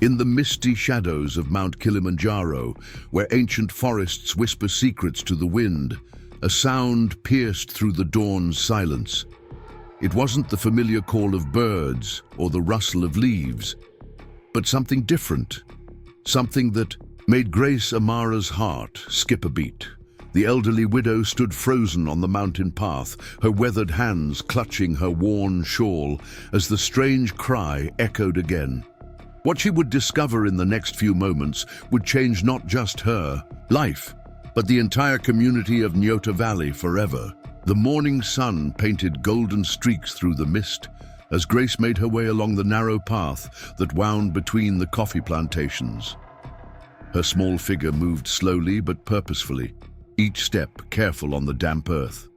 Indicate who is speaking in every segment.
Speaker 1: In the misty shadows of Mount Kilimanjaro, where ancient forests whisper secrets to the wind, a sound pierced through the dawn's silence. It wasn't the familiar call of birds or the rustle of leaves, but something different, something that made Grace Amara's heart skip a beat. The elderly widow stood frozen on the mountain path, her weathered hands clutching her worn shawl as the strange cry echoed again. What she would discover in the next few moments would change not just her life, but the entire community of Nyota Valley forever. The morning sun painted golden streaks through the mist as Grace made her way along the narrow path that wound between the coffee plantations. Her small figure moved slowly but purposefully, each step careful on the damp earth.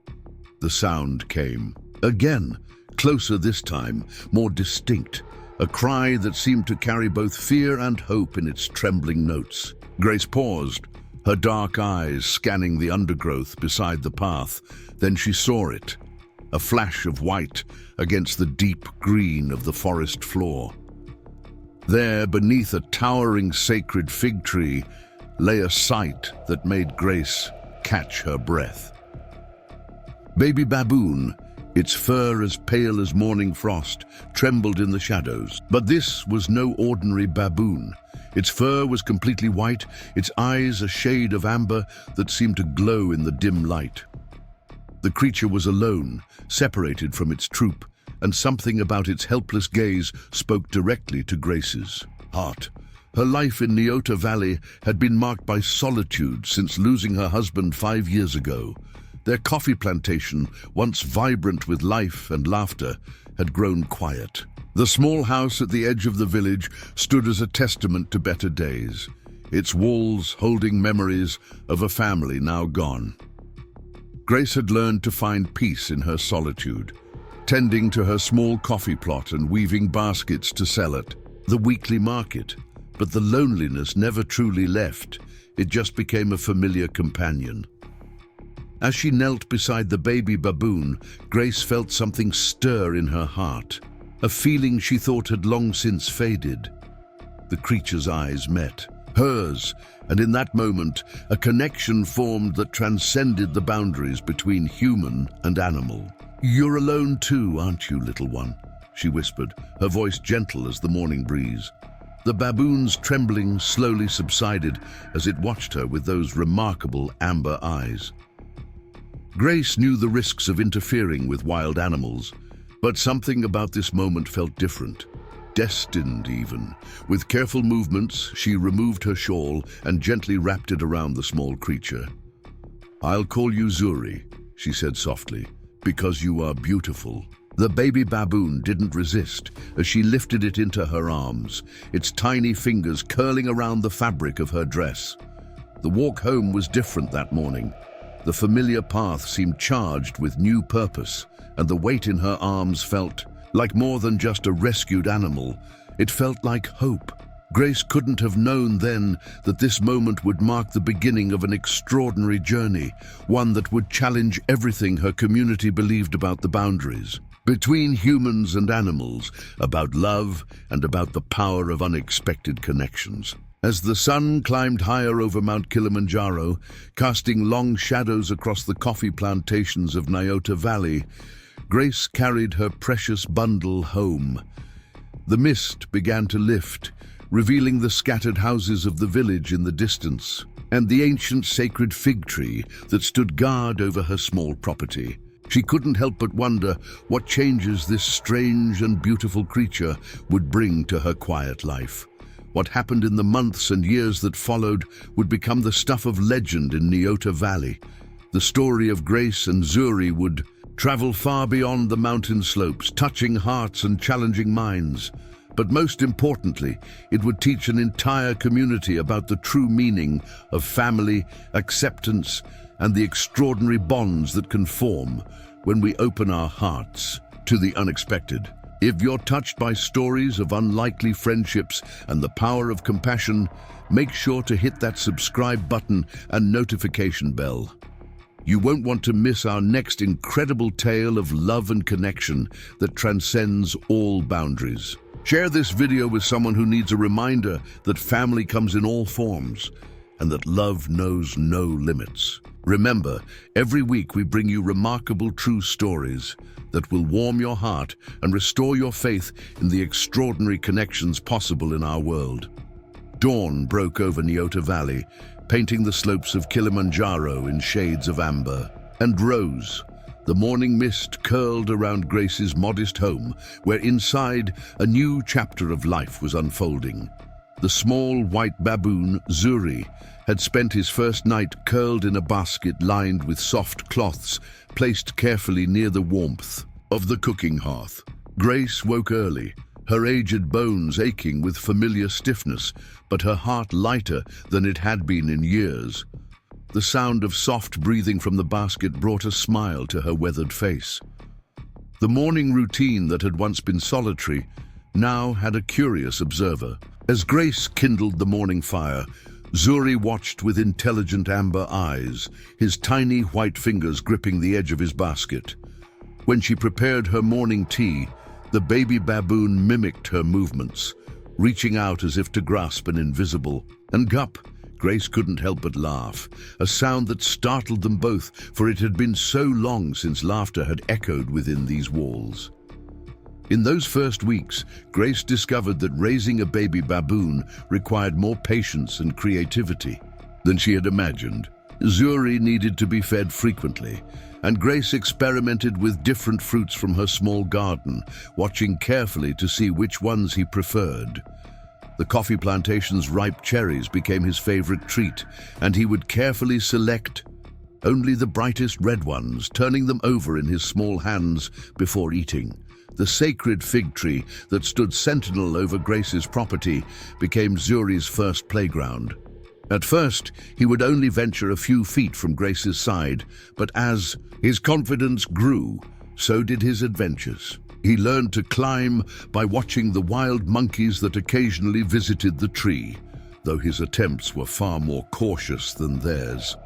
Speaker 1: The sound came. Again, closer this time, more distinct. A cry that seemed to carry both fear and hope in its trembling notes. Grace paused, her dark eyes scanning the undergrowth beside the path. Then she saw it, a flash of white against the deep green of the forest floor. There, beneath a towering sacred fig tree, lay a sight that made Grace catch her breath. Baby Baboon, its fur as pale as morning frost, trembled in the shadows. But this was no ordinary baboon. Its fur was completely white, its eyes a shade of amber that seemed to glow in the dim light. The creature was alone, separated from its troop, and something about its helpless gaze spoke directly to Grace's heart. Her life in Nyota Valley had been marked by solitude since losing her husband 5 years ago. Their coffee plantation, once vibrant with life and laughter, had grown quiet. The small house at the edge of the village stood as a testament to better days, its walls holding memories of a family now gone. Grace had learned to find peace in her solitude, tending to her small coffee plot and weaving baskets to sell at the weekly market. But the loneliness never truly left. It just became a familiar companion. As she knelt beside the baby baboon, Grace felt something stir in her heart, a feeling she thought had long since faded. The creature's eyes met hers, and in that moment, a connection formed that transcended the boundaries between human and animal. "You're alone too, aren't you, little one?" she whispered, her voice gentle as the morning breeze. The baboon's trembling slowly subsided as it watched her with those remarkable amber eyes. Grace knew the risks of interfering with wild animals, but something about this moment felt different, destined even. With careful movements, she removed her shawl and gently wrapped it around the small creature. "I'll call you Zuri," she said softly, "because you are beautiful." The baby baboon didn't resist as she lifted it into her arms, its tiny fingers curling around the fabric of her dress. The walk home was different that morning. The familiar path seemed charged with new purpose, and the weight in her arms felt like more than just a rescued animal. It felt like hope. Grace couldn't have known then that this moment would mark the beginning of an extraordinary journey, one that would challenge everything her community believed about the boundaries between humans and animals, about love and about the power of unexpected connections. As the sun climbed higher over Mount Kilimanjaro, casting long shadows across the coffee plantations of Nyota Valley, Grace carried her precious bundle home. The mist began to lift, revealing the scattered houses of the village in the distance, and the ancient sacred fig tree that stood guard over her small property. She couldn't help but wonder what changes this strange and beautiful creature would bring to her quiet life. What happened in the months and years that followed would become the stuff of legend in Nyota Valley. The story of Grace and Zuri would travel far beyond the mountain slopes, touching hearts and challenging minds. But most importantly, it would teach an entire community about the true meaning of family, acceptance, and the extraordinary bonds that can form when we open our hearts to the unexpected. If you're touched by stories of unlikely friendships and the power of compassion, make sure to hit that subscribe button and notification bell. You won't want to miss our next incredible tale of love and connection that transcends all boundaries. Share this video with someone who needs a reminder that family comes in all forms and that love knows no limits. Remember, every week we bring you remarkable true stories that will warm your heart and restore your faith in the extraordinary connections possible in our world. Dawn broke over Nyota Valley, painting the slopes of Kilimanjaro in shades of amber and rose. The morning mist curled around Grace's modest home, where inside a new chapter of life was unfolding. The small white baboon, Zuri, had spent his first night curled in a basket lined with soft cloths, placed carefully near the warmth of the cooking hearth. Grace woke early, her aged bones aching with familiar stiffness, but her heart lighter than it had been in years. The sound of soft breathing from the basket brought a smile to her weathered face. The morning routine that had once been solitary now had a curious observer. As Grace kindled the morning fire, Zuri watched with intelligent amber eyes, his tiny white fingers gripping the edge of his basket. When she prepared her morning tea, the baby baboon mimicked her movements, reaching out as if to grasp an invisible gup. Grace couldn't help but laugh, a sound that startled them both, for it had been so long since laughter had echoed within these walls. In those first weeks, Grace discovered that raising a baby baboon required more patience and creativity than she had imagined. Zuri needed to be fed frequently, and Grace experimented with different fruits from her small garden, watching carefully to see which ones he preferred. The coffee plantation's ripe cherries became his favorite treat, and he would carefully select only the brightest red ones, turning them over in his small hands before eating. The sacred fig tree that stood sentinel over Grace's property became Zuri's first playground. At first, he would only venture a few feet from Grace's side, but as his confidence grew, so did his adventures. He learned to climb by watching the wild monkeys that occasionally visited the tree, though his attempts were far more cautious than theirs.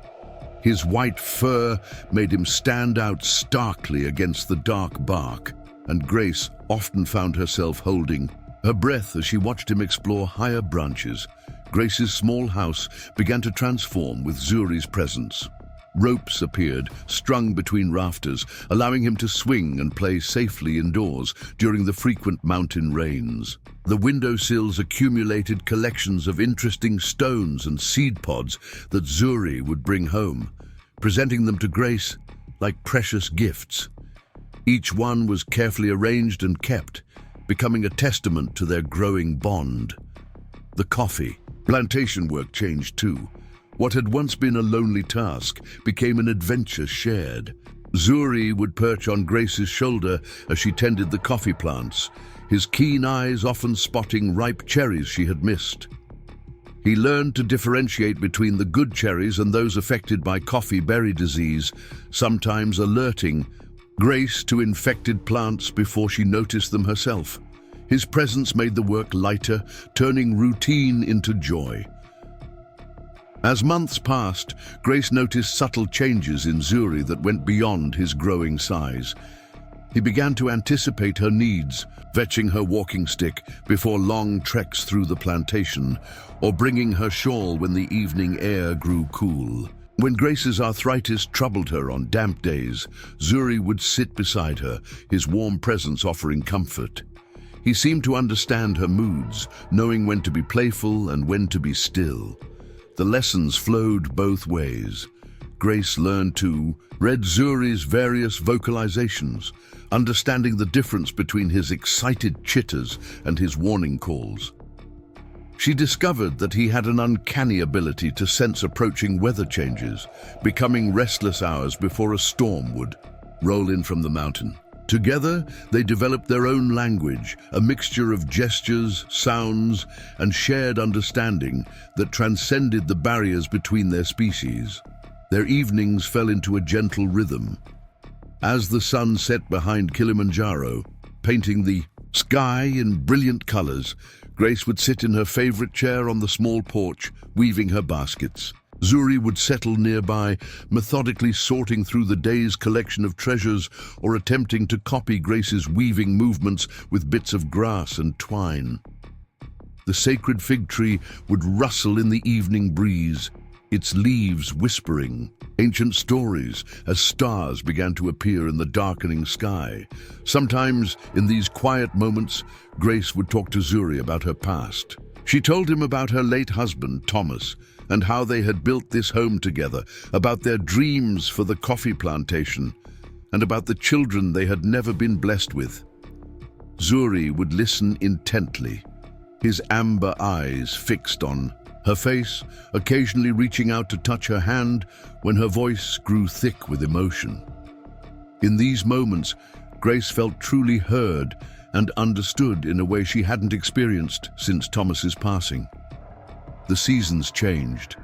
Speaker 1: His white fur made him stand out starkly against the dark bark, and Grace often found herself holding her breath as she watched him explore higher branches. Grace's small house began to transform with Zuri's presence. Ropes appeared, strung between rafters, allowing him to swing and play safely indoors during the frequent mountain rains. The windowsills accumulated collections of interesting stones and seed pods that Zuri would bring home, presenting them to Grace like precious gifts. Each one was carefully arranged and kept, becoming a testament to their growing bond. The coffee plantation work changed too. What had once been a lonely task became an adventure shared. Zuri would perch on Grace's shoulder as she tended the coffee plants, his keen eyes often spotting ripe cherries she had missed. He learned to differentiate between the good cherries and those affected by coffee berry disease, sometimes alerting Grace to infected plants before she noticed them herself. His presence made the work lighter, turning routine into joy. As months passed, Grace noticed subtle changes in Zuri that went beyond his growing size. He began to anticipate her needs, fetching her walking stick before long treks through the plantation, or bringing her shawl when the evening air grew cool. When Grace's arthritis troubled her on damp days, Zuri would sit beside her, his warm presence offering comfort. He seemed to understand her moods, knowing when to be playful and when to be still. The lessons flowed both ways. Grace learned to read Zuri's various vocalizations, understanding the difference between his excited chitters and his warning calls. She discovered that he had an uncanny ability to sense approaching weather changes, becoming restless hours before a storm would roll in from the mountain. Together, they developed their own language, a mixture of gestures, sounds, and shared understanding that transcended the barriers between their species. Their evenings fell into a gentle rhythm. As the sun set behind Kilimanjaro, painting the sky in brilliant colors, Grace would sit in her favorite chair on the small porch, weaving her baskets. Zuri would settle nearby, methodically sorting through the day's collection of treasures or attempting to copy Grace's weaving movements with bits of grass and twine. The sacred fig tree would rustle in the evening breeze, its leaves whispering ancient stories as stars began to appear in the darkening sky. Sometimes, in these quiet moments, Grace would talk to Zuri about her past. She told him about her late husband, Thomas, and how they had built this home together, about their dreams for the coffee plantation, and about the children they had never been blessed with. Zuri would listen intently, his amber eyes fixed on her face, occasionally reaching out to touch her hand when her voice grew thick with emotion. In these moments, Grace felt truly heard and understood in a way she hadn't experienced since Thomas's passing. The seasons changed,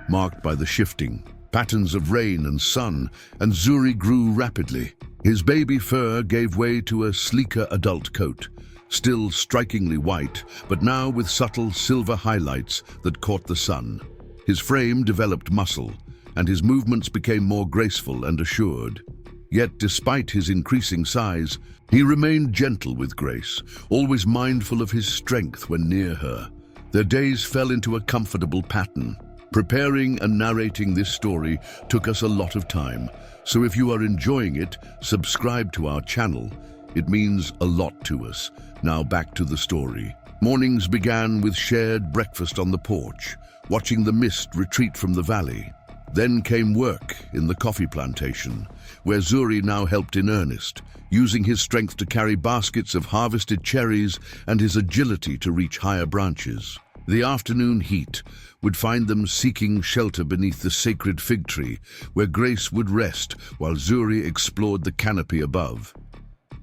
Speaker 1: marked by the shifting patterns of rain and sun, and Zuri grew rapidly. His baby fur gave way to a sleeker adult coat, still strikingly white, but now with subtle silver highlights that caught the sun. His frame developed muscle, and his movements became more graceful and assured. Yet, despite his increasing size, he remained gentle with Grace, always mindful of his strength when near her. Their days fell into a comfortable pattern. Preparing and narrating this story took us a lot of time, so if you are enjoying it, subscribe to our channel. It means a lot to us. Now back to the story. Mornings began with shared breakfast on the porch, watching the mist retreat from the valley. Then came work in the coffee plantation, where Zuri now helped in earnest, using his strength to carry baskets of harvested cherries and his agility to reach higher branches. The afternoon heat would find them seeking shelter beneath the sacred fig tree, where Grace would rest while Zuri explored the canopy above.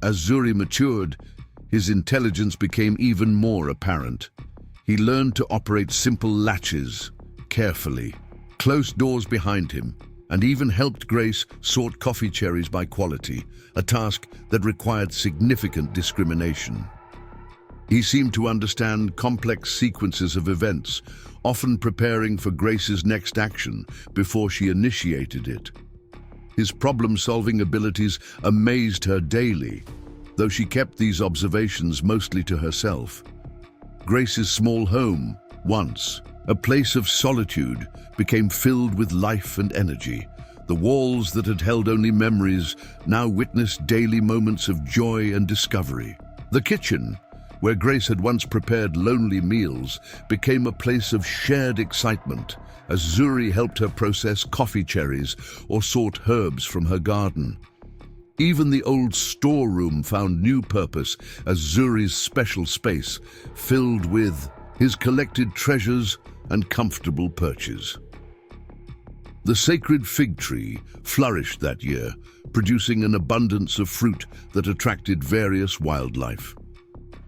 Speaker 1: As Zuri matured, his intelligence became even more apparent. He learned to operate simple latches carefully, closed doors behind him, and even helped Grace sort coffee cherries by quality, a task that required significant discrimination. He seemed to understand complex sequences of events, often preparing for Grace's next action before she initiated it. His problem-solving abilities amazed her daily, though she kept these observations mostly to herself. Grace's small home, once a place of solitude, became filled with life and energy. The walls that had held only memories now witnessed daily moments of joy and discovery. The kitchen, where Grace had once prepared lonely meals, became a place of shared excitement as Zuri helped her process coffee cherries or sort herbs from her garden. Even the old storeroom found new purpose as Zuri's special space, filled with his collected treasures and comfortable perches. The sacred fig tree flourished that year, producing an abundance of fruit that attracted various wildlife.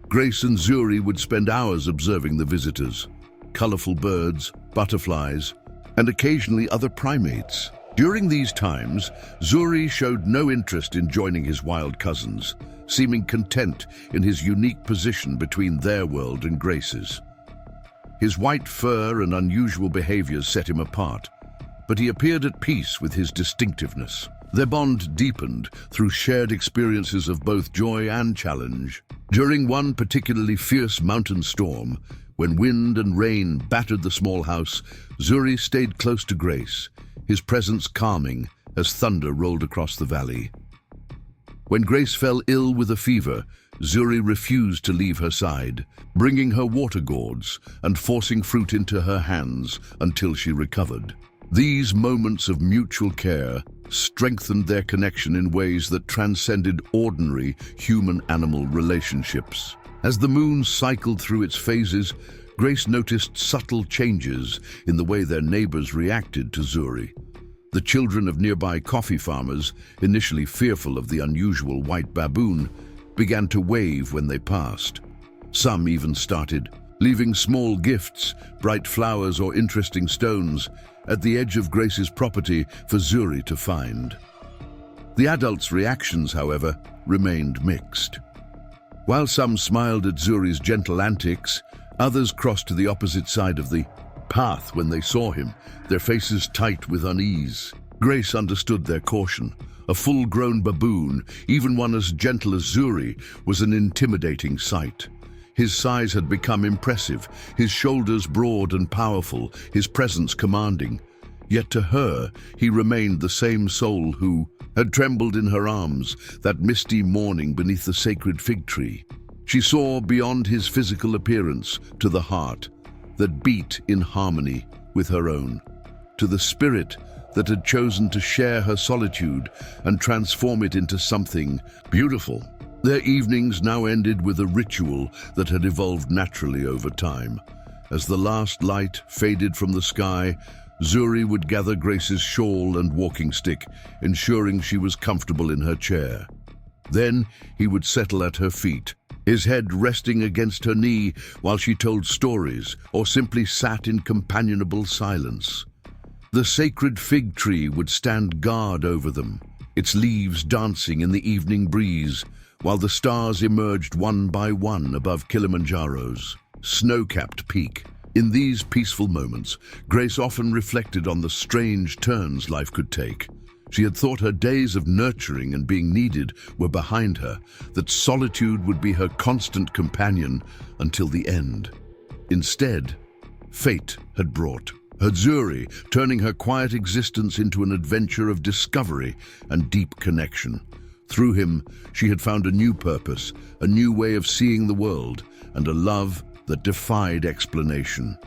Speaker 1: Grace and Zuri would spend hours observing the visitors, colorful birds, butterflies, and occasionally other primates. During these times, Zuri showed no interest in joining his wild cousins, seeming content in his unique position between their world and Grace's. His white fur and unusual behaviors set him apart, but he appeared at peace with his distinctiveness. Their bond deepened through shared experiences of both joy and challenge. During one particularly fierce mountain storm, when wind and rain battered the small house, Zuri stayed close to Grace, his presence calming as thunder rolled across the valley. When Grace fell ill with a fever, Zuri refused to leave her side, bringing her water gourds and forcing fruit into her hands until she recovered. These moments of mutual care strengthened their connection in ways that transcended ordinary human-animal relationships. As the moon cycled through its phases, Grace noticed subtle changes in the way their neighbors reacted to Zuri. The children of nearby coffee farmers, initially fearful of the unusual white baboon, began to wave when they passed. Some even started leaving small gifts, bright flowers or interesting stones, at the edge of Grace's property for Zuri to find. The adults' reactions, however, remained mixed. While some smiled at Zuri's gentle antics, others crossed to the opposite side of the path when they saw him, their faces tight with unease. Grace understood their caution. A full-grown baboon, even one as gentle as Zuri, was an intimidating sight. His size had become impressive, his shoulders broad and powerful, his presence commanding. Yet to her, he remained the same soul who had trembled in her arms that misty morning beneath the sacred fig tree. She saw beyond his physical appearance to the heart that beat in harmony with her own, to the spirit that had chosen to share her solitude and transform it into something beautiful. Their evenings now ended with a ritual that had evolved naturally over time. As the last light faded from the sky, Zuri would gather Grace's shawl and walking stick, ensuring she was comfortable in her chair. Then he would settle at her feet, his head resting against her knee while she told stories or simply sat in companionable silence. The sacred fig tree would stand guard over them, its leaves dancing in the evening breeze, while the stars emerged one by one above Kilimanjaro's snow-capped peak. In these peaceful moments, Grace often reflected on the strange turns life could take. She had thought her days of nurturing and being needed were behind her, that solitude would be her constant companion until the end. Instead, fate had brought her Zuri, turning her quiet existence into an adventure of discovery and deep connection. Through him, she had found a new purpose, a new way of seeing the world, and a love that defied explanation.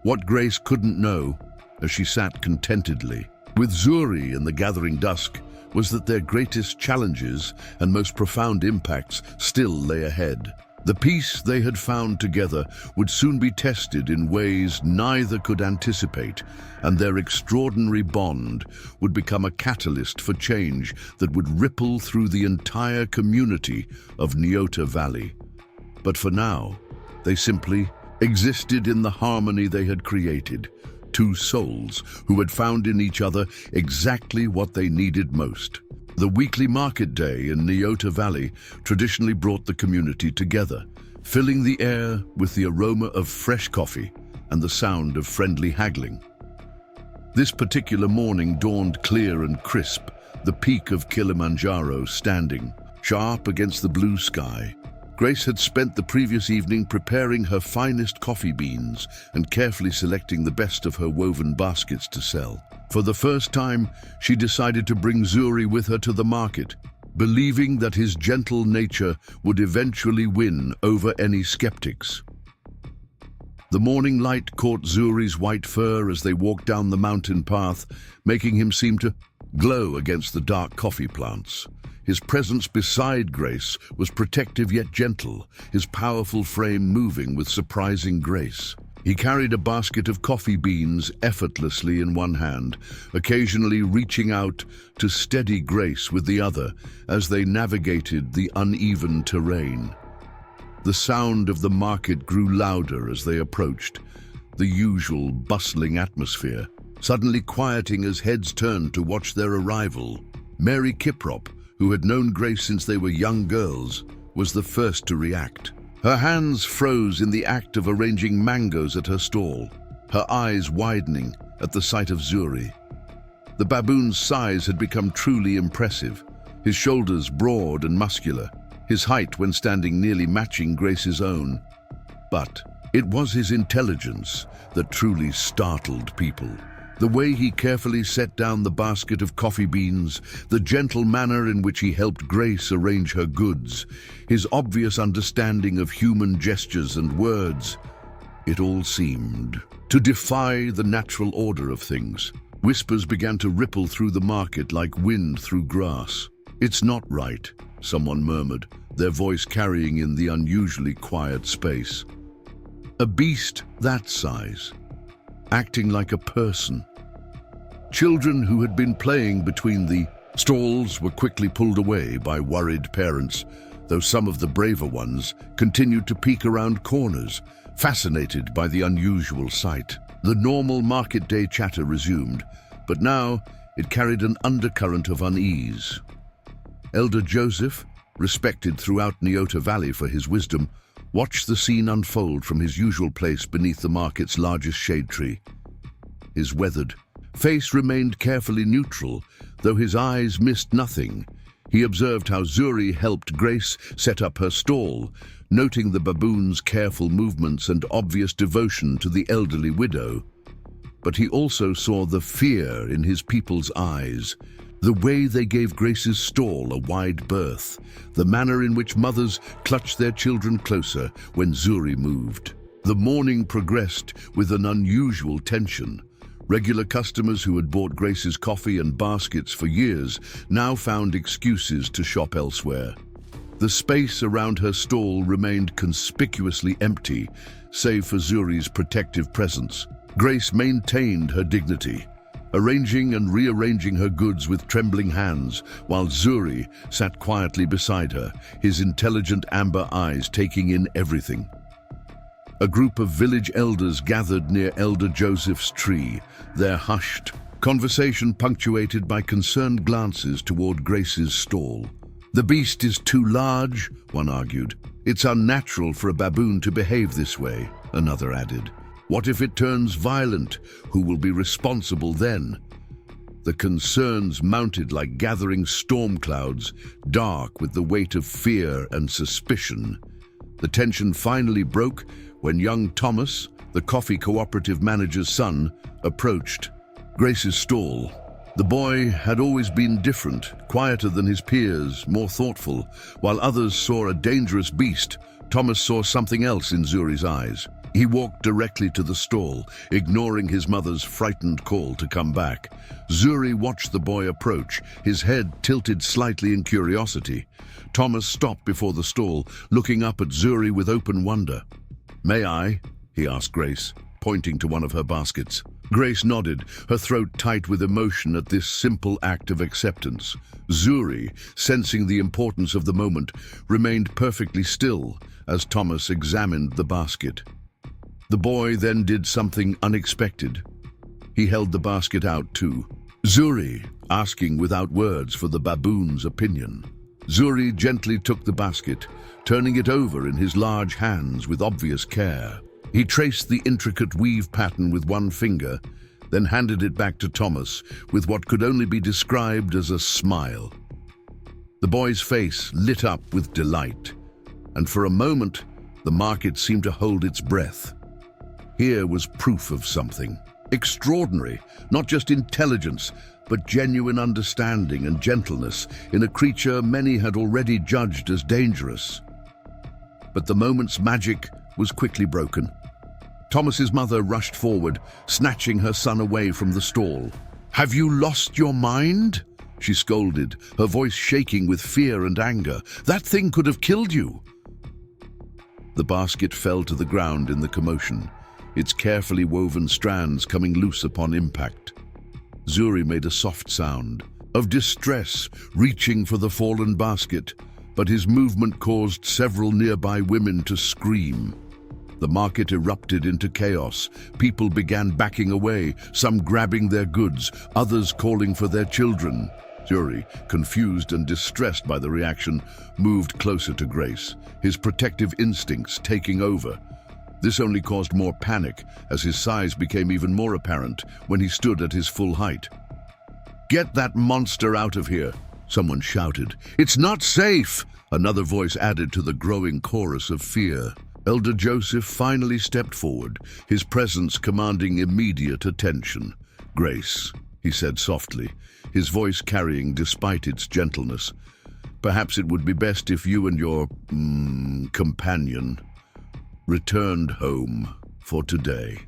Speaker 1: What Grace couldn't know, as she sat contentedly with Zuri in the gathering dusk, was that their greatest challenges and most profound impacts still lay ahead. The peace they had found together would soon be tested in ways neither could anticipate, and their extraordinary bond would become a catalyst for change that would ripple through the entire community of Nyota Valley. But for now, they simply existed in the harmony they had created, two souls who had found in each other exactly what they needed most. The weekly market day in Nyota Valley traditionally brought the community together, filling the air with the aroma of fresh coffee and the sound of friendly haggling. This particular morning dawned clear and crisp, the peak of Kilimanjaro standing sharp against the blue sky. Grace had spent the previous evening preparing her finest coffee beans and carefully selecting the best of her woven baskets to sell. For the first time, she decided to bring Zuri with her to the market, believing that his gentle nature would eventually win over any skeptics. The morning light caught Zuri's white fur as they walked down the mountain path, making him seem to glow against the dark coffee plants. His presence beside Grace was protective yet gentle, his powerful frame moving with surprising grace. He carried a basket of coffee beans effortlessly in one hand, occasionally reaching out to steady Grace with the other as they navigated the uneven terrain. The sound of the market grew louder as they approached, the usual bustling atmosphere suddenly quieting as heads turned to watch their arrival. Mary Kiprop, who had known Grace since they were young girls, was the first to react. Her hands froze in the act of arranging mangoes at her stall, her eyes widening at the sight of Zuri. The baboon's size had become truly impressive, his shoulders broad and muscular, his height when standing nearly matching Grace's own. But it was his intelligence that truly startled people. The way he carefully set down the basket of coffee beans, the gentle manner in which he helped Grace arrange her goods, his obvious understanding of human gestures and words, it all seemed to defy the natural order of things. Whispers began to ripple through the market like wind through grass. "It's not right," someone murmured, their voice carrying in the unusually quiet space. A beast that size, acting like a person. Children who had been playing between the stalls were quickly pulled away by worried parents, though some of the braver ones continued to peek around corners, fascinated by the unusual sight. The normal market day chatter resumed, but now it carried an undercurrent of unease. Elder Joseph, respected throughout Nyota Valley for his wisdom, watched the scene unfold from his usual place beneath the market's largest shade tree. His weathered face remained carefully neutral, though his eyes missed nothing. He observed how Zuri helped Grace set up her stall, noting the baboon's careful movements and obvious devotion to the elderly widow. But he also saw the fear in his people's eyes, the way they gave Grace's stall a wide berth, the manner in which mothers clutched their children closer when Zuri moved. The morning progressed with an unusual tension. Regular customers who had bought Grace's coffee and baskets for years now found excuses to shop elsewhere. The space around her stall remained conspicuously empty, save for Zuri's protective presence. Grace maintained her dignity, arranging and rearranging her goods with trembling hands, while Zuri sat quietly beside her, his intelligent amber eyes taking in everything. A group of village elders gathered near Elder Joseph's tree, their hushed conversation punctuated by concerned glances toward Grace's stall. "The beast is too large," one argued. "It's unnatural for a baboon to behave this way," another added. "What if it turns violent? Who will be responsible then?" The concerns mounted like gathering storm clouds, dark with the weight of fear and suspicion. The tension finally broke when young Thomas, the coffee cooperative manager's son, approached Grace's stall. The boy had always been different, quieter than his peers, more thoughtful. While others saw a dangerous beast, Thomas saw something else in Zuri's eyes. He walked directly to the stall, ignoring his mother's frightened call to come back. Zuri watched the boy approach, his head tilted slightly in curiosity. Thomas stopped before the stall, looking up at Zuri with open wonder. "May I?" he asked Grace, pointing to one of her baskets. Grace nodded, her throat tight with emotion at this simple act of acceptance. Zuri, sensing the importance of the moment, remained perfectly still as Thomas examined the basket. The boy then did something unexpected. He held the basket out too, Zuri asking without words for the baboon's opinion. Zuri gently took the basket, turning it over in his large hands with obvious care. He traced the intricate weave pattern with one finger, then handed it back to Thomas with what could only be described as a smile. The boy's face lit up with delight, and for a moment, the market seemed to hold its breath. Here was proof of something extraordinary, not just intelligence, but genuine understanding and gentleness in a creature many had already judged as dangerous. But the moment's magic was quickly broken. Thomas's mother rushed forward, snatching her son away from the stall. "Have you lost your mind?" she scolded, her voice shaking with fear and anger. "That thing could have killed you." The basket fell to the ground in the commotion, its carefully woven strands coming loose upon impact. Zuri made a soft sound of distress, reaching for the fallen basket, but his movement caused several nearby women to scream. The market erupted into chaos. People began backing away, some grabbing their goods, others calling for their children. Zuri, confused and distressed by the reaction, moved closer to Grace, his protective instincts taking over. This only caused more panic as his size became even more apparent when he stood at his full height. "Get that monster out of here," someone shouted. "It's not safe," another voice added to the growing chorus of fear. Elder Joseph finally stepped forward, his presence commanding immediate attention. "Grace," he said softly, his voice carrying despite its gentleness, "perhaps it would be best if you and your companion returned home for today."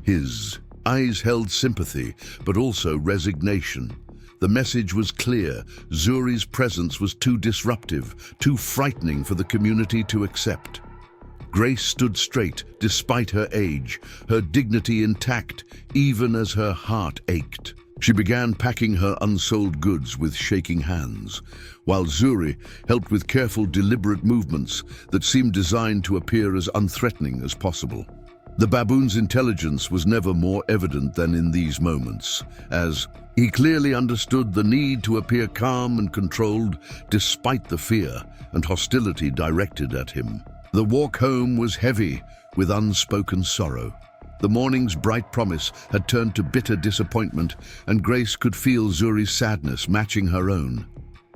Speaker 1: His eyes held sympathy, but also resignation. The message was clear. Zuri's presence was too disruptive, too frightening for the community to accept. Grace stood straight despite her age, her dignity intact even as her heart ached. She began packing her unsold goods with shaking hands, while Zuri helped with careful, deliberate movements that seemed designed to appear as unthreatening as possible. The baboon's intelligence was never more evident than in these moments, as he clearly understood the need to appear calm and controlled despite the fear and hostility directed at him. The walk home was heavy with unspoken sorrow. The morning's bright promise had turned to bitter disappointment, and Grace could feel Zuri's sadness matching her own.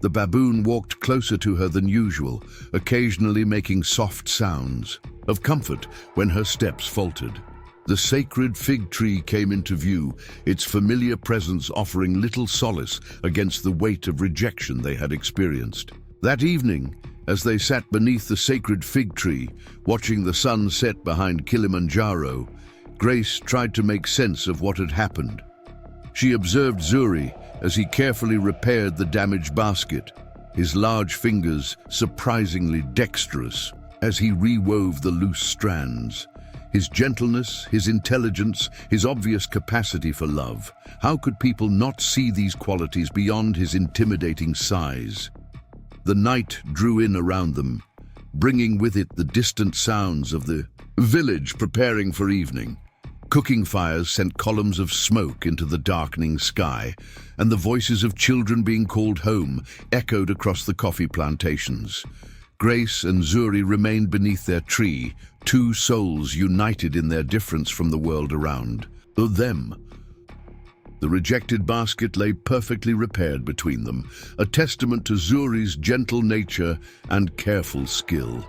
Speaker 1: The baboon walked closer to her than usual, occasionally making soft sounds of comfort when her steps faltered. The sacred fig tree came into view, its familiar presence offering little solace against the weight of rejection they had experienced. That evening, as they sat beneath the sacred fig tree, watching the sun set behind Kilimanjaro, Grace tried to make sense of what had happened. She observed Zuri as he carefully repaired the damaged basket, his large fingers surprisingly dexterous as he rewove the loose strands. His gentleness, his intelligence, his obvious capacity for love. How could people not see these qualities beyond his intimidating size? The night drew in around them, bringing with it the distant sounds of the village preparing for evening. Cooking fires sent columns of smoke into the darkening sky, and the voices of children being called home echoed across the coffee plantations. Grace and Zuri remained beneath their tree, two souls united in their difference from the world around them. The rejected basket lay perfectly repaired between them, a testament to Zuri's gentle nature and careful skill.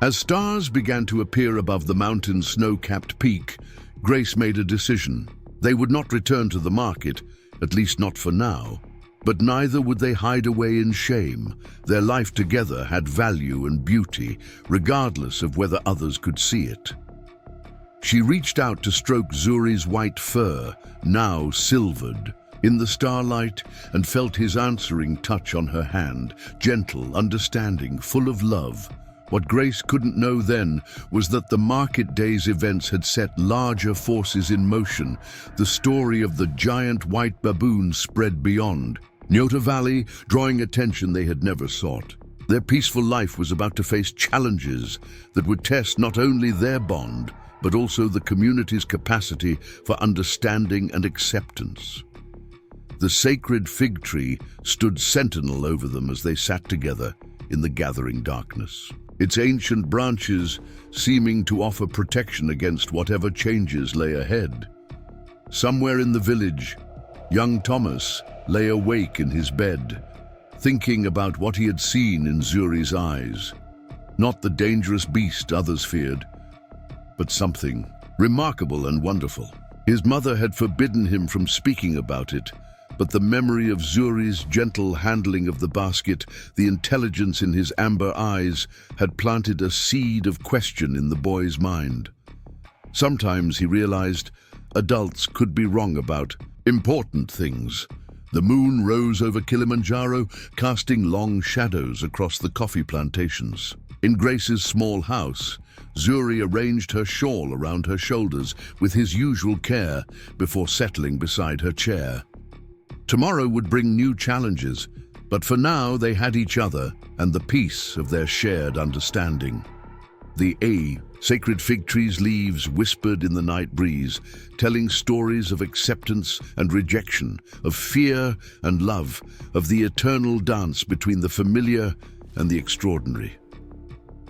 Speaker 1: As stars began to appear above the mountain's snow-capped peak, Grace made a decision. They would not return to the market, at least not for now. But neither would they hide away in shame. Their life together had value and beauty, regardless of whether others could see it. She reached out to stroke Zuri's white fur, now silvered, in the starlight, and felt his answering touch on her hand, gentle, understanding, full of love. What Grace couldn't know then was that the market day's events had set larger forces in motion. The story of the giant white baboon spread beyond Nyota Valley, drawing attention they had never sought. Their peaceful life was about to face challenges that would test not only their bond, but also the community's capacity for understanding and acceptance. The sacred fig tree stood sentinel over them as they sat together in the gathering darkness, its ancient branches seeming to offer protection against whatever changes lay ahead. Somewhere in the village, young Thomas lay awake in his bed, thinking about what he had seen in Zuri's eyes. Not the dangerous beast others feared, but something remarkable and wonderful. His mother had forbidden him from speaking about it, but the memory of Zuri's gentle handling of the basket, the intelligence in his amber eyes, had planted a seed of question in the boy's mind. Sometimes he realized adults could be wrong about important things. The moon rose over Kilimanjaro, casting long shadows across the coffee plantations. In Grace's small house, Zuri arranged her shawl around her shoulders with his usual care before settling beside her chair. Tomorrow would bring new challenges, but for now they had each other and the peace of their shared understanding. The sacred fig tree's leaves whispered in the night breeze, telling stories of acceptance and rejection, of fear and love, of the eternal dance between the familiar and the extraordinary.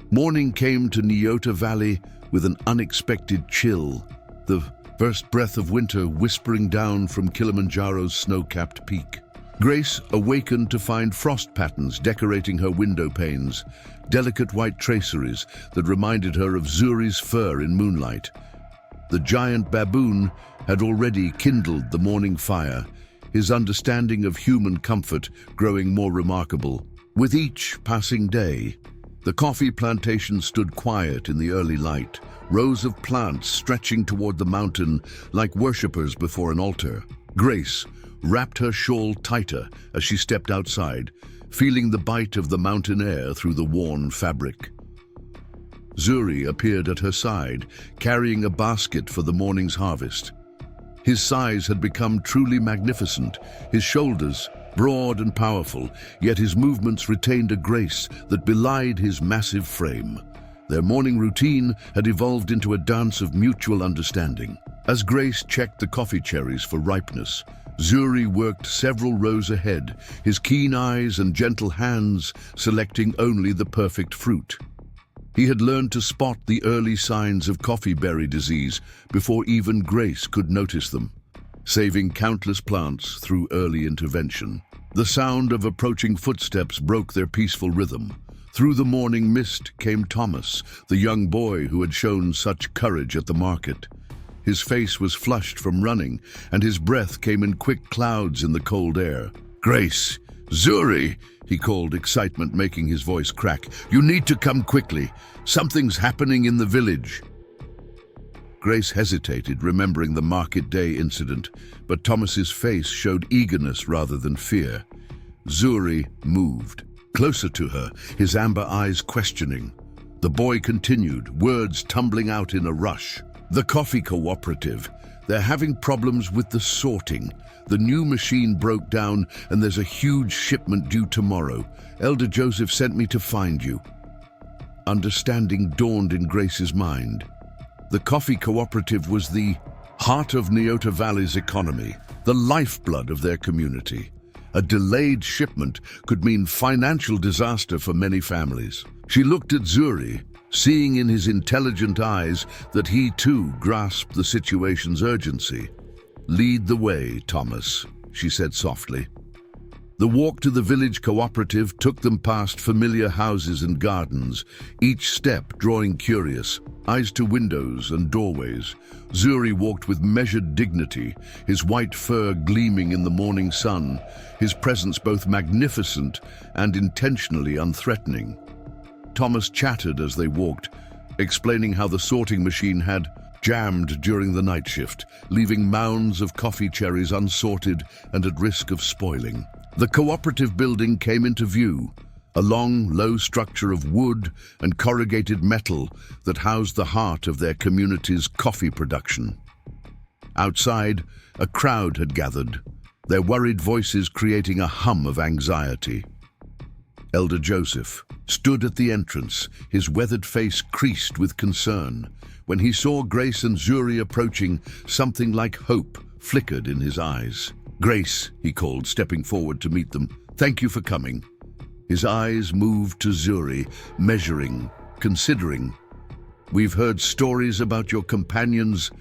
Speaker 1: Morning came to Nyota Valley with an unexpected chill, the first breath of winter whispering down from Kilimanjaro's snow-capped peak. Grace awakened to find frost patterns decorating her window panes, delicate white traceries that reminded her of Zuri's fur in moonlight. The giant baboon had already kindled the morning fire, his understanding of human comfort growing more remarkable. With each passing day, the coffee plantation stood quiet in the early light, rows of plants stretching toward the mountain like worshippers before an altar. Grace wrapped her shawl tighter as she stepped outside, feeling the bite of the mountain air through the worn fabric. Zuri appeared at her side, carrying a basket for the morning's harvest. His size had become truly magnificent, his shoulders broad and powerful, yet his movements retained a grace that belied his massive frame. Their morning routine had evolved into a dance of mutual understanding. As Grace checked the coffee cherries for ripeness, Zuri worked several rows ahead, his keen eyes and gentle hands selecting only the perfect fruit. He had learned to spot the early signs of coffee berry disease before even Grace could notice them, saving countless plants through early intervention. The sound of approaching footsteps broke their peaceful rhythm. Through the morning mist came Thomas, the young boy who had shown such courage at the market. His face was flushed from running, and his breath came in quick clouds in the cold air. "Grace! Zuri!" he called, excitement making his voice crack. "You need to come quickly. Something's happening in the village." Grace hesitated, remembering the market day incident, but Thomas's face showed eagerness rather than fear. Zuri moved, closer to her, his amber eyes questioning. The boy continued, words tumbling out in a rush. "The coffee cooperative. They're having problems with the sorting. The new machine broke down and there's a huge shipment due tomorrow. Elder Joseph sent me to find you." Understanding dawned in Grace's mind. The coffee cooperative was the heart of Nyota Valley's economy, the lifeblood of their community. A delayed shipment could mean financial disaster for many families. She looked at Zuri, seeing in his intelligent eyes that he too grasped the situation's urgency. "Lead the way, Thomas," she said softly. The walk to the village cooperative took them past familiar houses and gardens, each step drawing curious, eyes to windows and doorways. Zuri walked with measured dignity, his white fur gleaming in the morning sun, his presence both magnificent and intentionally unthreatening. Thomas chattered as they walked, explaining how the sorting machine had jammed during the night shift, leaving mounds of coffee cherries unsorted and at risk of spoiling. The cooperative building came into view, a long, low structure of wood and corrugated metal that housed the heart of their community's coffee production. Outside, a crowd had gathered, their worried voices creating a hum of anxiety. Elder Joseph stood at the entrance, his weathered face creased with concern. When he saw Grace and Zuri approaching, something like hope flickered in his eyes. "Grace," he called, stepping forward to meet them. "Thank you for coming." His eyes moved to Zuri, measuring, considering. "We've heard stories about your companion's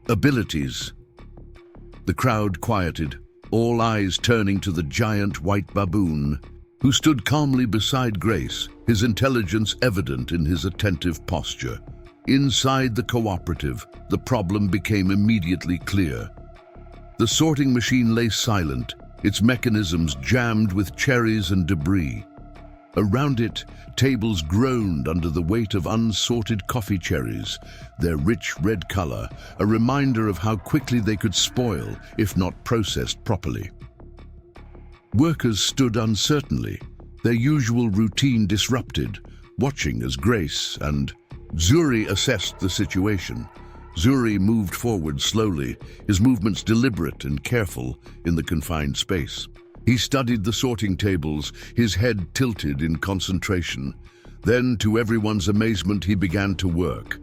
Speaker 1: abilities." The crowd quieted, all eyes turning to the giant white baboon, who stood calmly beside Grace, his intelligence evident in his attentive posture. Inside the cooperative, the problem became immediately clear. The sorting machine lay silent, its mechanisms jammed with cherries and debris. Around it, tables groaned under the weight of unsorted coffee cherries, their rich red color, a reminder of how quickly they could spoil if not processed properly. Workers stood uncertainly, their usual routine disrupted, watching as Grace and Zuri assessed the situation. Zuri moved forward slowly, his movements deliberate and careful in the confined space. He studied the sorting tables, his head tilted in concentration. Then, to everyone's amazement, he began to work.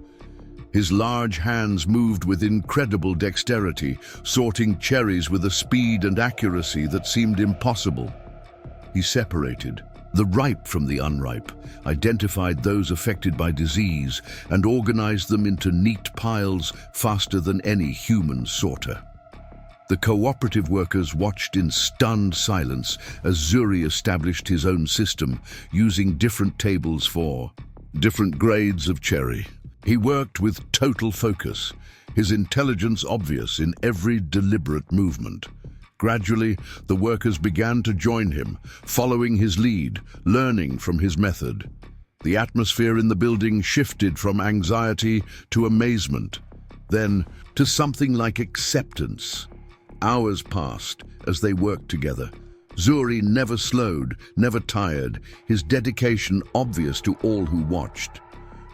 Speaker 1: His large hands moved with incredible dexterity, sorting cherries with a speed and accuracy that seemed impossible. He separated the ripe from the unripe, identified those affected by disease, and organized them into neat piles faster than any human sorter. The cooperative workers watched in stunned silence as Zuri established his own system, using different tables for different grades of cherry. He worked with total focus, his intelligence obvious in every deliberate movement. Gradually, the workers began to join him, following his lead, learning from his method. The atmosphere in the building shifted from anxiety to amazement, then to something like acceptance. Hours passed as they worked together. Zuri never slowed, never tired, his dedication obvious to all who watched.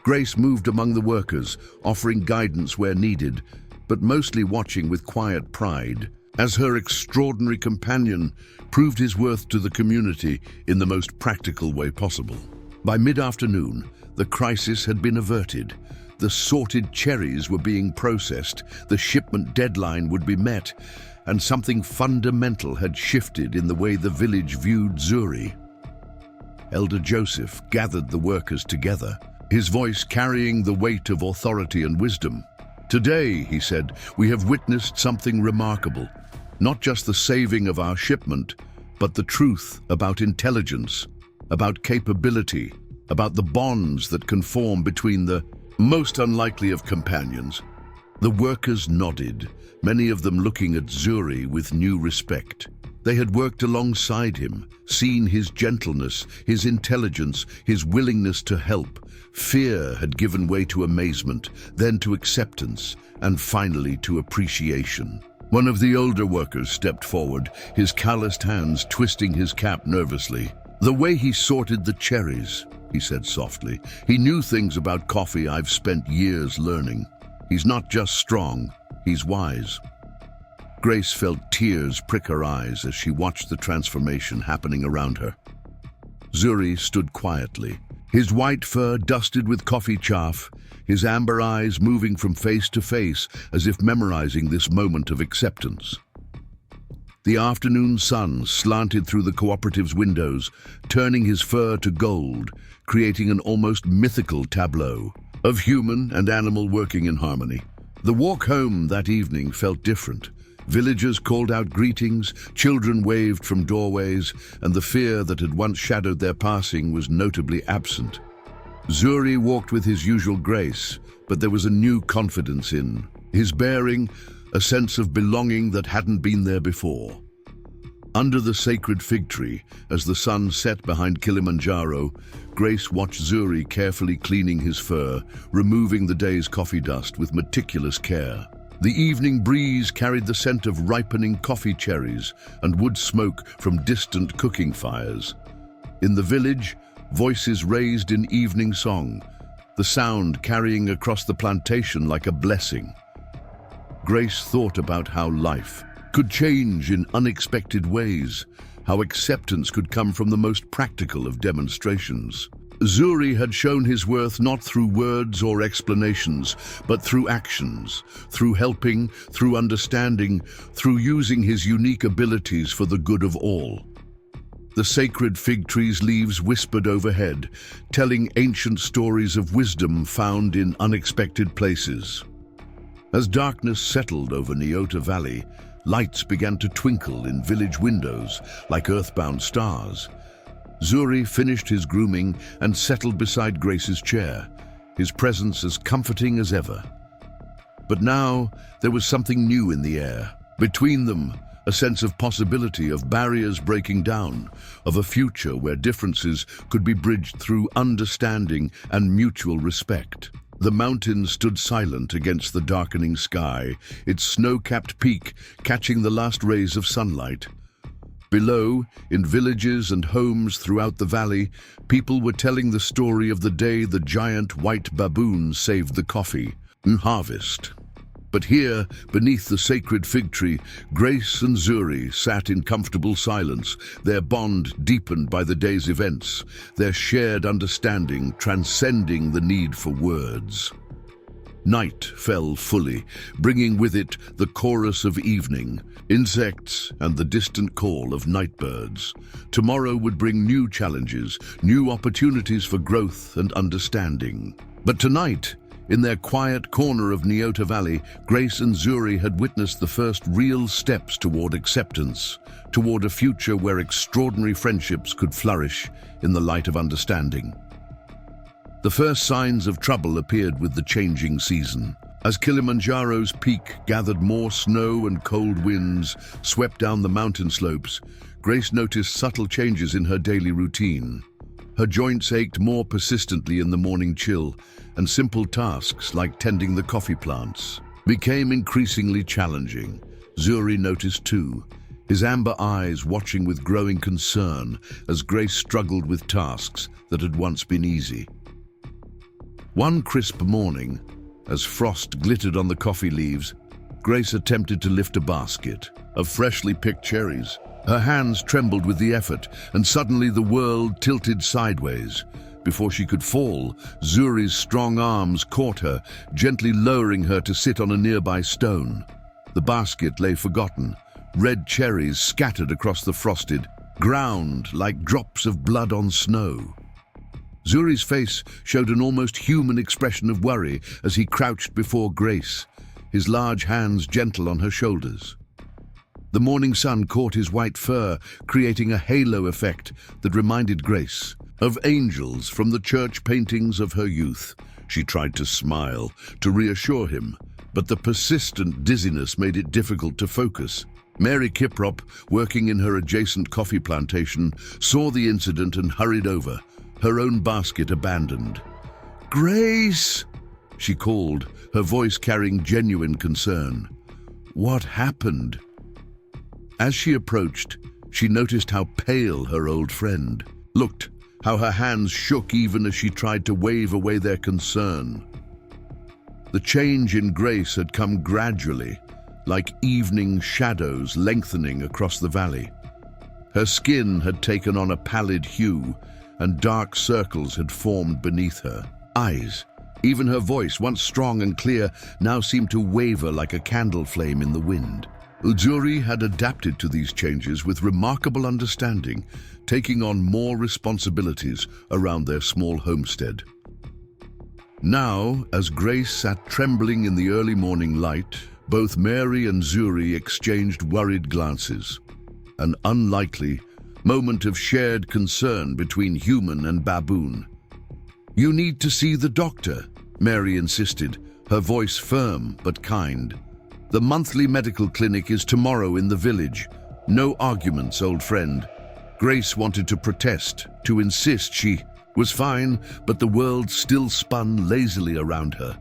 Speaker 1: Grace moved among the workers, offering guidance where needed, but mostly watching with quiet pride, as her extraordinary companion proved his worth to the community in the most practical way possible. By mid-afternoon, the crisis had been averted. The sorted cherries were being processed, the shipment deadline would be met, and something fundamental had shifted in the way the village viewed Zuri. Elder Joseph gathered the workers together, his voice carrying the weight of authority and wisdom. "Today," he said, "we have witnessed something remarkable. Not just the saving of our shipment, but the truth about intelligence, about capability, about the bonds that can form between the most unlikely of companions." The workers nodded, many of them looking at Zuri with new respect. They had worked alongside him, seen his gentleness, his intelligence, his willingness to help. Fear had given way to amazement, then to acceptance, and finally to appreciation. One of the older workers stepped forward, his calloused hands twisting his cap nervously. "The way he sorted the cherries," he said softly. "He knew things about coffee I've spent years learning. He's not just strong, he's wise." Grace felt tears prick her eyes as she watched the transformation happening around her. Zuri stood quietly, his white fur dusted with coffee chaff, his amber eyes moving from face to face as if memorizing this moment of acceptance. The afternoon sun slanted through the cooperative's windows, turning his fur to gold, creating an almost mythical tableau of human and animal working in harmony. The walk home that evening felt different. Villagers called out greetings, children waved from doorways, and the fear that had once shadowed their passing was notably absent. Zuri walked with his usual grace, but there was a new confidence in his bearing, a sense of belonging that hadn't been there before. Under the sacred fig tree, as the sun set behind Kilimanjaro, Grace watched Zuri carefully cleaning his fur, removing the day's coffee dust with meticulous care. The evening breeze carried the scent of ripening coffee cherries and wood smoke from distant cooking fires. In the village, voices raised in evening song, the sound carrying across the plantation like a blessing. Grace thought about how life could change in unexpected ways, how acceptance could come from the most practical of demonstrations. Zuri had shown his worth not through words or explanations, but through actions, through helping, through understanding, through using his unique abilities for the good of all. The sacred fig tree's leaves whispered overhead, telling ancient stories of wisdom found in unexpected places. As darkness settled over Nyota Valley, lights began to twinkle in village windows like earthbound stars. Zuri finished his grooming and settled beside Grace's chair, his presence as comforting as ever. But now there was something new in the air. Between them, a sense of possibility, of barriers breaking down, of a future where differences could be bridged through understanding and mutual respect. The mountain stood silent against the darkening sky, its snow-capped peak catching the last rays of sunlight. Below, in villages and homes throughout the valley, people were telling the story of the day the giant white baboon saved the coffee harvest. But here, beneath the sacred fig tree, Grace and Zuri sat in comfortable silence, their bond deepened by the day's events, their shared understanding transcending the need for words. Night fell fully, bringing with it the chorus of evening, insects and the distant call of nightbirds. Tomorrow would bring new challenges, new opportunities for growth and understanding. But tonight, in their quiet corner of Nyota Valley, Grace and Zuri had witnessed the first real steps toward acceptance, toward a future where extraordinary friendships could flourish in the light of understanding. The first signs of trouble appeared with the changing season. As Kilimanjaro's peak gathered more snow and cold winds swept down the mountain slopes, Grace noticed subtle changes in her daily routine. Her joints ached more persistently in the morning chill, and simple tasks like tending the coffee plants became increasingly challenging. Zuri noticed too, his amber eyes watching with growing concern as Grace struggled with tasks that had once been easy. One crisp morning, as frost glittered on the coffee leaves, Grace attempted to lift a basket of freshly picked cherries. Her hands trembled with the effort, and suddenly the world tilted sideways. Before she could fall, Zuri's strong arms caught her, gently lowering her to sit on a nearby stone. The basket lay forgotten, red cherries scattered across the frosted ground like drops of blood on snow. Zuri's face showed an almost human expression of worry as he crouched before Grace, his large hands gentle on her shoulders. The morning sun caught his white fur, creating a halo effect that reminded Grace of angels from the church paintings of her youth. She tried to smile, to reassure him, but the persistent dizziness made it difficult to focus. Mary Kiprop, working in her adjacent coffee plantation, saw the incident and hurried over, her own basket abandoned. "Grace!" she called, her voice carrying genuine concern. "What happened?" As she approached, she noticed how pale her old friend looked, how her hands shook even as she tried to wave away their concern. The change in Grace had come gradually, like evening shadows lengthening across the valley. Her skin had taken on a pallid hue, and dark circles had formed beneath her eyes. Even her voice, once strong and clear, now seemed to waver like a candle flame in the wind. Zuri had adapted to these changes with remarkable understanding, taking on more responsibilities around their small homestead. Now, as Grace sat trembling in the early morning light, both Mary and Zuri exchanged worried glances. An unlikely moment of shared concern between human and baboon. "You need to see the doctor," Mary insisted, her voice firm but kind. "The monthly medical clinic is tomorrow in the village. No arguments, old friend." Grace wanted to protest, to insist she was fine, but the world still spun lazily around her,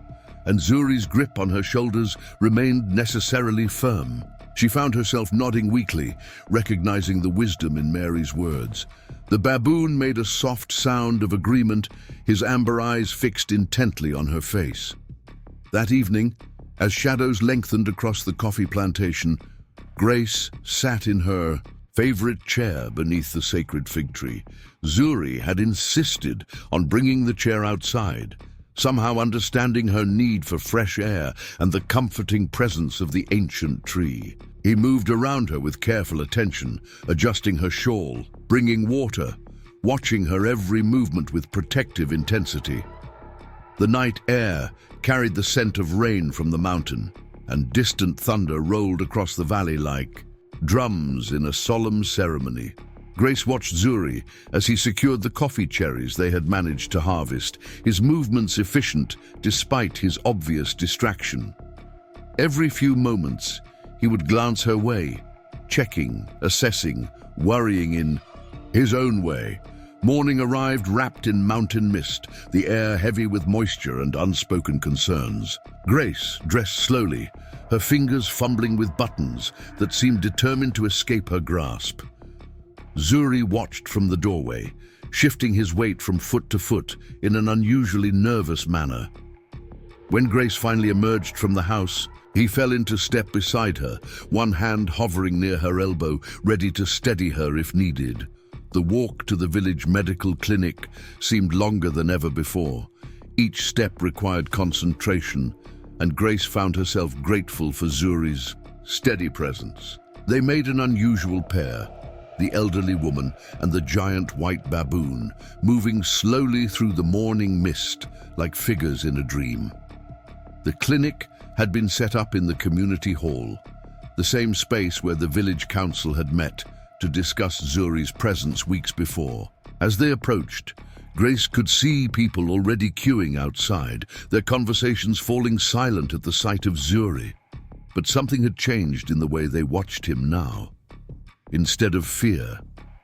Speaker 1: and Zuri's grip on her shoulders remained necessarily firm. She found herself nodding weakly, recognizing the wisdom in Mary's words. The baboon made a soft sound of agreement, his amber eyes fixed intently on her face. That evening, as shadows lengthened across the coffee plantation, Grace sat in her favorite chair beneath the sacred fig tree. Zuri had insisted on bringing the chair outside, somehow understanding her need for fresh air and the comforting presence of the ancient tree. He moved around her with careful attention, adjusting her shawl, bringing water, watching her every movement with protective intensity. The night air carried the scent of rain from the mountain, and distant thunder rolled across the valley like drums in a solemn ceremony. Grace watched Zuri as he secured the coffee cherries they had managed to harvest, his movements efficient despite his obvious distraction. Every few moments, he would glance her way, checking, assessing, worrying in his own way. Morning arrived wrapped in mountain mist, the air heavy with moisture and unspoken concerns. Grace dressed slowly, her fingers fumbling with buttons that seemed determined to escape her grasp. Zuri watched from the doorway, shifting his weight from foot to foot in an unusually nervous manner. When Grace finally emerged from the house, he fell into step beside her, one hand hovering near her elbow, ready to steady her if needed. The walk to the village medical clinic seemed longer than ever before. Each step required concentration, and Grace found herself grateful for Zuri's steady presence. They made an unusual pair, the elderly woman and the giant white baboon, moving slowly through the morning mist like figures in a dream. The clinic had been set up in the community hall, the same space where the village council had met to discuss Zuri's presence weeks before. As they approached, Grace could see people already queuing outside, their conversations falling silent at the sight of Zuri. But something had changed in the way they watched him now. Instead of fear,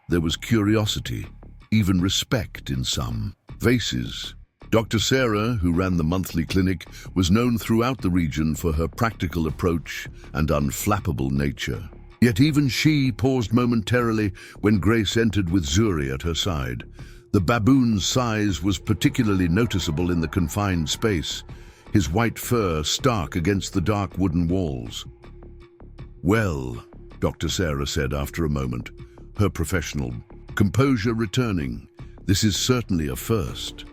Speaker 1: there was curiosity, even respect in some faces. Dr. Sarah, who ran the monthly clinic, was known throughout the region for her practical approach and unflappable nature. Yet even she paused momentarily when Grace entered with Zuri at her side. The baboon's size was particularly noticeable in the confined space, his white fur stark against the dark wooden walls. "Well," Dr. Sarah said after a moment, her professional composure returning, "this is certainly a first."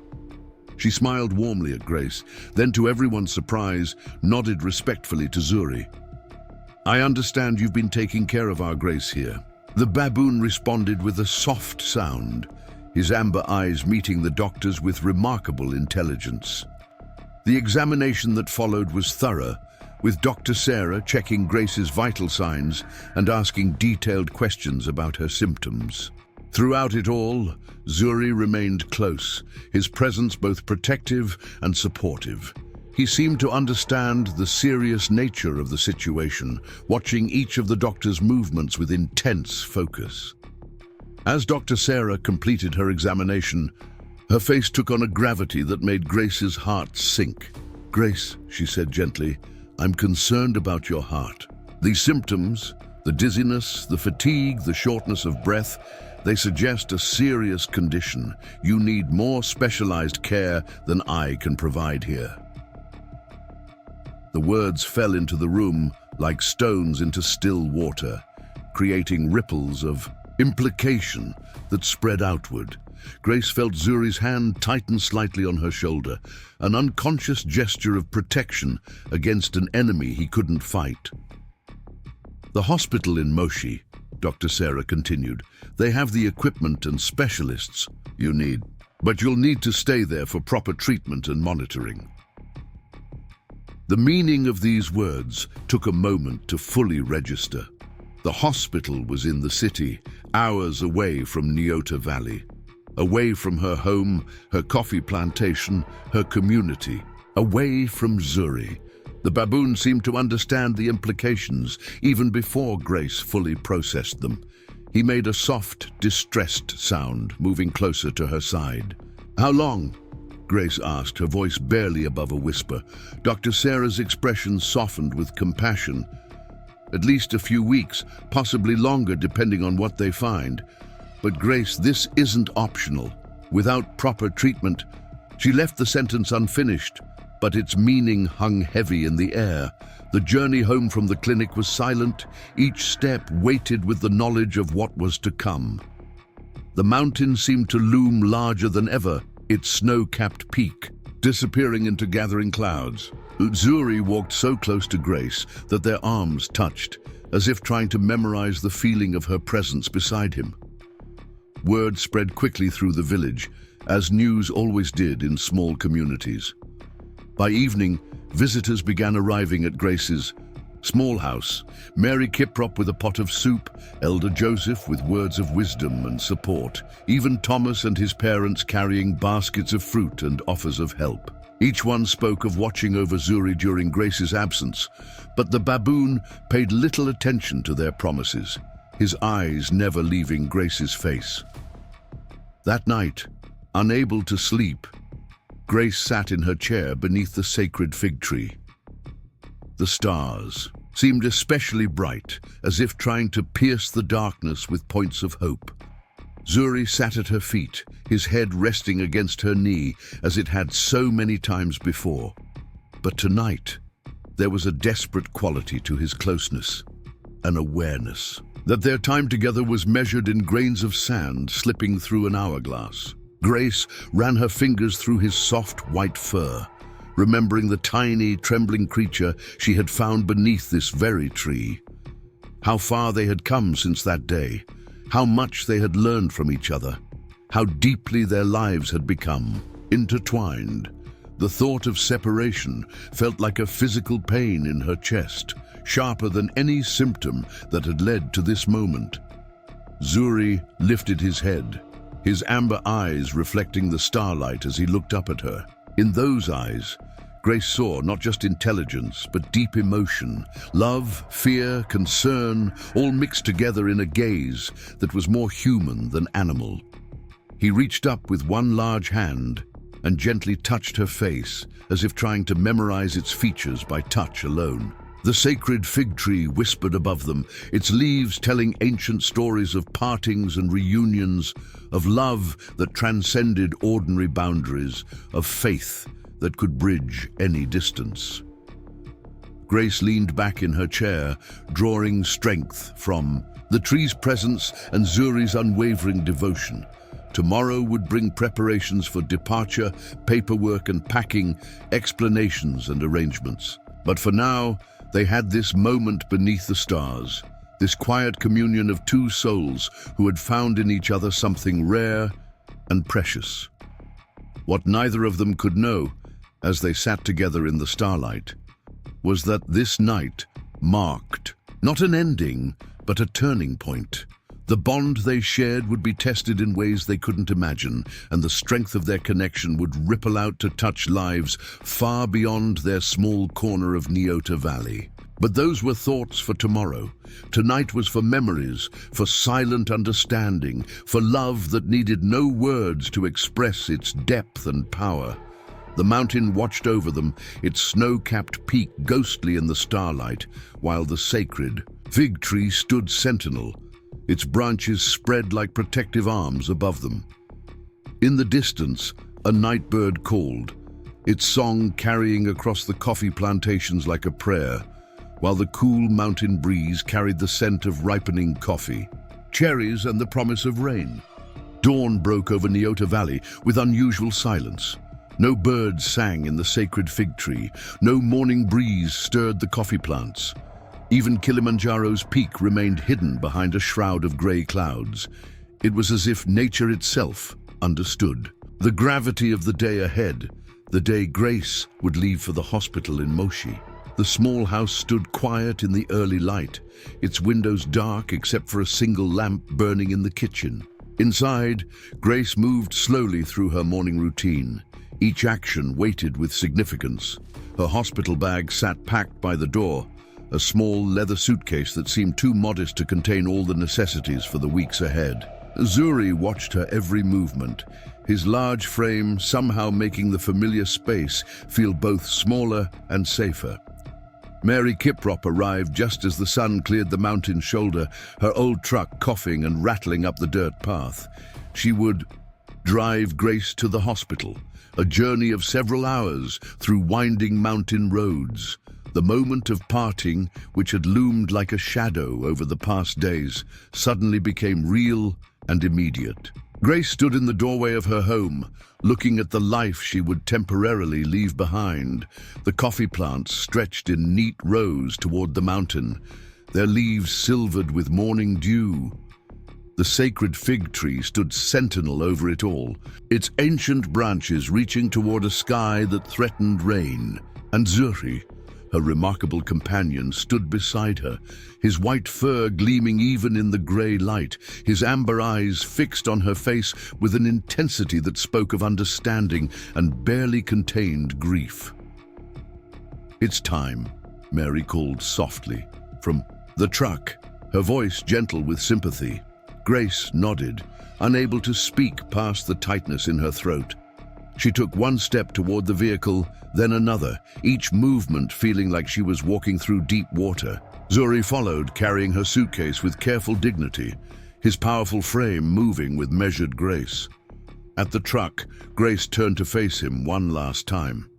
Speaker 1: She smiled warmly at Grace, then to everyone's surprise, nodded respectfully to Zuri. "I understand you've been taking care of our Grace here." The baboon responded with a soft sound, his amber eyes meeting the doctor's with remarkable intelligence. The examination that followed was thorough, with Dr. Sarah checking Grace's vital signs and asking detailed questions about her symptoms. Throughout it all, Zuri remained close, his presence both protective and supportive. He seemed to understand the serious nature of the situation, watching each of the doctor's movements with intense focus. As Dr. Sarah completed her examination, her face took on a gravity that made Grace's heart sink. "Grace," she said gently, "I'm concerned about your heart. These symptoms, the dizziness, the fatigue, the shortness of breath, they suggest a serious condition. You need more specialized care than I can provide here." The words fell into the room like stones into still water, creating ripples of implication that spread outward. Grace felt Zuri's hand tighten slightly on her shoulder, an unconscious gesture of protection against an enemy he couldn't fight. "The hospital in Moshi," Dr. Sarah continued, "they have the equipment and specialists you need, but you'll need to stay there for proper treatment and monitoring." The meaning of these words took a moment to fully register. The hospital was in the city, hours away from Nyota Valley, away from her home, her coffee plantation, her community, away from Zuri. The baboon seemed to understand the implications even before Grace fully processed them. He made a soft, distressed sound, moving closer to her side. "How long?" Grace asked, her voice barely above a whisper. Dr. Sarah's expression softened with compassion. "At least a few weeks, possibly longer depending on what they find. But Grace, this isn't optional. Without proper treatment..." She left the sentence unfinished, but its meaning hung heavy in the air. The journey home from the clinic was silent, each step weighted with the knowledge of what was to come. The mountain seemed to loom larger than ever, its snow-capped peak disappearing into gathering clouds. Zuri walked so close to Grace that their arms touched, as if trying to memorize the feeling of her presence beside him. Word spread quickly through the village, as news always did in small communities. By evening, visitors began arriving at Grace's small house. Mary Kiprop with a pot of soup, Elder Joseph with words of wisdom and support, even Thomas and his parents carrying baskets of fruit and offers of help. Each one spoke of watching over Zuri during Grace's absence, but the baboon paid little attention to their promises, his eyes never leaving Grace's face. That night, unable to sleep, Grace sat in her chair beneath the sacred fig tree. The stars seemed especially bright, as if trying to pierce the darkness with points of hope. Zuri sat at her feet, his head resting against her knee as it had so many times before. But tonight, there was a desperate quality to his closeness, an awareness that their time together was measured in grains of sand slipping through an hourglass. Grace ran her fingers through his soft white fur, remembering the tiny, trembling creature she had found beneath this very tree. How far they had come since that day, how much they had learned from each other, how deeply their lives had become intertwined. The thought of separation felt like a physical pain in her chest, sharper than any symptom that had led to this moment. Zuri lifted his head, his amber eyes reflecting the starlight as he looked up at her. In those eyes, Grace saw not just intelligence, but deep emotion, love, fear, concern, all mixed together in a gaze that was more human than animal. He reached up with one large hand and gently touched her face, as if trying to memorize its features by touch alone. The sacred fig tree whispered above them, its leaves telling ancient stories of partings and reunions, of love that transcended ordinary boundaries, of faith that could bridge any distance. Grace leaned back in her chair, drawing strength from the tree's presence and Zuri's unwavering devotion. Tomorrow would bring preparations for departure, paperwork and packing, explanations and arrangements. But for now, they had this moment beneath the stars, this quiet communion of two souls who had found in each other something rare and precious. What neither of them could know, as they sat together in the starlight, was that this night marked not an ending, but a turning point. The bond they shared would be tested in ways they couldn't imagine, and the strength of their connection would ripple out to touch lives far beyond their small corner of Nyota Valley. But those were thoughts for tomorrow. Tonight was for memories, for silent understanding, for love that needed no words to express its depth and power. The mountain watched over them, its snow-capped peak ghostly in the starlight, while the sacred fig tree stood sentinel, its branches spread like protective arms above them. In the distance, a night bird called, its song carrying across the coffee plantations like a prayer, while the cool mountain breeze carried the scent of ripening coffee, cherries and the promise of rain. Dawn broke over Nyota Valley with unusual silence. No birds sang in the sacred fig tree, no morning breeze stirred the coffee plants. Even Kilimanjaro's peak remained hidden behind a shroud of grey clouds. It was as if nature itself understood the gravity of the day ahead, the day Grace would leave for the hospital in Moshi. The small house stood quiet in the early light, its windows dark except for a single lamp burning in the kitchen. Inside, Grace moved slowly through her morning routine. Each action weighted with significance. Her hospital bag sat packed by the door, a small leather suitcase that seemed too modest to contain all the necessities for the weeks ahead. Zuri watched her every movement, his large frame somehow making the familiar space feel both smaller and safer. Mary Kiprop arrived just as the sun cleared the mountain's shoulder, her old truck coughing and rattling up the dirt path. She would drive Grace to the hospital, a journey of several hours through winding mountain roads. The moment of parting, which had loomed like a shadow over the past days, suddenly became real and immediate. Grace stood in the doorway of her home, looking at the life she would temporarily leave behind. The coffee plants stretched in neat rows toward the mountain, their leaves silvered with morning dew. The sacred fig tree stood sentinel over it all, its ancient branches reaching toward a sky that threatened rain. And Zuri, her remarkable companion, stood beside her, his white fur gleaming even in the grey light, his amber eyes fixed on her face with an intensity that spoke of understanding and barely contained grief. "It's time," Mary called softly from the truck, her voice gentle with sympathy. Grace nodded, unable to speak past the tightness in her throat. She took one step toward the vehicle, then another, each movement feeling like she was walking through deep water. Zuri followed, carrying her suitcase with careful dignity, his powerful frame moving with measured grace. At the truck, Grace turned to face him one last time.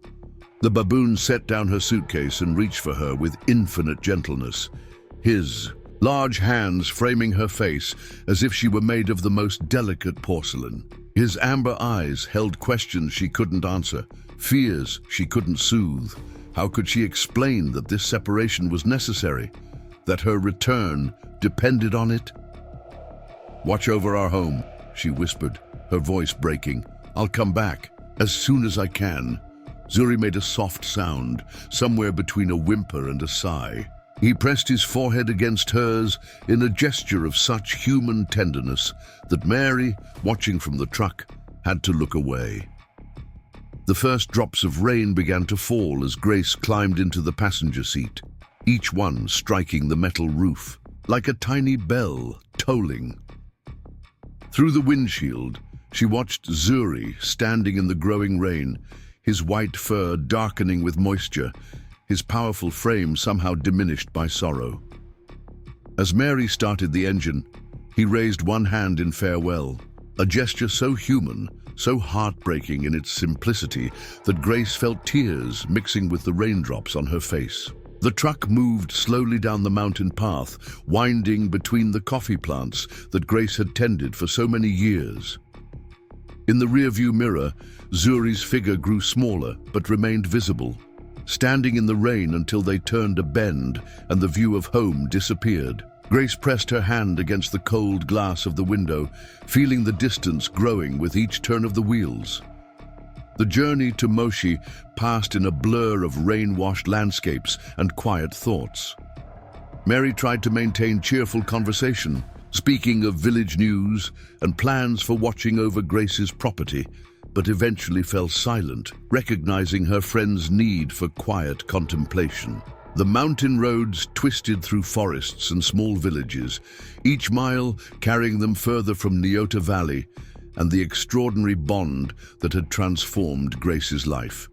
Speaker 1: The baboon set down her suitcase and reached for her with infinite gentleness, his large hands framing her face as if she were made of the most delicate porcelain. His amber eyes held questions she couldn't answer, fears she couldn't soothe. How could she explain that this separation was necessary, that her return depended on it? "Watch over our home," she whispered, her voice breaking. "I'll come back as soon as I can." Zuri made a soft sound, somewhere between a whimper and a sigh. He pressed his forehead against hers in a gesture of such human tenderness that Mary, watching from the truck, had to look away. The first drops of rain began to fall as Grace climbed into the passenger seat, each one striking the metal roof, like a tiny bell tolling. Through the windshield, she watched Zuri standing in the growing rain, his white fur darkening with moisture, his powerful frame somehow diminished by sorrow. As Mary started the engine, he raised one hand in farewell, a gesture so human, so heartbreaking in its simplicity that Grace felt tears mixing with the raindrops on her face. The truck moved slowly down the mountain path, winding between the coffee plants that Grace had tended for so many years. In the rearview mirror, Zuri's figure grew smaller but remained visible, standing in the rain until they turned a bend and the view of home disappeared. Grace pressed her hand against the cold glass of the window, feeling the distance growing with each turn of the wheels. The journey to Moshi passed in a blur of rain-washed landscapes and quiet thoughts. Mary tried to maintain cheerful conversation, speaking of village news and plans for watching over Grace's property, but eventually fell silent, recognizing her friend's need for quiet contemplation. The mountain roads twisted through forests and small villages, each mile carrying them further from Nyota Valley and the extraordinary bond that had transformed Grace's life.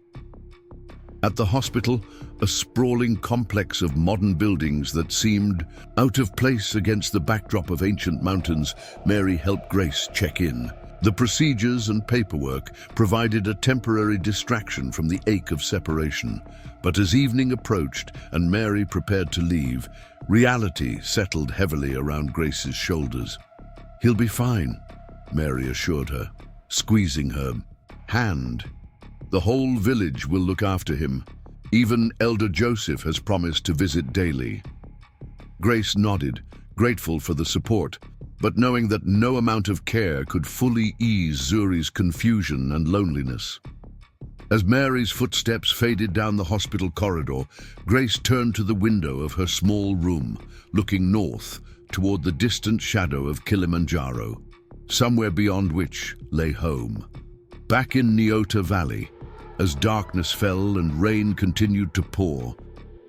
Speaker 1: At the hospital, a sprawling complex of modern buildings that seemed out of place against the backdrop of ancient mountains, Mary helped Grace check in. The procedures and paperwork provided a temporary distraction from the ache of separation. But as evening approached and Mary prepared to leave, reality settled heavily around Grace's shoulders. "He'll be fine," Mary assured her, squeezing her hand. "The whole village will look after him. Even Elder Joseph has promised to visit daily." Grace nodded, grateful for the support, but knowing that no amount of care could fully ease Zuri's confusion and loneliness. As Mary's footsteps faded down the hospital corridor, Grace turned to the window of her small room, looking north toward the distant shadow of Kilimanjaro, somewhere beyond which lay home. Back in Nyota Valley, as darkness fell and rain continued to pour,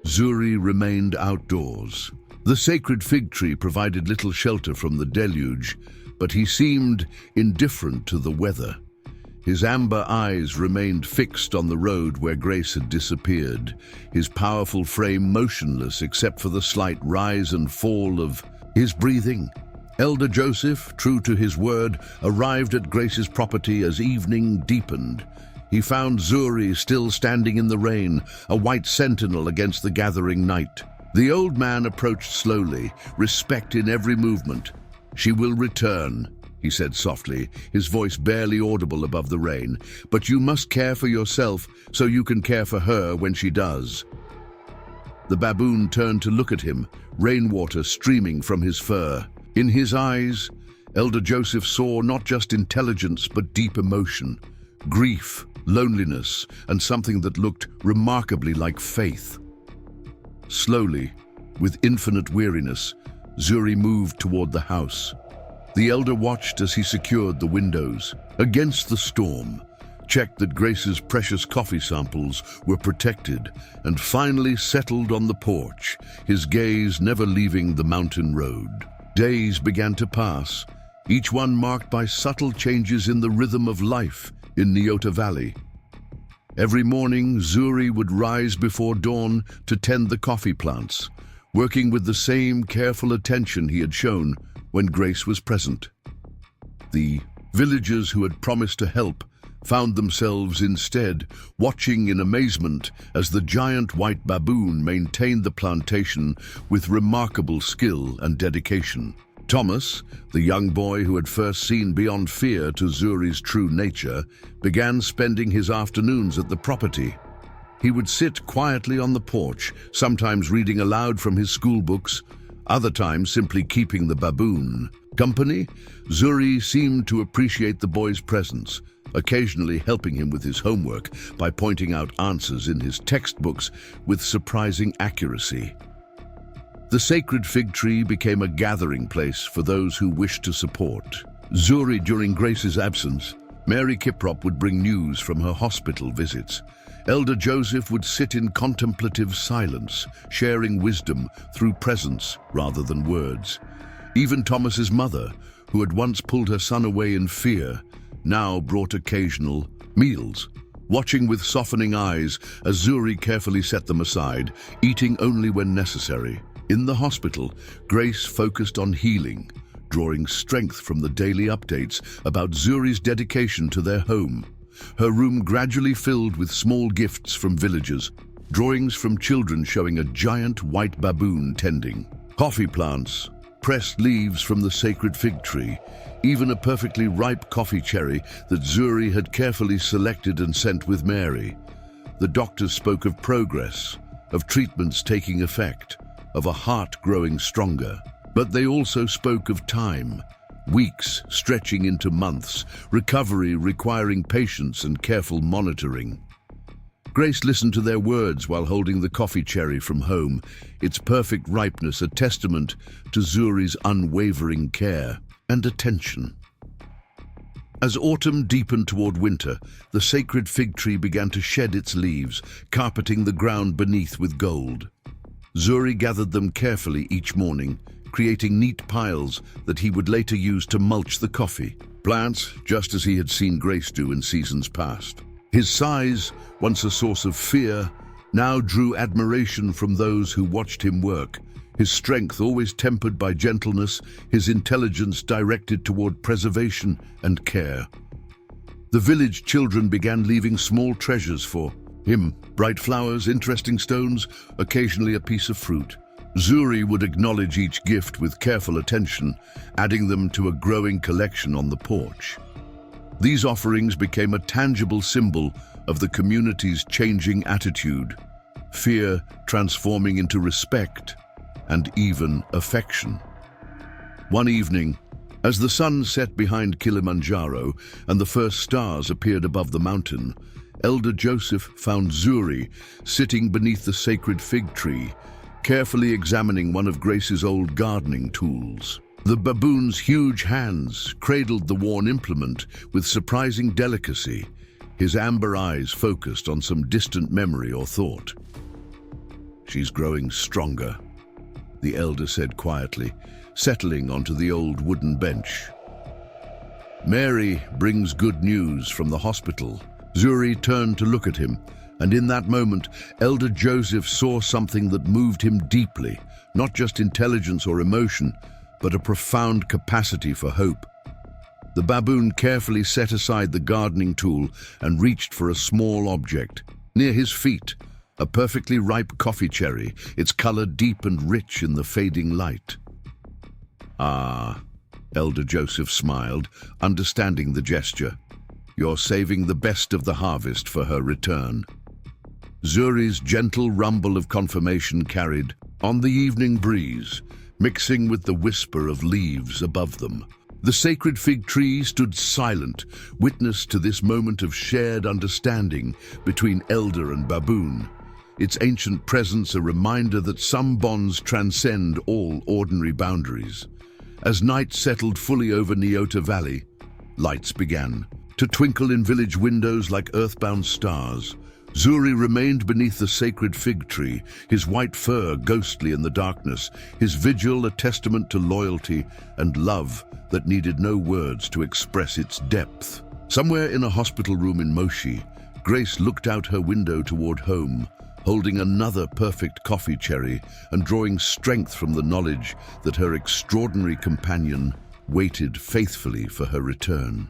Speaker 1: Zuri remained outdoors. The sacred fig tree provided little shelter from the deluge, but he seemed indifferent to the weather. His amber eyes remained fixed on the road where Grace had disappeared, his powerful frame motionless except for the slight rise and fall of his breathing. Elder Joseph, true to his word, arrived at Grace's property as evening deepened. He found Zuri still standing in the rain, a white sentinel against the gathering night. The old man approached slowly, respect in every movement. "She will return," he said softly, his voice barely audible above the rain. "But you must care for yourself so you can care for her when she does." The baboon turned to look at him, rainwater streaming from his fur. In his eyes, Elder Joseph saw not just intelligence but deep emotion, grief, loneliness, and something that looked remarkably like faith. Slowly, with infinite weariness, Zuri moved toward the house. The elder watched as he secured the windows against the storm, checked that Grace's precious coffee samples were protected, and finally settled on the porch, his gaze never leaving the mountain road. Days began to pass, each one marked by subtle changes in the rhythm of life in Nyota Valley. Every morning, Zuri would rise before dawn to tend the coffee plants, working with the same careful attention he had shown when Grace was present. The villagers who had promised to help found themselves instead watching in amazement as the giant white baboon maintained the plantation with remarkable skill and dedication. Thomas, the young boy who had first seen beyond fear to Zuri's true nature, began spending his afternoons at the property. He would sit quietly on the porch, sometimes reading aloud from his school books, other times simply keeping the baboon company. Zuri seemed to appreciate the boy's presence, occasionally helping him with his homework by pointing out answers in his textbooks with surprising accuracy. The sacred fig tree became a gathering place for those who wished to support Zuri during Grace's absence. Mary Kiprop would bring news from her hospital visits. Elder Joseph would sit in contemplative silence, sharing wisdom through presence rather than words. Even Thomas's mother, who had once pulled her son away in fear, now brought occasional meals, watching with softening eyes as Zuri carefully set them aside, eating only when necessary. In the hospital, Grace focused on healing, drawing strength from the daily updates about Zuri's dedication to their home. Her room gradually filled with small gifts from villagers, drawings from children showing a giant white baboon tending, coffee plants, pressed leaves from the sacred fig tree, even a perfectly ripe coffee cherry that Zuri had carefully selected and sent with Mary. The doctors spoke of progress, of treatments taking effect, of a heart growing stronger. But they also spoke of time, weeks stretching into months, recovery requiring patience and careful monitoring. Grace listened to their words while holding the coffee cherry from home, its perfect ripeness a testament to Zuri's unwavering care and attention. As autumn deepened toward winter, the sacred fig tree began to shed its leaves, carpeting the ground beneath with gold. Zuri gathered them carefully each morning, creating neat piles that he would later use to mulch the coffee plants, just as he had seen Grace do in seasons past. His size, once a source of fear, now drew admiration from those who watched him work, his strength always tempered by gentleness, his intelligence directed toward preservation and care. The village children began leaving small treasures for him, bright flowers, interesting stones, occasionally a piece of fruit. Zuri would acknowledge each gift with careful attention, adding them to a growing collection on the porch. These offerings became a tangible symbol of the community's changing attitude, fear transforming into respect and even affection. One evening, as the sun set behind Kilimanjaro and the first stars appeared above the mountain, Elder Joseph found Zuri sitting beneath the sacred fig tree, carefully examining one of Grace's old gardening tools. The baboon's huge hands cradled the worn implement with surprising delicacy, his amber eyes focused on some distant memory or thought. "She's growing stronger," the elder said quietly, settling onto the old wooden bench. "Mary brings good news from the hospital." Zuri turned to look at him, and in that moment, Elder Joseph saw something that moved him deeply, not just intelligence or emotion, but a profound capacity for hope. The baboon carefully set aside the gardening tool and reached for a small object. Near his feet, a perfectly ripe coffee cherry, its color deep and rich in the fading light. "Ah," Elder Joseph smiled, understanding the gesture. "You're saving the best of the harvest for her return." Zuri's gentle rumble of confirmation carried on the evening breeze, mixing with the whisper of leaves above them. The sacred fig tree stood silent, witness to this moment of shared understanding between elder and baboon, its ancient presence a reminder that some bonds transcend all ordinary boundaries. As night settled fully over Nyota Valley, lights began to twinkle in village windows like earthbound stars. Zuri remained beneath the sacred fig tree, his white fur ghostly in the darkness, his vigil a testament to loyalty and love that needed no words to express its depth. Somewhere in a hospital room in Moshi, Grace looked out her window toward home, holding another perfect coffee cherry and drawing strength from the knowledge that her extraordinary companion waited faithfully for her return.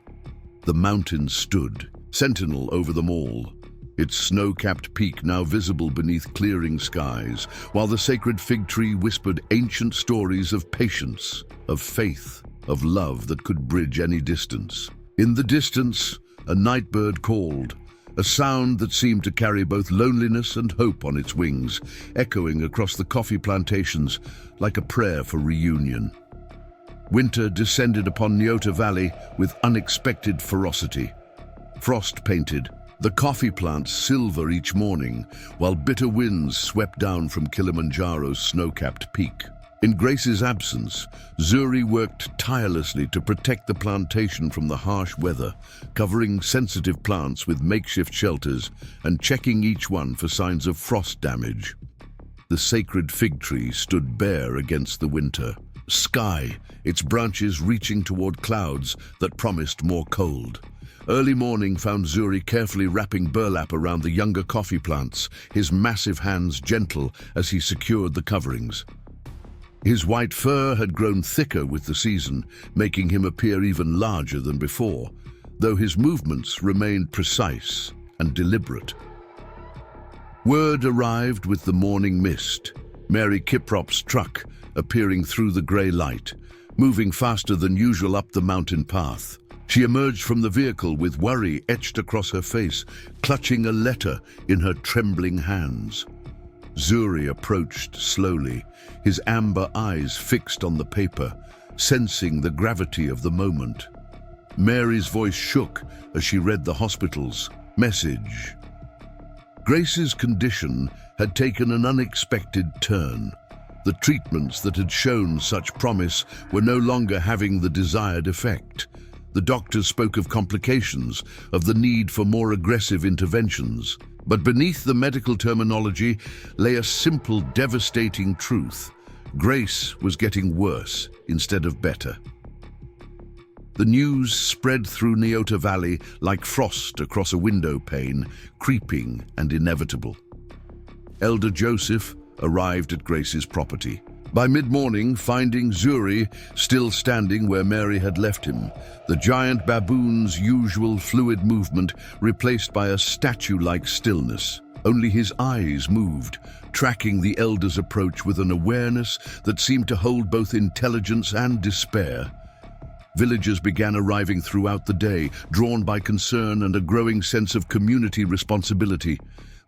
Speaker 1: The mountain stood, sentinel over them all, its snow-capped peak now visible beneath clearing skies, while the sacred fig tree whispered ancient stories of patience, of faith, of love that could bridge any distance. In the distance, a nightbird called, a sound that seemed to carry both loneliness and hope on its wings, echoing across the coffee plantations like a prayer for reunion. Winter descended upon Nyota Valley with unexpected ferocity. Frost painted the coffee plants silver each morning, while bitter winds swept down from Kilimanjaro's snow-capped peak. In Grace's absence, Zuri worked tirelessly to protect the plantation from the harsh weather, covering sensitive plants with makeshift shelters and checking each one for signs of frost damage. The sacred fig tree stood bare against the winter sky, its branches reaching toward clouds that promised more cold. Early morning found Zuri carefully wrapping burlap around the younger coffee plants, his massive hands gentle as he secured the coverings. His white fur had grown thicker with the season, making him appear even larger than before, though his movements remained precise and deliberate. Word arrived with the morning mist, Mary Kiprop's truck appearing through the grey light, moving faster than usual up the mountain path. She emerged from the vehicle with worry etched across her face, clutching a letter in her trembling hands. Zuri approached slowly, his amber eyes fixed on the paper, sensing the gravity of the moment. Mary's voice shook as she read the hospital's message. Grace's condition had taken an unexpected turn. The treatments that had shown such promise were no longer having the desired effect. The doctors spoke of complications, of the need for more aggressive interventions. But beneath the medical terminology lay a simple, devastating truth. Grace was getting worse instead of better. The news spread through Nyota Valley like frost across a window pane, creeping and inevitable. Elder Joseph arrived at Grace's property. By mid-morning, finding Zuri still standing where Mary had left him, the giant baboon's usual fluid movement replaced by a statue-like stillness. Only his eyes moved, tracking the elder's approach with an awareness that seemed to hold both intelligence and despair. Villagers began arriving throughout the day, drawn by concern and a growing sense of community responsibility.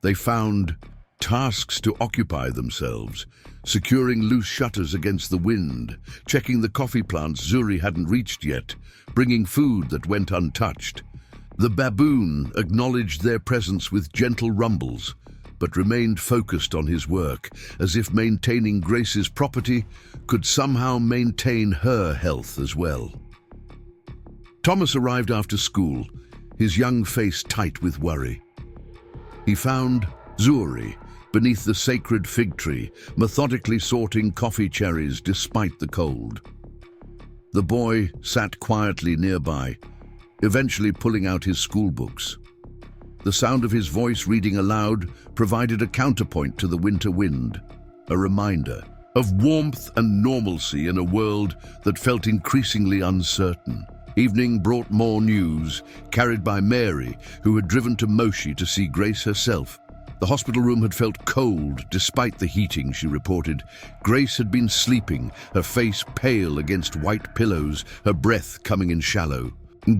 Speaker 1: They found tasks to occupy themselves, securing loose shutters against the wind, checking the coffee plants Zuri hadn't reached yet, bringing food that went untouched. The baboon acknowledged their presence with gentle rumbles, but remained focused on his work, as if maintaining Grace's property could somehow maintain her health as well. Thomas arrived after school, his young face tight with worry. He found Zuri beneath the sacred fig tree, methodically sorting coffee cherries despite the cold. The boy sat quietly nearby, eventually pulling out his school books. The sound of his voice reading aloud provided a counterpoint to the winter wind, a reminder of warmth and normalcy in a world that felt increasingly uncertain. Evening brought more news, carried by Mary, who had driven to Moshi to see Grace herself. The hospital room had felt cold despite the heating, she reported. Grace had been sleeping, her face pale against white pillows, her breath coming in shallow.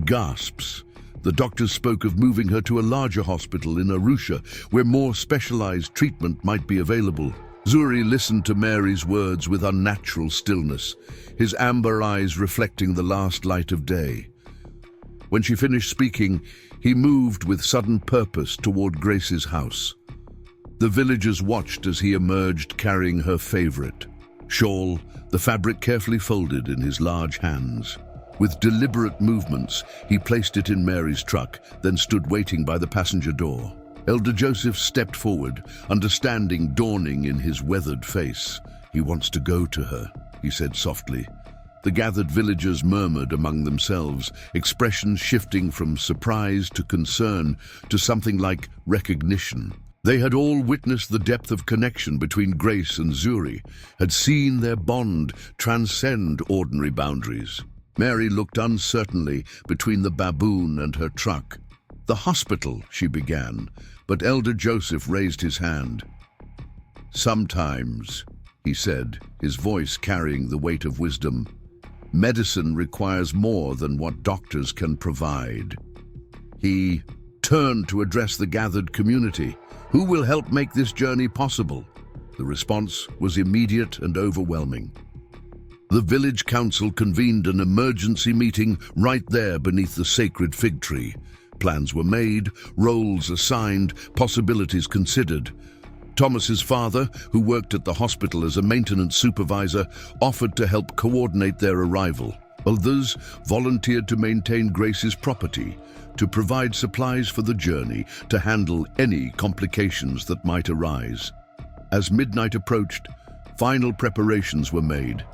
Speaker 1: Gasps. The doctors spoke of moving her to a larger hospital in Arusha, where more specialized treatment might be available. Zuri listened to Mary's words with unnatural stillness, his amber eyes reflecting the last light of day. When she finished speaking, he moved with sudden purpose toward Grace's house. The villagers watched as he emerged carrying her favorite shawl, the fabric carefully folded in his large hands. With deliberate movements, he placed it in Mary's truck, then stood waiting by the passenger door. Elder Joseph stepped forward, understanding dawning in his weathered face. "He wants to go to her," he said softly. The gathered villagers murmured among themselves, expressions shifting from surprise to concern to something like recognition. They had all witnessed the depth of connection between Grace and Zuri, had seen their bond transcend ordinary boundaries. Mary looked uncertainly between the baboon and her truck. "The hospital," she began, but Elder Joseph raised his hand. "Sometimes," he said, his voice carrying the weight of wisdom, "medicine requires more than what doctors can provide." He turned to address the gathered community. "Who will help make this journey possible?" The response was immediate and overwhelming. The village council convened an emergency meeting right there beneath the sacred fig tree. Plans were made, roles assigned, possibilities considered. Thomas's father, who worked at the hospital as a maintenance supervisor, offered to help coordinate their arrival. Others volunteered to maintain Grace's property, to provide supplies for the journey, to handle any complications that might arise. As midnight approached, final preparations were made.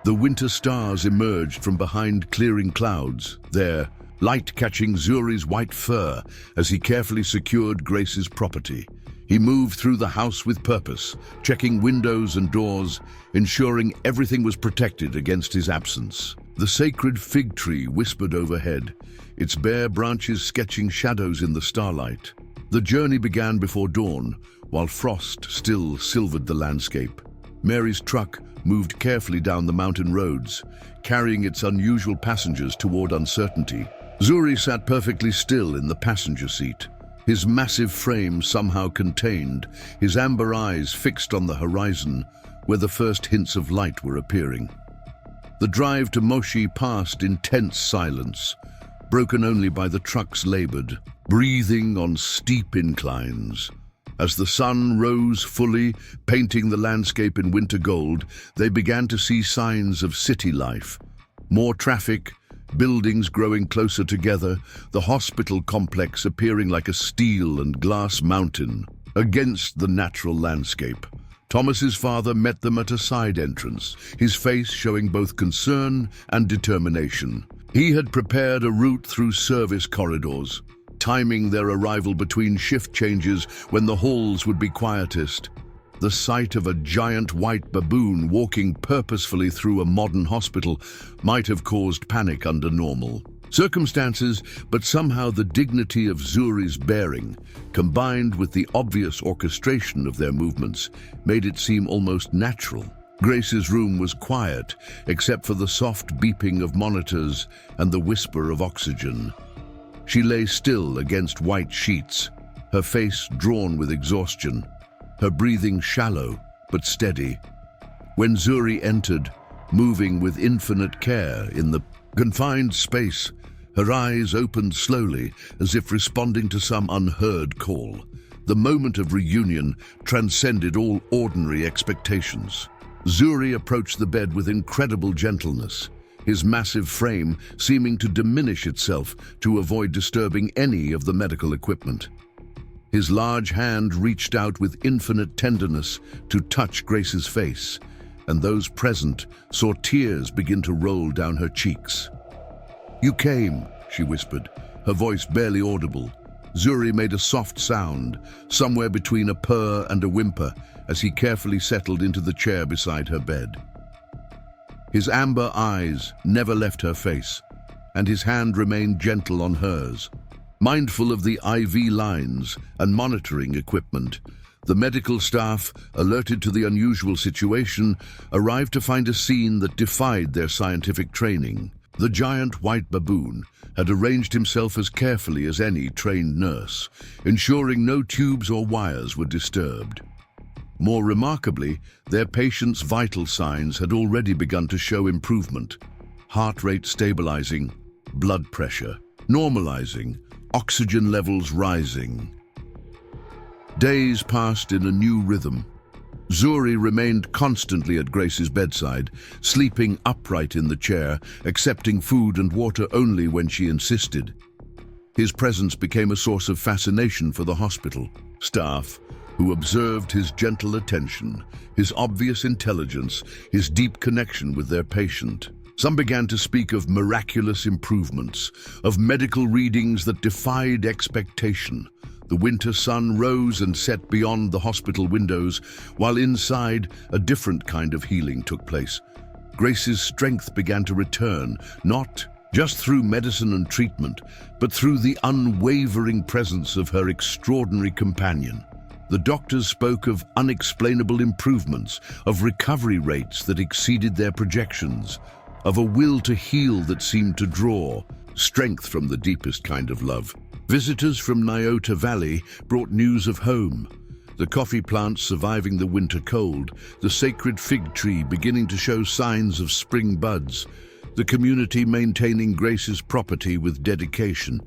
Speaker 1: The winter stars emerged from behind clearing clouds, their light catching Zuri's white fur as he carefully secured Grace's property. He moved through the house with purpose, checking windows and doors, ensuring everything was protected against his absence. The sacred fig tree whispered overhead, its bare branches sketching shadows in the starlight. The journey began before dawn, while frost still silvered the landscape. Mary's truck moved carefully down the mountain roads, carrying its unusual passengers toward uncertainty. Zuri sat perfectly still in the passenger seat, His massive frame somehow contained, his amber eyes fixed on the horizon, where the first hints of light were appearing. The drive to Moshi passed in tense silence, broken only by the trucks labored, breathing on steep inclines. As the sun rose fully, painting the landscape in winter gold, they began to see signs of city life. More traffic, buildings growing closer together, the hospital complex appearing like a steel and glass mountain against the natural landscape. Thomas's father met them at a side entrance, his face showing both concern and determination. He had prepared a route through service corridors, timing their arrival between shift changes when the halls would be quietest. The sight of a giant white baboon walking purposefully through a modern hospital might have caused panic under normal circumstances, but somehow the dignity of Zuri's bearing, combined with the obvious orchestration of their movements, made it seem almost natural. Grace's room was quiet, except for the soft beeping of monitors and the whisper of oxygen. She lay still against white sheets, her face drawn with exhaustion, her breathing shallow but steady. When Zuri entered, moving with infinite care in the confined space, her eyes opened slowly as if responding to some unheard call. The moment of reunion transcended all ordinary expectations. Zuri approached the bed with incredible gentleness, his massive frame seeming to diminish itself to avoid disturbing any of the medical equipment. His large hand reached out with infinite tenderness to touch Grace's face, and those present saw tears begin to roll down her cheeks. "You came," she whispered, her voice barely audible. Zuri made a soft sound, somewhere between a purr and a whimper, as he carefully settled into the chair beside her bed. His amber eyes never left her face, and his hand remained gentle on hers. Mindful of the IV lines and monitoring equipment, the medical staff, alerted to the unusual situation, arrived to find a scene that defied their scientific training. The giant white baboon had arranged himself as carefully as any trained nurse, ensuring no tubes or wires were disturbed. More remarkably, their patient's vital signs had already begun to show improvement. Heart rate stabilizing, blood pressure normalizing, oxygen levels rising. Days passed in a new rhythm. Zuri remained constantly at Grace's bedside, sleeping upright in the chair, accepting food and water only when she insisted. His presence became a source of fascination for the hospital staff, who observed his gentle attention, his obvious intelligence, his deep connection with their patient. Some began to speak of miraculous improvements, of medical readings that defied expectation. The winter sun rose and set beyond the hospital windows, while inside, a different kind of healing took place. Grace's strength began to return, not just through medicine and treatment, but through the unwavering presence of her extraordinary companion. The doctors spoke of unexplainable improvements, of recovery rates that exceeded their projections, of a will to heal that seemed to draw strength from the deepest kind of love. Visitors from Nyota Valley brought news of home, the coffee plants surviving the winter cold, the sacred fig tree beginning to show signs of spring buds, the community maintaining Grace's property with dedication.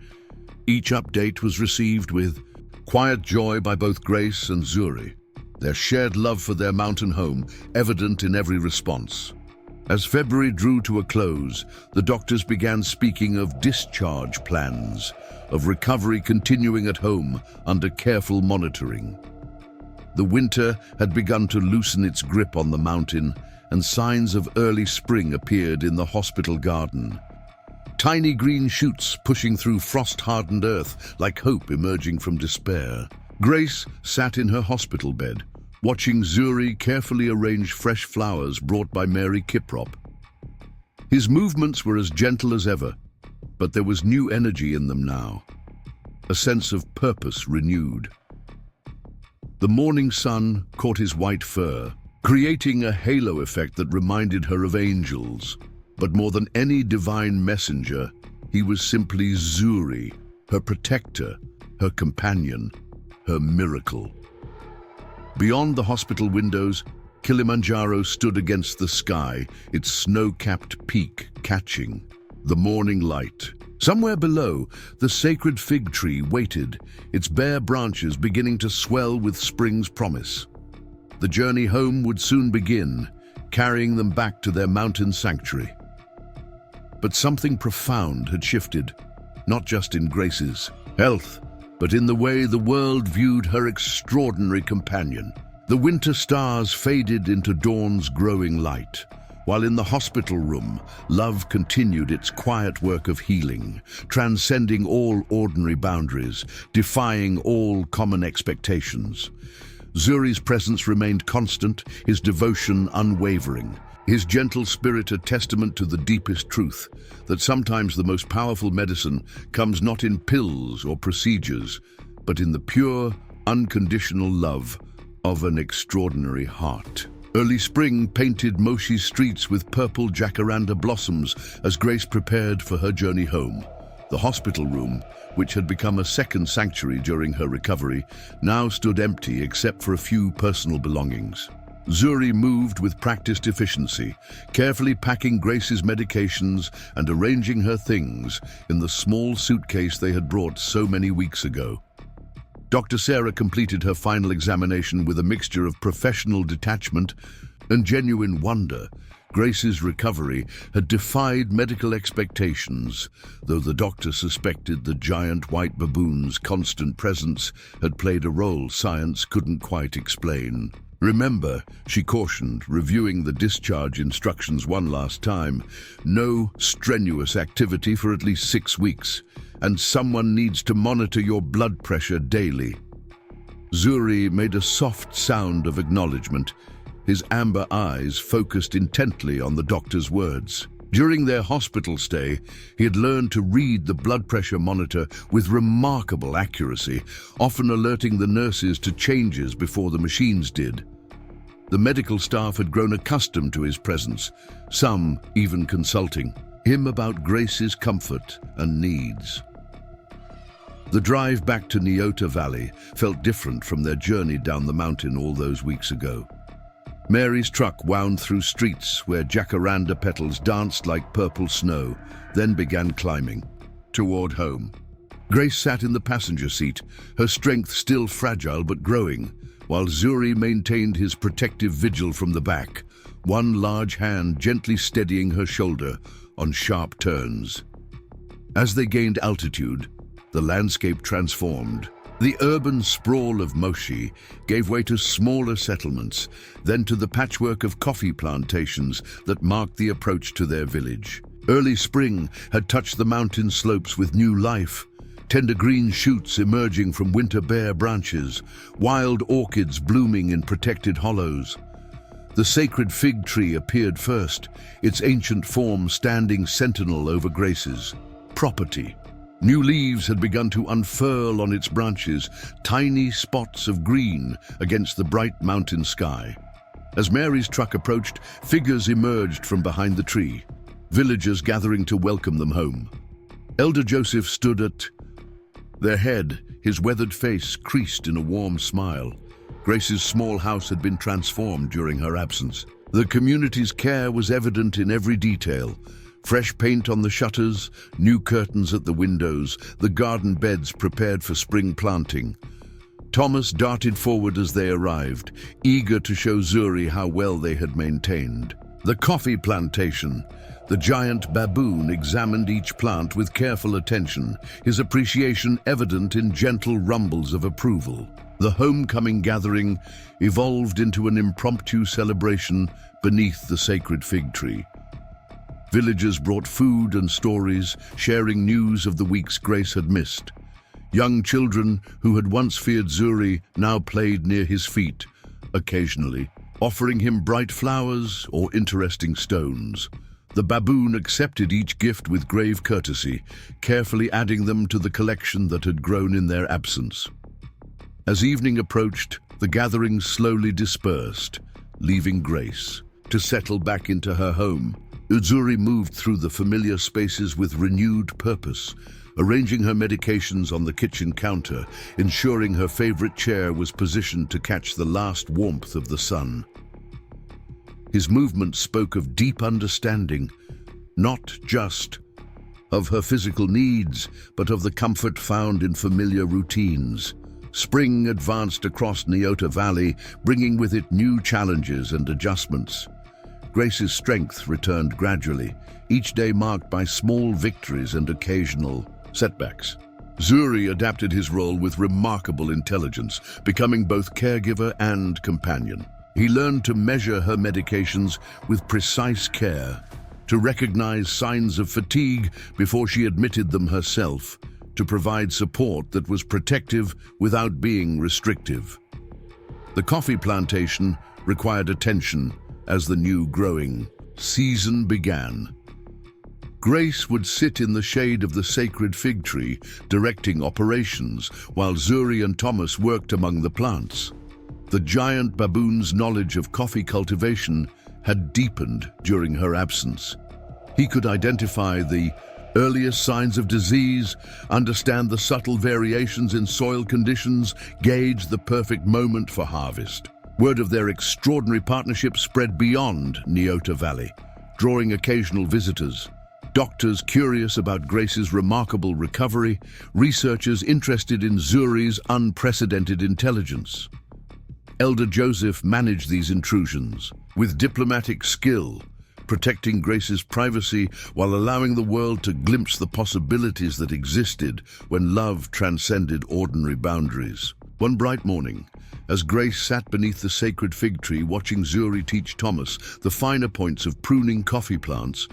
Speaker 1: Each update was received with quiet joy by both Grace and Zuri, their shared love for their mountain home evident in every response. As February drew to a close, the doctors began speaking of discharge plans, of recovery continuing at home under careful monitoring. The winter had begun to loosen its grip on the mountain, and signs of early spring appeared in the hospital garden. Tiny green shoots pushing through frost-hardened earth like hope emerging from despair. Grace sat in her hospital bed, watching Zuri carefully arrange fresh flowers brought by Mary Kiprop. His movements were as gentle as ever, but there was new energy in them now, a sense of purpose renewed. The morning sun caught his white fur, creating a halo effect that reminded her of angels. But more than any divine messenger, he was simply Zuri, her protector, her companion, her miracle. Beyond the hospital windows, Kilimanjaro stood against the sky, its snow-capped peak catching the morning light. Somewhere below, the sacred fig tree waited, its bare branches beginning to swell with spring's promise. The journey home would soon begin, carrying them back to their mountain sanctuary. But something profound had shifted, not just in Grace's health, but in the way the world viewed her extraordinary companion. The winter stars faded into dawn's growing light, while in the hospital room, love continued its quiet work of healing, transcending all ordinary boundaries, defying all common expectations. Zuri's presence remained constant, his devotion unwavering, his gentle spirit a testament to the deepest truth, that sometimes the most powerful medicine comes not in pills or procedures, but in the pure, unconditional love of an extraordinary heart. Early spring painted Moshi's streets with purple jacaranda blossoms as Grace prepared for her journey home. The hospital room, which had become a second sanctuary during her recovery, now stood empty except for a few personal belongings. Zuri moved with practiced efficiency, carefully packing Grace's medications and arranging her things in the small suitcase they had brought so many weeks ago. Dr. Sarah completed her final examination with a mixture of professional detachment and genuine wonder. Grace's recovery had defied medical expectations, though the doctor suspected the giant white baboon's constant presence had played a role science couldn't quite explain. Remember, she cautioned, reviewing the discharge instructions one last time, no strenuous activity for at least 6 weeks, and someone needs to monitor your blood pressure daily. Zuri made a soft sound of acknowledgement, his amber eyes focused intently on the doctor's words. During their hospital stay, he had learned to read the blood pressure monitor with remarkable accuracy, often alerting the nurses to changes before the machines did. The medical staff had grown accustomed to his presence, some even consulting him about Grace's comfort and needs. The drive back to Nyota Valley felt different from their journey down the mountain all those weeks ago. Mary's truck wound through streets where jacaranda petals danced like purple snow, then began climbing toward home. Grace sat in the passenger seat, her strength still fragile but growing, while Zuri maintained his protective vigil from the back, one large hand gently steadying her shoulder on sharp turns. As they gained altitude, the landscape transformed. The urban sprawl of Moshi gave way to smaller settlements, then to the patchwork of coffee plantations that marked the approach to their village. Early spring had touched the mountain slopes with new life, tender green shoots emerging from winter bare branches, wild orchids blooming in protected hollows. The sacred fig tree appeared first, its ancient form standing sentinel over Grace's property. New leaves had begun to unfurl on its branches, tiny spots of green against the bright mountain sky. As Mary's truck approached, figures emerged from behind the tree, villagers gathering to welcome them home. Elder Joseph stood at their head, his weathered face creased in a warm smile. Grace's small house had been transformed during her absence. The community's care was evident in every detail. Fresh paint on the shutters, new curtains at the windows, the garden beds prepared for spring planting. Thomas darted forward as they arrived, eager to show Zuri how well they had maintained. The coffee plantation. The giant Baboon examined each plant with careful attention, his appreciation evident in gentle rumbles of approval. The homecoming gathering evolved into an impromptu celebration beneath the sacred fig tree. Villagers brought food and stories, sharing news of the weeks Grace had missed. Young children who had once feared Zuri now played near his feet, occasionally, offering him bright flowers or interesting stones. The Baboon accepted each gift with grave courtesy, carefully adding them to the collection that had grown in their absence. As evening approached, the gathering slowly dispersed, leaving Grace to settle back into her home. Zuri moved through the familiar spaces with renewed purpose, arranging her medications on the kitchen counter, ensuring her favorite chair was positioned to catch the last warmth of the sun. His movements spoke of deep understanding, not just of her physical needs, but of the comfort found in familiar routines. Spring advanced across Nyota Valley, bringing with it new challenges and adjustments. Grace's strength returned gradually, each day marked by small victories and occasional setbacks. Zuri adapted his role with remarkable intelligence, becoming both caregiver and companion. He learned to measure her medications with precise care, to recognize signs of fatigue before she admitted them herself, to provide support that was protective without being restrictive. The coffee plantation required attention as the new growing season began. Grace would sit in the shade of the sacred fig tree, directing operations, while Zuri and Thomas worked among the plants. The giant baboon's knowledge of coffee cultivation had deepened during her absence. He could identify the earliest signs of disease, understand the subtle variations in soil conditions, gauge the perfect moment for harvest. Word of their extraordinary partnership spread beyond Nyota Valley, drawing occasional visitors. Doctors curious about Grace's remarkable recovery, researchers interested in Zuri's unprecedented intelligence. Elder Joseph managed these intrusions with diplomatic skill, protecting Grace's privacy while allowing the world to glimpse the possibilities that existed when love transcended ordinary boundaries. One bright morning, as Grace sat beneath the sacred fig tree watching Zuri teach Thomas the finer points of pruning coffee plants,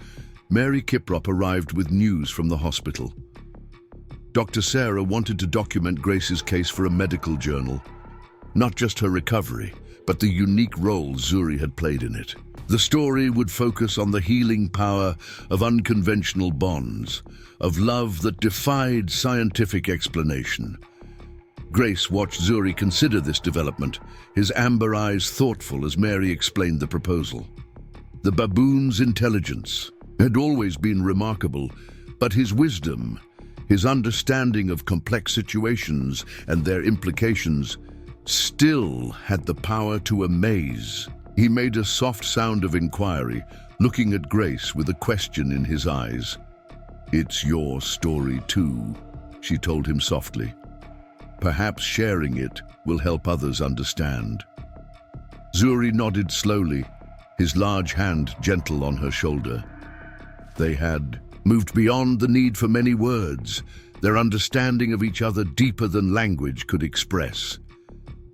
Speaker 1: Mary Kiprop arrived with news from the hospital. Dr. Sarah wanted to document Grace's case for a medical journal, not just her recovery, but the unique role Zuri had played in it. The story would focus on the healing power of unconventional bonds, of love that defied scientific explanation. Grace watched Zuri consider this development, his amber eyes thoughtful as Mary explained the proposal. The baboon's intelligence had always been remarkable, but his wisdom, his understanding of complex situations and their implications, still had the power to amaze. He made a soft sound of inquiry, looking at Grace with a question in his eyes. "It's your story too," she told him softly. "Perhaps sharing it will help others understand." Zuri nodded slowly, his large hand gentle on her shoulder. They had moved beyond the need for many words, their understanding of each other deeper than language could express.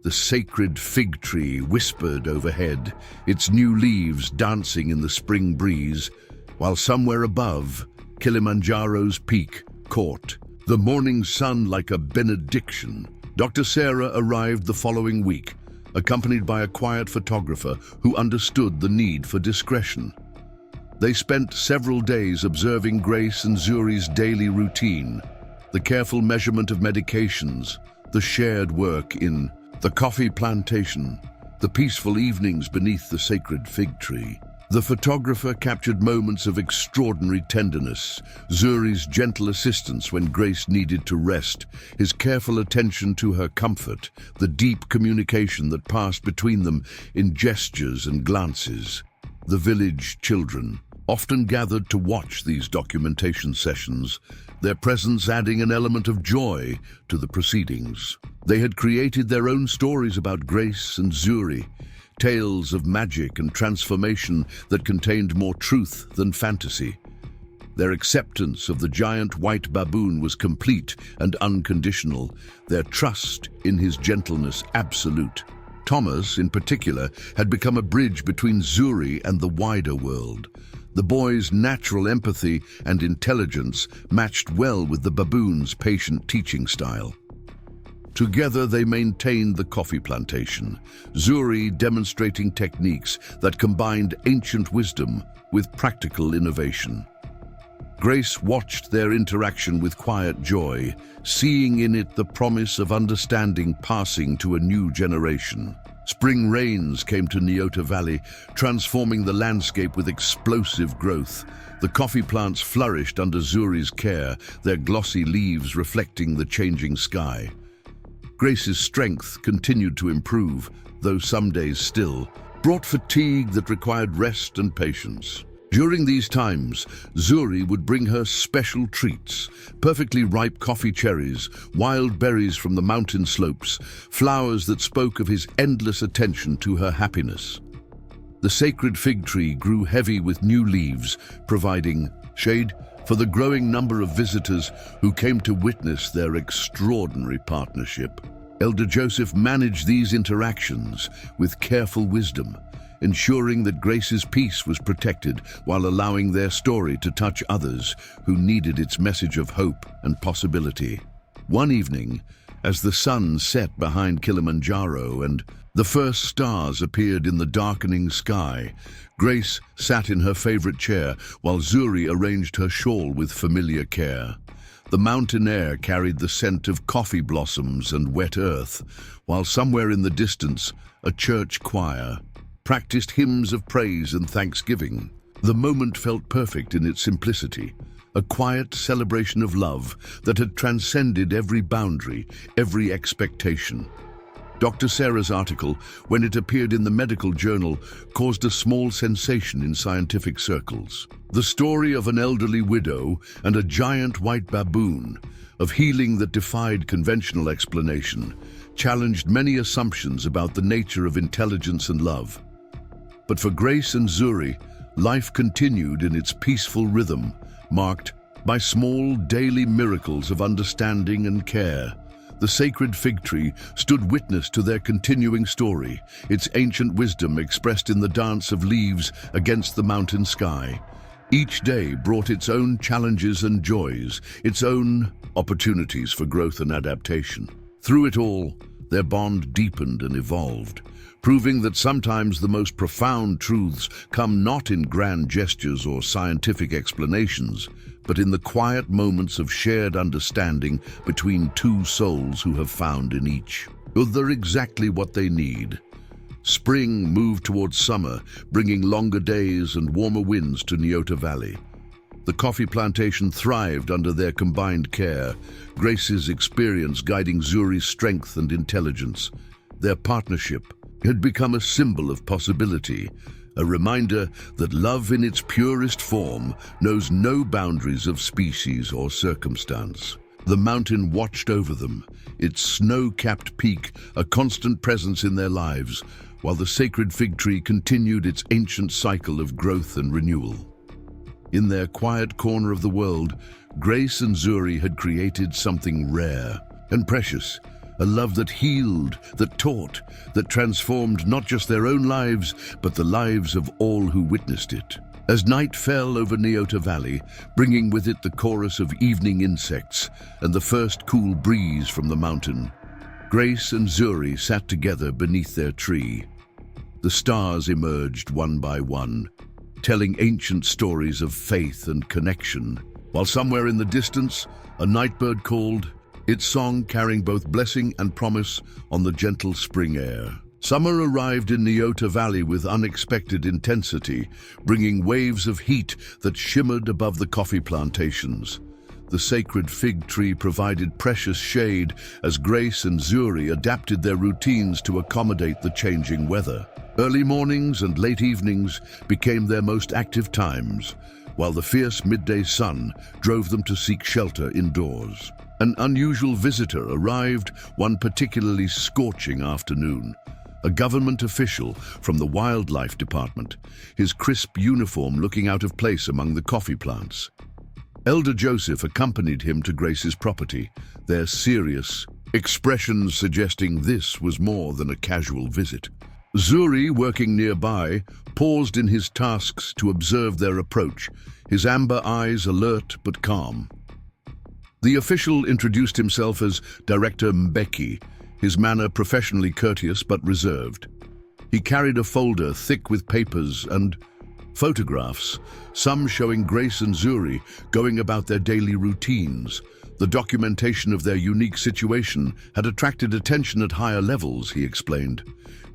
Speaker 1: The sacred fig tree whispered overhead, its new leaves dancing in the spring breeze, while somewhere above, Kilimanjaro's peak caught the morning sun like a benediction. Dr. Sarah arrived the following week, accompanied by a quiet photographer who understood the need for discretion. They spent several days observing Grace and Zuri's daily routine, the careful measurement of medications, the shared work in the coffee plantation, the peaceful evenings beneath the sacred fig tree. The photographer captured moments of extraordinary tenderness, Zuri's gentle assistance when Grace needed to rest, his careful attention to her comfort, the deep communication that passed between them in gestures and glances. The village children often gathered to watch these documentation sessions, their presence adding an element of joy to the proceedings. They had created their own stories about Grace and Zuri, tales of magic and transformation that contained more truth than fantasy. Their acceptance of the giant white baboon was complete and unconditional, their trust in his gentleness absolute. Thomas, in particular, had become a bridge between Zuri and the wider world. The boy's natural empathy and intelligence matched well with the baboon's patient teaching style. Together they maintained the coffee plantation, Zuri demonstrating techniques that combined ancient wisdom with practical innovation. Grace watched their interaction with quiet joy, seeing in it the promise of understanding passing to a new generation. Spring rains came to Nyota Valley, transforming the landscape with explosive growth. The coffee plants flourished under Zuri's care, their glossy leaves reflecting the changing sky. Grace's strength continued to improve, though some days still brought fatigue that required rest and patience. During these times, Zuri would bring her special treats: perfectly ripe coffee cherries, wild berries from the mountain slopes, flowers that spoke of his endless attention to her happiness. The sacred fig tree grew heavy with new leaves, providing shade for the growing number of visitors who came to witness their extraordinary partnership. Elder Joseph managed these interactions with careful wisdom, ensuring that Grace's peace was protected while allowing their story to touch others who needed its message of hope and possibility. One evening, as the sun set behind Kilimanjaro and the first stars appeared in the darkening sky, Grace sat in her favorite chair while Zuri arranged her shawl with familiar care. The mountain air carried the scent of coffee blossoms and wet earth, while somewhere in the distance, a church choir practiced hymns of praise and thanksgiving. The moment felt perfect in its simplicity, a quiet celebration of love that had transcended every boundary, every expectation. Dr. Sarah's article, when it appeared in the medical journal, caused a small sensation in scientific circles. The story of an elderly widow and a giant white baboon, of healing that defied conventional explanation, challenged many assumptions about the nature of intelligence and love. But for Grace and Zuri, life continued in its peaceful rhythm, marked by small daily miracles of understanding and care. The sacred fig tree stood witness to their continuing story, its ancient wisdom expressed in the dance of leaves against the mountain sky. Each day brought its own challenges and joys, its own opportunities for growth and adaptation. Through it all, their bond deepened and evolved, proving that sometimes the most profound truths come not in grand gestures or scientific explanations, but in the quiet moments of shared understanding between two souls who have found in each other exactly what they need. Spring moved towards summer, bringing longer days and warmer winds to Nyota Valley. The coffee plantation thrived under their combined care, Grace's experience guiding Zuri's strength and intelligence. Their partnership had become a symbol of possibility, a reminder that love in its purest form knows no boundaries of species or circumstance. The mountain watched over them, its snow-capped peak a constant presence in their lives, while the sacred fig tree continued its ancient cycle of growth and renewal. In their quiet corner of the world, Grace and Zuri had created something rare and precious, a love that healed, that taught, that transformed not just their own lives, but the lives of all who witnessed it. As night fell over Nyota Valley, bringing with it the chorus of evening insects and the first cool breeze from the mountain, Grace and Zuri sat together beneath their tree. The stars emerged one by one, telling ancient stories of faith and connection, while somewhere in the distance, a nightbird called, its song carrying both blessing and promise on the gentle spring air. Summer arrived in Nyota Valley with unexpected intensity, bringing waves of heat that shimmered above the coffee plantations. The sacred fig tree provided precious shade as Grace and Zuri adapted their routines to accommodate the changing weather. Early mornings and late evenings became their most active times, while the fierce midday sun drove them to seek shelter indoors. An unusual visitor arrived one particularly scorching afternoon. A government official from the wildlife department, his crisp uniform looking out of place among the coffee plants. Elder Joseph accompanied him to Grace's property, their serious expressions suggesting this was more than a casual visit. Zuri, working nearby, paused in his tasks to observe their approach, his amber eyes alert but calm. The official introduced himself as Director Mbeki, his manner professionally courteous but reserved. He carried a folder thick with papers and photographs, some showing Grace and Zuri going about their daily routines, The documentation of their unique situation had attracted attention at higher levels, he explained.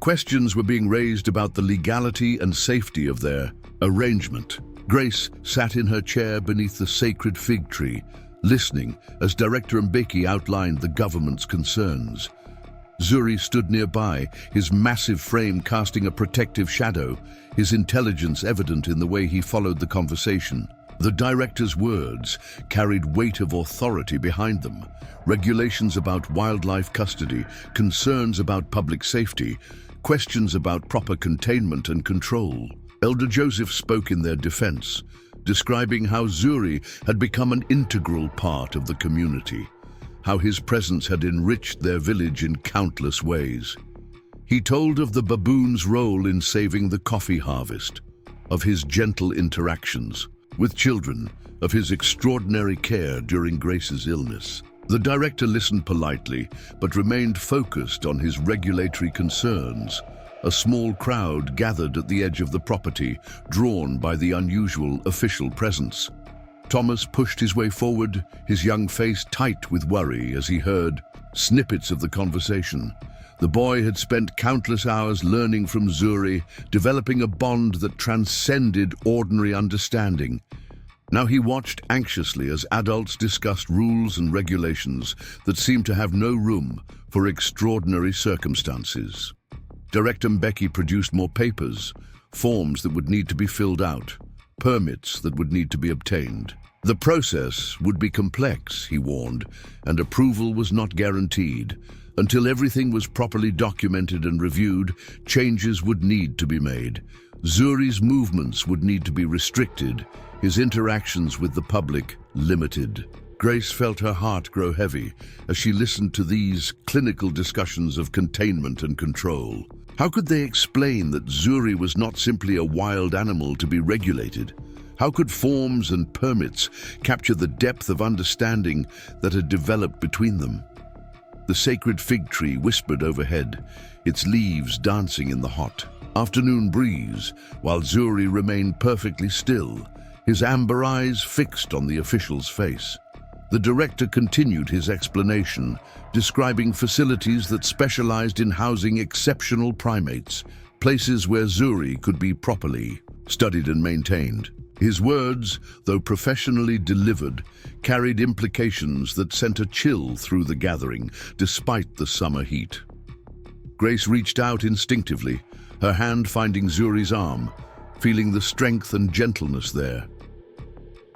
Speaker 1: Questions were being raised about the legality and safety of their arrangement. Grace sat in her chair beneath the sacred fig tree, listening as Director Mbeki outlined the government's concerns. Zuri stood nearby, his massive frame casting a protective shadow, his intelligence evident in the way he followed the conversation. The director's words carried weight of authority behind them. Regulations about wildlife custody, concerns about public safety, questions about proper containment and control. Elder Joseph spoke in their defense, describing how Zuri had become an integral part of the community, how his presence had enriched their village in countless ways. He told of the baboon's role in saving the coffee harvest, of his gentle interactions with children, of his extraordinary care during Grace's illness. The director listened politely, but remained focused on his regulatory concerns. A small crowd gathered at the edge of the property, drawn by the unusual official presence. Thomas pushed his way forward, his young face tight with worry as he heard snippets of the conversation. The boy had spent countless hours learning from Zuri, developing a bond that transcended ordinary understanding. Now he watched anxiously as adults discussed rules and regulations that seemed to have no room for extraordinary circumstances. Director Mbeki produced more papers, forms that would need to be filled out, permits that would need to be obtained. The process would be complex, he warned, and approval was not guaranteed. Until everything was properly documented and reviewed, changes would need to be made. Zuri's movements would need to be restricted, his interactions with the public limited. Grace felt her heart grow heavy as she listened to these clinical discussions of containment and control. How could they explain that Zuri was not simply a wild animal to be regulated? How could forms and permits capture the depth of understanding that had developed between them? The sacred fig tree whispered overhead, its leaves dancing in the hot afternoon breeze, while Zuri remained perfectly still, his amber eyes fixed on the official's face. The director continued his explanation, describing facilities that specialized in housing exceptional primates, places where Zuri could be properly studied and maintained. His words, though professionally delivered, carried implications that sent a chill through the gathering, despite the summer heat. Grace reached out instinctively, her hand finding Zuri's arm, feeling the strength and gentleness there.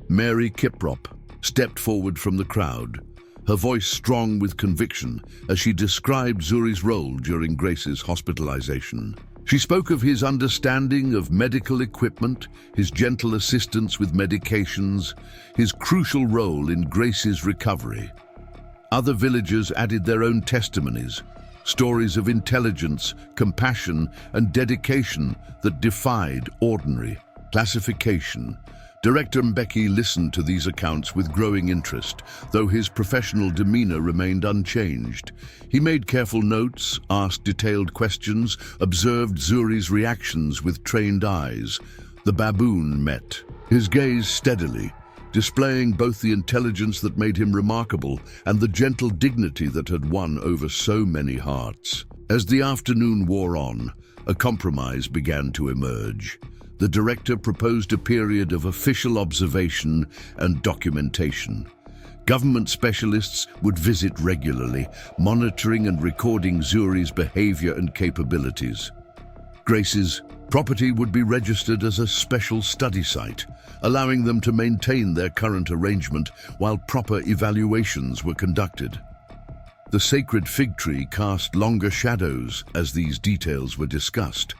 Speaker 1: Mary Kiprop stepped forward from the crowd, her voice strong with conviction as she described Zuri's role during Grace's hospitalization. She spoke of his understanding of medical equipment, his gentle assistance with medications, his crucial role in Grace's recovery. Other villagers added their own testimonies, stories of intelligence, compassion, and dedication that defied ordinary classification. Director Mbeki listened to these accounts with growing interest, though his professional demeanor remained unchanged. He made careful notes, asked detailed questions, observed Zuri's reactions with trained eyes. The baboon met, his gaze steadily, displaying both the intelligence that made him remarkable and the gentle dignity that had won over so many hearts. As the afternoon wore on, a compromise began to emerge. The director proposed a period of official observation and documentation. Government specialists would visit regularly, monitoring and recording Zuri's behavior and capabilities. Grace's property would be registered as a special study site, allowing them to maintain their current arrangement while proper evaluations were conducted. The sacred fig tree cast longer shadows as these details were discussed,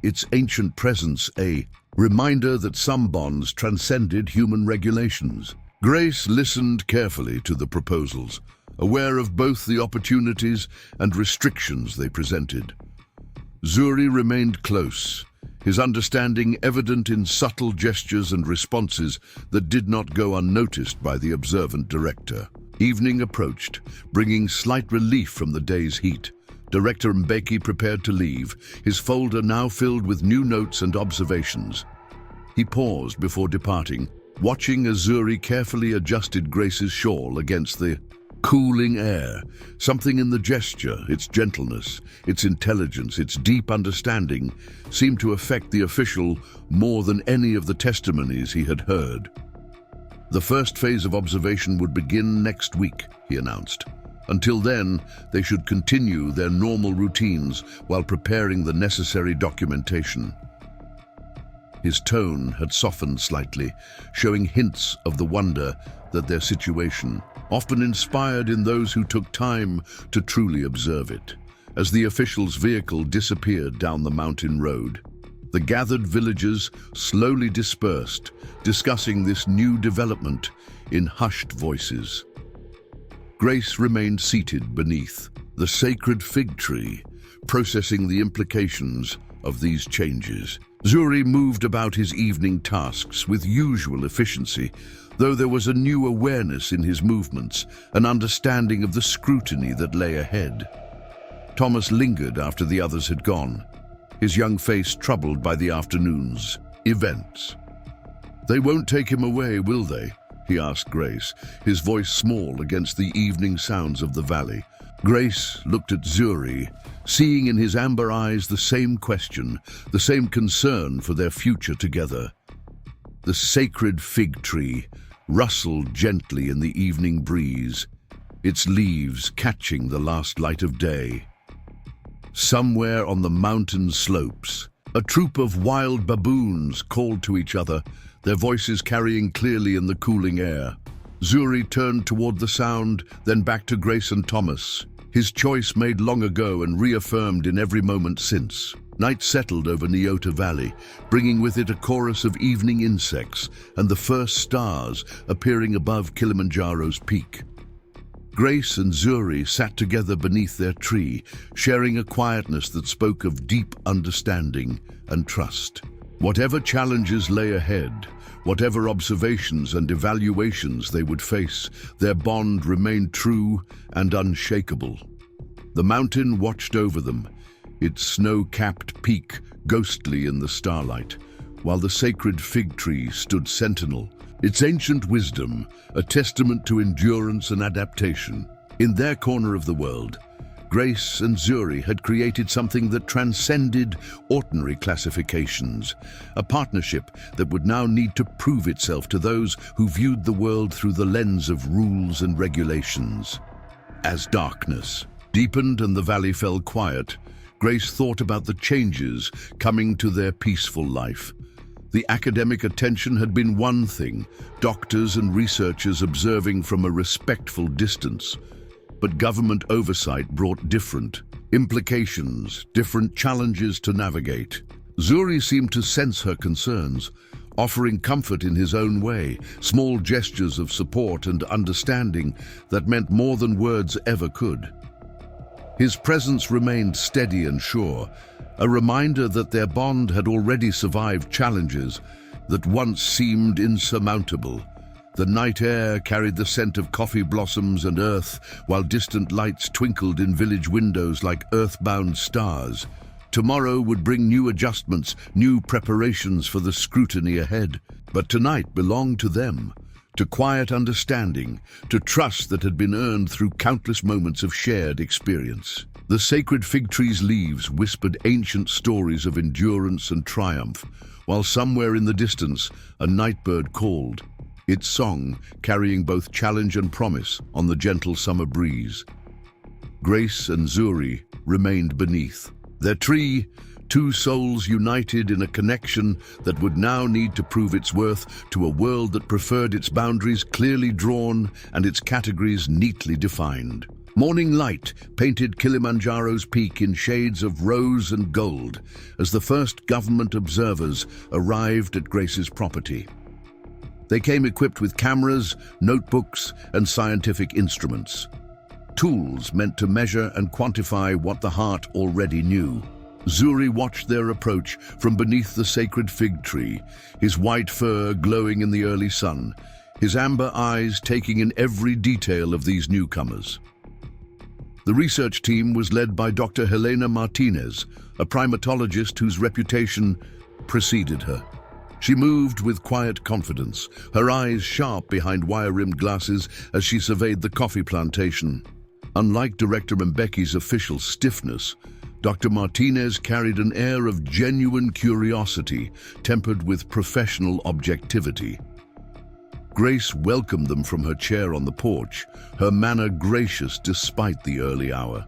Speaker 1: its ancient presence a reminder that some bonds transcended human regulations. Grace listened carefully to the proposals, aware of both the opportunities and restrictions they presented. Zuri remained close, his understanding evident in subtle gestures and responses that did not go unnoticed by the observant director. Evening approached, bringing slight relief from the day's heat. Director Mbeki prepared to leave, his folder now filled with new notes and observations. He paused before departing, watching as Zuri carefully adjusted Grace's shawl against the cooling air. Something in the gesture, its gentleness, its intelligence, its deep understanding, seemed to affect the official more than any of the testimonies he had heard. The first phase of observation would begin next week, he announced. Until then, they should continue their normal routines while preparing the necessary documentation. His tone had softened slightly, showing hints of the wonder that their situation often inspired in those who took time to truly observe it. As the official's vehicle disappeared down the mountain road, the gathered villagers slowly dispersed, discussing this new development in hushed voices. Grace remained seated beneath the sacred fig tree, processing the implications of these changes. Zuri moved about his evening tasks with usual efficiency, though there was a new awareness in his movements, an understanding of the scrutiny that lay ahead. Thomas lingered after the others had gone, his young face troubled by the afternoon's events. "They won't take him away, will they?" he asked Grace, his voice small against the evening sounds of the valley. Grace looked at Zuri, seeing in his amber eyes the same question, the same concern for their future together. The sacred fig tree rustled gently in the evening breeze, its leaves catching the last light of day. Somewhere on the mountain slopes, a troop of wild baboons called to each other, their voices carrying clearly in the cooling air. Zuri turned toward the sound, then back to Grace and Thomas, his choice made long ago and reaffirmed in every moment since. Night settled over Nyota Valley, bringing with it a chorus of evening insects and the first stars appearing above Kilimanjaro's peak. Grace and Zuri sat together beneath their tree, sharing a quietness that spoke of deep understanding and trust. Whatever challenges lay ahead, whatever observations and evaluations they would face, their bond remained true and unshakable. The mountain watched over them, its snow-capped peak ghostly in the starlight, while the sacred fig tree stood sentinel, its ancient wisdom a testament to endurance and adaptation. In their corner of the world, Grace and Zuri had created something that transcended ordinary classifications, a partnership that would now need to prove itself to those who viewed the world through the lens of rules and regulations. As darkness deepened and the valley fell quiet, Grace thought about the changes coming to their peaceful life. The academic attention had been one thing, doctors and researchers observing from a respectful distance. But government oversight brought different implications, different challenges to navigate. Zuri seemed to sense her concerns, offering comfort in his own way, small gestures of support and understanding that meant more than words ever could. His presence remained steady and sure, a reminder that their bond had already survived challenges that once seemed insurmountable. The night air carried the scent of coffee blossoms and earth, while distant lights twinkled in village windows like earthbound stars. Tomorrow would bring new adjustments, new preparations for the scrutiny ahead. But tonight belonged to them, to quiet understanding, to trust that had been earned through countless moments of shared experience. The sacred fig tree's leaves whispered ancient stories of endurance and triumph, while somewhere in the distance a nightbird called, its song carrying both challenge and promise on the gentle summer breeze. Grace and Zuri remained beneath. Their tree, two souls united in a connection that would now need to prove its worth to a world that preferred its boundaries clearly drawn and its categories neatly defined. Morning light painted Kilimanjaro's peak in shades of rose and gold as the first government observers arrived at Grace's property. They came equipped with cameras, notebooks, and scientific instruments. Tools meant to measure and quantify what the heart already knew. Zuri watched their approach from beneath the sacred fig tree, his white fur glowing in the early sun, his amber eyes taking in every detail of these newcomers. The research team was led by Dr. Helena Martinez, a primatologist whose reputation preceded her. She moved with quiet confidence, her eyes sharp behind wire-rimmed glasses as she surveyed the coffee plantation. Unlike Director Mbecky's official stiffness, Dr. Martinez carried an air of genuine curiosity, tempered with professional objectivity. Grace welcomed them from her chair on the porch, her manner gracious despite the early hour.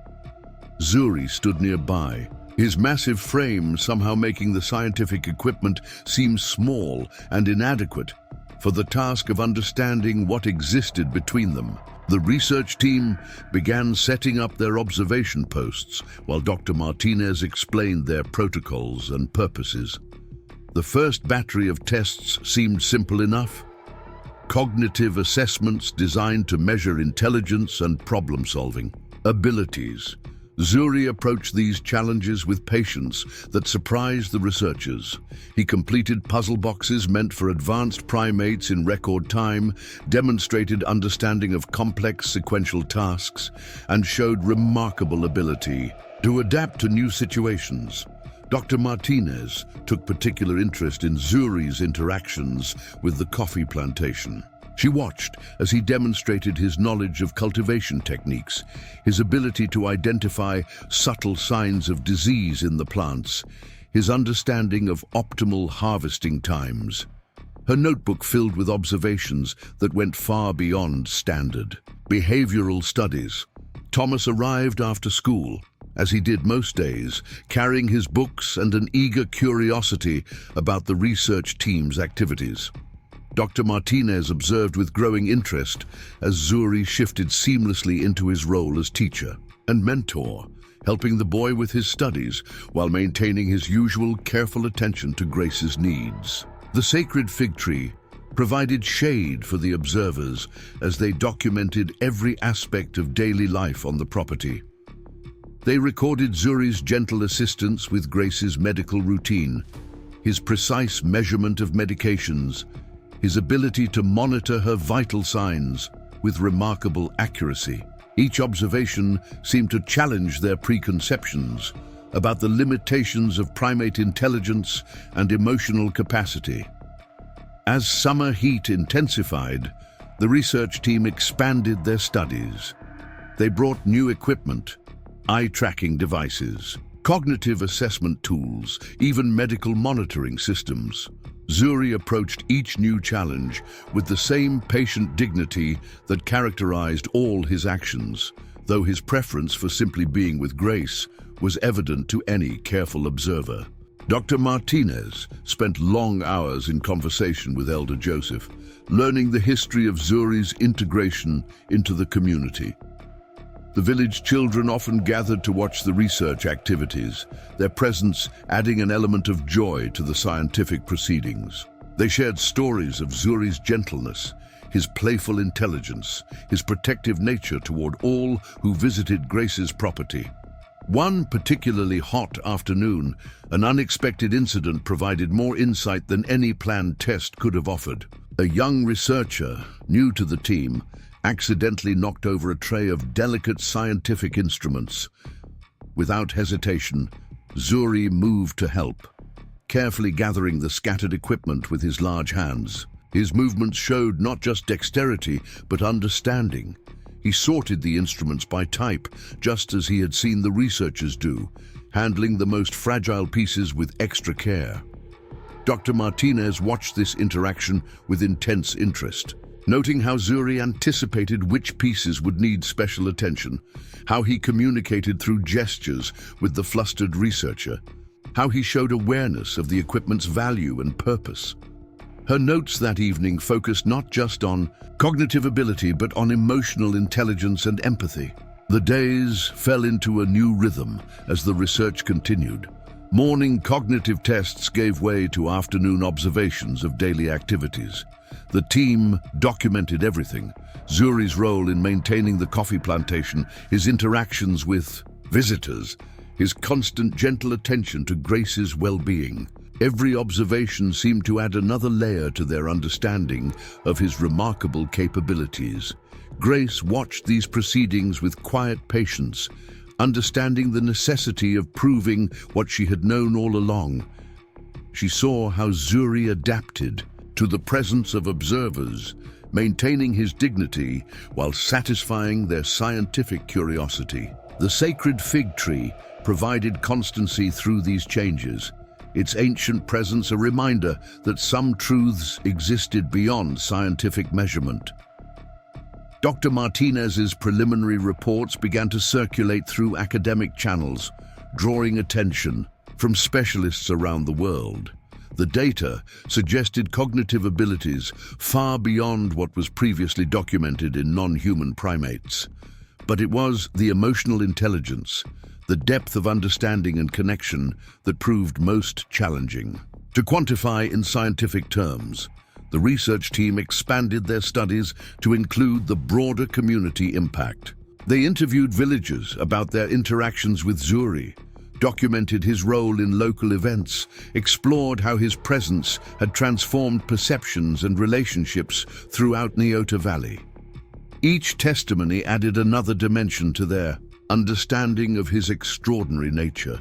Speaker 1: Zuri stood nearby, his massive frame somehow making the scientific equipment seem small and inadequate for the task of understanding what existed between them. The research team began setting up their observation posts while Dr. Martinez explained their protocols and purposes. The first battery of tests seemed simple enough. Cognitive assessments designed to measure intelligence and problem-solving abilities. Zuri approached these challenges with patience that surprised the researchers. He completed puzzle boxes meant for advanced primates in record time, demonstrated understanding of complex sequential tasks, and showed remarkable ability to adapt to new situations. Dr. Martinez took particular interest in Zuri's interactions with the coffee plantation. She watched as he demonstrated his knowledge of cultivation techniques, his ability to identify subtle signs of disease in the plants, his understanding of optimal harvesting times. Her notebook filled with observations that went far beyond standard behavioral studies. Thomas arrived after school, as he did most days, carrying his books and an eager curiosity about the research team's activities. Dr. Martinez observed with growing interest as Zuri shifted seamlessly into his role as teacher and mentor, helping the boy with his studies while maintaining his usual careful attention to Grace's needs. The sacred fig tree provided shade for the observers as they documented every aspect of daily life on the property. They recorded Zuri's gentle assistance with Grace's medical routine, his precise measurement of medications, his ability to monitor her vital signs with remarkable accuracy. Each observation seemed to challenge their preconceptions about the limitations of primate intelligence and emotional capacity. As summer heat intensified, the research team expanded their studies. They brought new equipment, eye-tracking devices, cognitive assessment tools, even medical monitoring systems. Zuri approached each new challenge with the same patient dignity that characterized all his actions, though his preference for simply being with Grace was evident to any careful observer. Dr. Martinez spent long hours in conversation with Elder Joseph, learning the history of Zuri's integration into the community. The village children often gathered to watch the research activities, their presence adding an element of joy to the scientific proceedings. They shared stories of Zuri's gentleness, his playful intelligence, his protective nature toward all who visited Grace's property. One particularly hot afternoon, an unexpected incident provided more insight than any planned test could have offered. A young researcher, new to the team, accidentally knocked over a tray of delicate scientific instruments. Without hesitation, Zuri moved to help, carefully gathering the scattered equipment with his large hands. His movements showed not just dexterity, but understanding. He sorted the instruments by type, just as he had seen the researchers do, handling the most fragile pieces with extra care. Dr. Martinez watched this interaction with intense interest, noting how Zuri anticipated which pieces would need special attention, how he communicated through gestures with the flustered researcher, how he showed awareness of the equipment's value and purpose. Her notes that evening focused not just on cognitive ability, but on emotional intelligence and empathy. The days fell into a new rhythm as the research continued. Morning cognitive tests gave way to afternoon observations of daily activities. The team documented everything: Zuri's role in maintaining the coffee plantation, his interactions with visitors, his constant gentle attention to Grace's well-being. Every observation seemed to add another layer to their understanding of his remarkable capabilities. Grace watched these proceedings with quiet patience, understanding the necessity of proving what she had known all along. she saw how Zuri adapted to the presence of observers, maintaining his dignity while satisfying their scientific curiosity. The sacred fig tree provided constancy through these changes, its ancient presence a reminder that some truths existed beyond scientific measurement. Dr. Martinez's preliminary reports began to circulate through academic channels, drawing attention from specialists around the world. The data suggested cognitive abilities far beyond what was previously documented in non-human primates. But it was the emotional intelligence, the depth of understanding and connection that proved most challenging. To quantify in scientific terms, the research team expanded their studies to include the broader community impact. They interviewed villagers about their interactions with Zuri, documented his role in local events, explored how his presence had transformed perceptions and relationships throughout Nyota Valley. Each testimony added another dimension to their understanding of his extraordinary nature.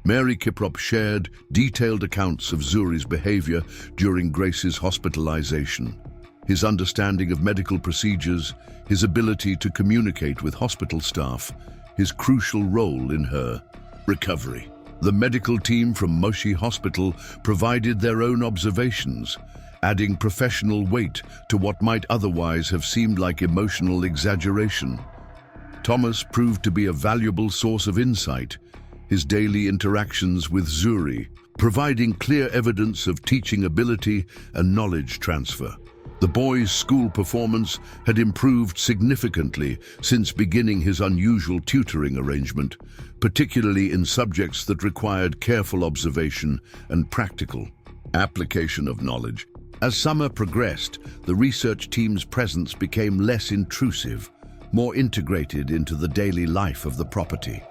Speaker 1: Mary Kiprop shared detailed accounts of Zuri's behavior during Grace's hospitalization. His understanding of medical procedures, his ability to communicate with hospital staff, his crucial role in her recovery. The medical team from Moshi Hospital provided their own observations, adding professional weight to what might otherwise have seemed like emotional exaggeration. Thomas proved to be a valuable source of insight, his daily interactions with Zuri providing clear evidence of teaching ability and knowledge transfer. The boy's school performance had improved significantly since beginning his unusual tutoring arrangement, particularly in subjects that required careful observation and practical application of knowledge. As summer progressed, the research team's presence became less intrusive, more integrated into the daily life of the property.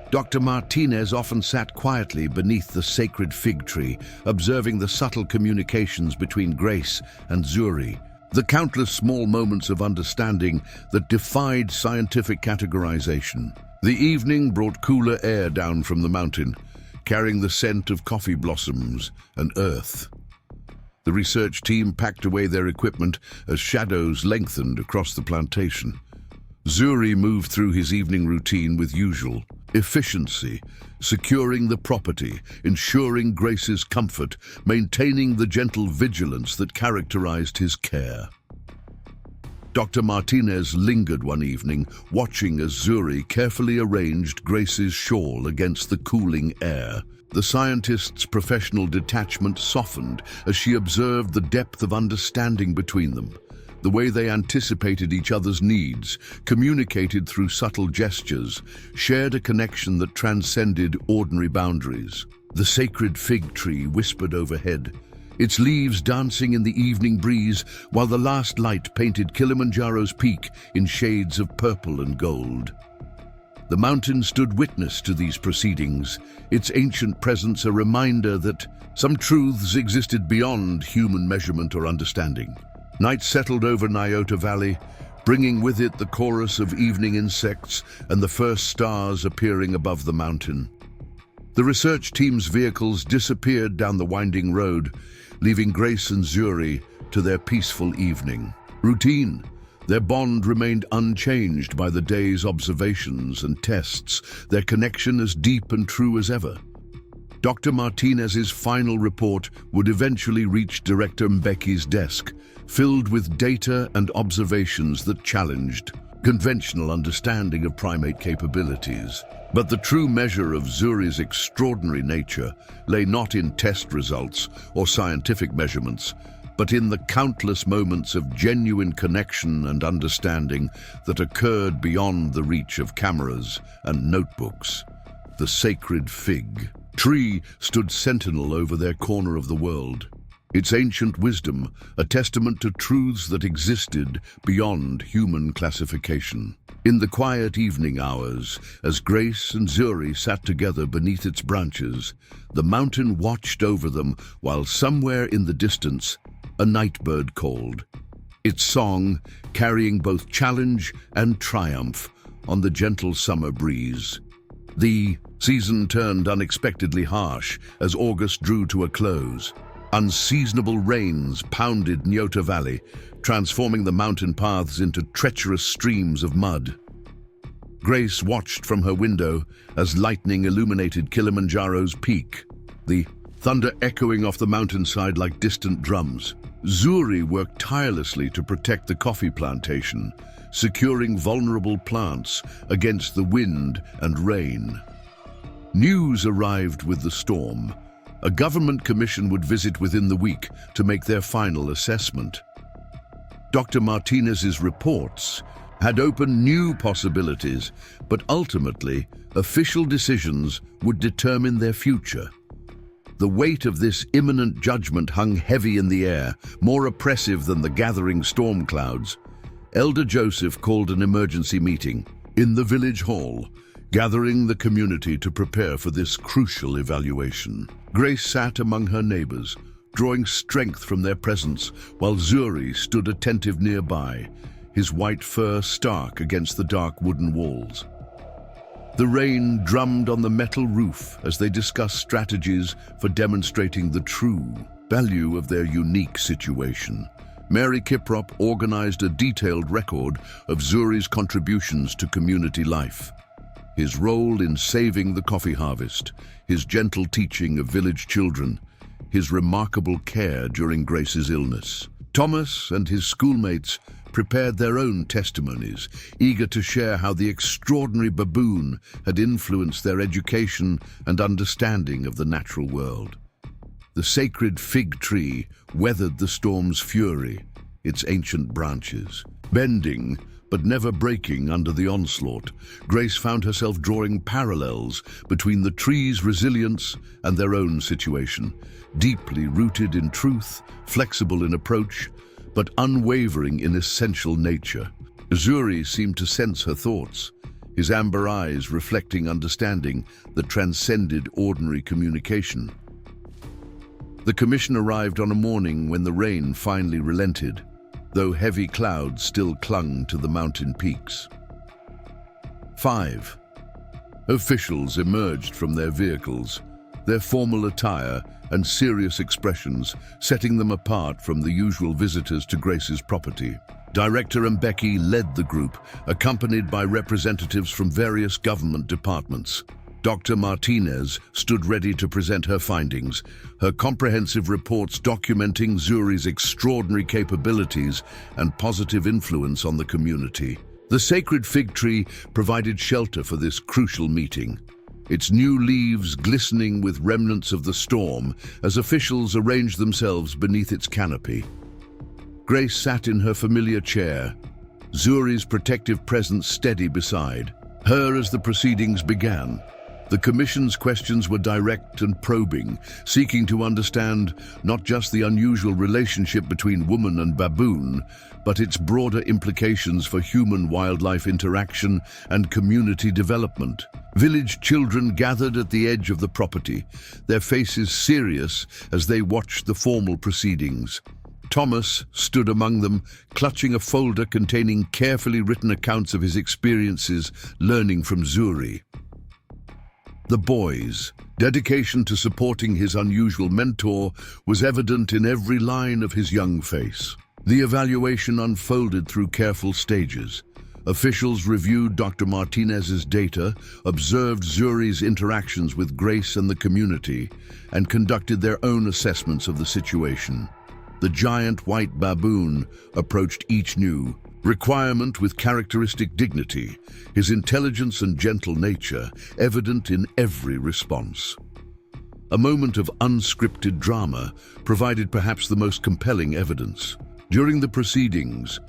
Speaker 1: Dr. Martinez often sat quietly beneath the sacred fig tree, observing the subtle communications between Grace and Zuri, the countless small moments of understanding that defied scientific categorization. The evening brought cooler air down from the mountain, carrying the scent of coffee blossoms and earth. The research team packed away their equipment as shadows lengthened across the plantation. Zuri moved through his evening routine with usual efficiency, securing the property, ensuring Grace's comfort, maintaining the gentle vigilance that characterized his care. Dr. Martinez lingered one evening, watching as Zuri carefully arranged Grace's shawl against the cooling air. The scientist's professional detachment softened as she observed the depth of understanding between them. The way they anticipated each other's needs, communicated through subtle gestures, shared a connection that transcended ordinary boundaries. The sacred fig tree whispered overhead, its leaves dancing in the evening breeze while the last light painted Kilimanjaro's peak in shades of purple and gold. The mountain stood witness to these proceedings, its ancient presence a reminder that some truths existed beyond human measurement or understanding. Night settled over Nyota Valley, bringing with it the chorus of evening insects and the first stars appearing above the mountain. The research team's vehicles disappeared down the winding road, leaving Grace and Zuri to their peaceful evening. Routine. Their bond remained unchanged by the day's observations and tests, their connection as deep and true as ever. Dr. Martinez's final report would eventually reach Director Mbeki's desk, filled with data and observations that challenged conventional understanding of primate capabilities. But the true measure of Zuri's extraordinary nature lay not in test results or scientific measurements, but in the countless moments of genuine connection and understanding that occurred beyond the reach of cameras and notebooks. The sacred fig tree stood sentinel over their corner of the world, its ancient wisdom a testament to truths that existed beyond human classification. In the quiet evening hours, as Grace and Zuri sat together beneath its branches, the mountain watched over them while somewhere in the distance a nightbird called, its song carrying both challenge and triumph on the gentle summer breeze. The season turned unexpectedly harsh as August drew to a close. Unseasonable rains pounded Nyota Valley, transforming the mountain paths into treacherous streams of mud. Grace watched from her window as lightning illuminated Kilimanjaro's peak, the thunder echoing off the mountainside like distant drums. Zuri worked tirelessly to protect the coffee plantation, securing vulnerable plants against the wind and rain. News arrived with the storm. A government commission would visit within the week to make their final assessment. Dr. Martinez's reports had opened new possibilities, but ultimately, official decisions would determine their future. The weight of this imminent judgment hung heavy in the air, more oppressive than the gathering storm clouds. Elder Joseph called an emergency meeting in the village hall, gathering the community to prepare for this crucial evaluation. Grace sat among her neighbors, drawing strength from their presence, while Zuri stood attentive nearby, his white fur stark against the dark wooden walls. The rain drummed on the metal roof as they discussed strategies for demonstrating the true value of their unique situation. Mary Kiprop organized a detailed record of Zuri's contributions to community life. His role in saving the coffee harvest, his gentle teaching of village children, his remarkable care during Grace's illness. Thomas and his schoolmates prepared their own testimonies, eager to share how the extraordinary Baboon had influenced their education and understanding of the natural world. The sacred fig tree weathered the storm's fury, its ancient branches. Bending, but never breaking under the onslaught, Grace found herself drawing parallels between the tree's resilience and their own situation, deeply rooted in truth, flexible in approach, but unwavering in essential nature. Zuri seemed to sense her thoughts, his amber eyes reflecting understanding that transcended ordinary communication. The commission arrived on a morning when the rain finally relented, though heavy clouds still clung to the mountain peaks. 5. Officials emerged from their vehicles, their formal attire and serious expressions setting them apart from the usual visitors to Grace's property. Director Mbeki led the group, accompanied by representatives from various government departments. Dr. Martinez stood ready to present her findings, her comprehensive reports documenting Zuri's extraordinary capabilities and positive influence on the community. The sacred fig tree provided shelter for this crucial meeting, its new leaves glistening with remnants of the storm as officials arranged themselves beneath its canopy. Grace sat in her familiar chair, Zuri's protective presence steady beside her as the proceedings began. The commission's questions were direct and probing, seeking to understand not just the unusual relationship between woman and baboon, but its broader implications for human-wildlife interaction and community development. Village children gathered at the edge of the property, their faces serious as they watched the formal proceedings. Thomas stood among them, clutching a folder containing carefully written accounts of his experiences learning from Zuri. The boy's dedication to supporting his unusual mentor was evident in every line of his young face. The evaluation unfolded through careful stages. Officials reviewed Dr. Martinez's data, observed Zuri's interactions with Grace and the community, and conducted their own assessments of the situation. The giant white baboon approached each new requirement with characteristic dignity, his intelligence and gentle nature evident in every response. A moment of unscripted drama provided perhaps the most compelling evidence. During the proceedings,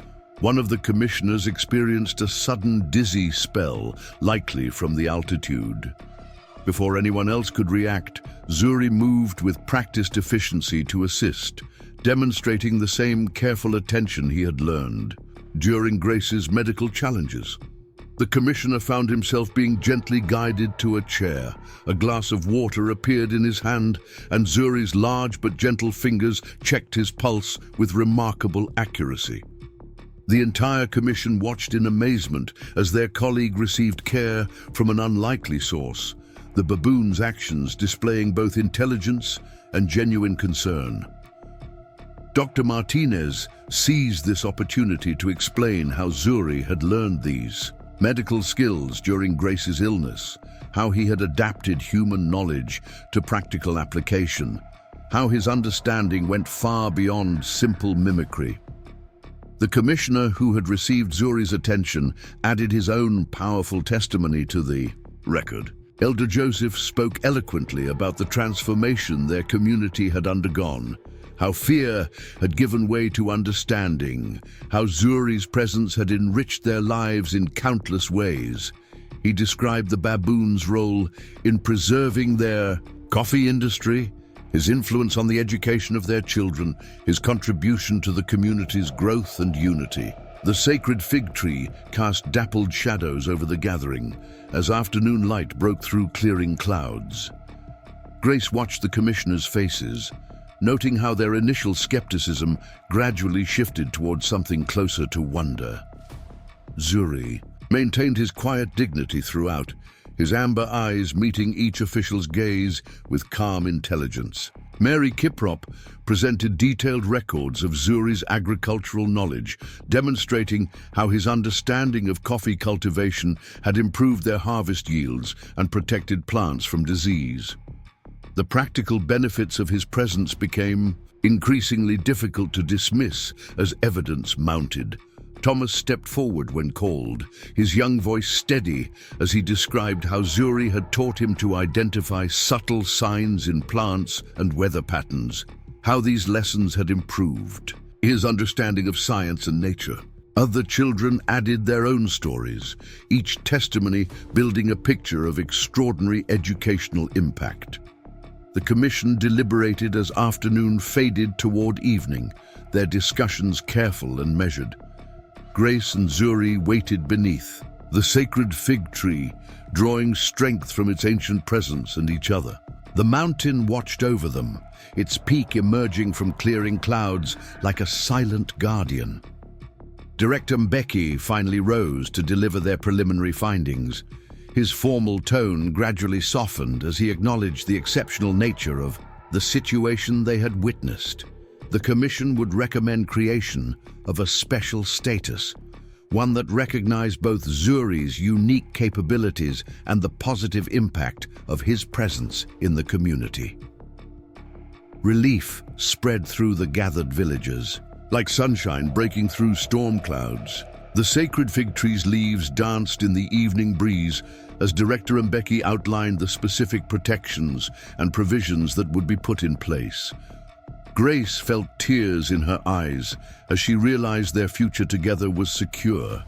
Speaker 1: one of the commissioners experienced a sudden dizzy spell, likely from the altitude. Before anyone else could react, Zuri moved with practiced efficiency to assist, demonstrating the same careful attention he had learned during Grace's medical challenges. The commissioner found himself being gently guided to a chair. A glass of water appeared in his hand, and Zuri's large but gentle fingers checked his pulse with remarkable accuracy. The entire commission watched in amazement as their colleague received care from an unlikely source, the baboon's actions displaying both intelligence and genuine concern. Dr. Martinez seized this opportunity to explain how Zuri had learned these medical skills during Grace's illness, how he had adapted human knowledge to practical application, how his understanding went far beyond simple mimicry. The commissioner who had received Zuri's attention added his own powerful testimony to the record. Elder Joseph spoke eloquently about the transformation their community had undergone, how fear had given way to understanding, how Zuri's presence had enriched their lives in countless ways. He described the baboon's role in preserving their coffee industry, his influence on the education of their children, his contribution to the community's growth and unity. The sacred fig tree cast dappled shadows over the gathering as afternoon light broke through clearing clouds. Grace watched the commissioners' faces, noting how their initial skepticism gradually shifted towards something closer to wonder. Zuri maintained his quiet dignity throughout, his amber eyes meeting each official's gaze with calm intelligence. Mary Kiprop presented detailed records of Zuri's agricultural knowledge, demonstrating how his understanding of coffee cultivation had improved their harvest yields and protected plants from disease. The practical benefits of his presence became increasingly difficult to dismiss as evidence mounted. Thomas stepped forward when called, his young voice steady as he described how Zuri had taught him to identify subtle signs in plants and weather patterns, how these lessons had improved his understanding of science and nature. Other children added their own stories, each testimony building a picture of extraordinary educational impact. The commission deliberated as afternoon faded toward evening, their discussions careful and measured. Grace and Zuri waited beneath the sacred fig tree, drawing strength from its ancient presence and each other. The mountain watched over them, its peak emerging from clearing clouds like a silent guardian. Director Mbeki finally rose to deliver their preliminary findings. His formal tone gradually softened as he acknowledged the exceptional nature of the situation they had witnessed. The commission would recommend creation of a special status, one that recognized both Zuri's unique capabilities and the positive impact of his presence in the community. Relief spread through the gathered villagers, like sunshine breaking through storm clouds. The sacred fig tree's leaves danced in the evening breeze as Director Mbeki outlined the specific protections and provisions that would be put in place. Grace felt tears in her eyes as she realized their future together was secure.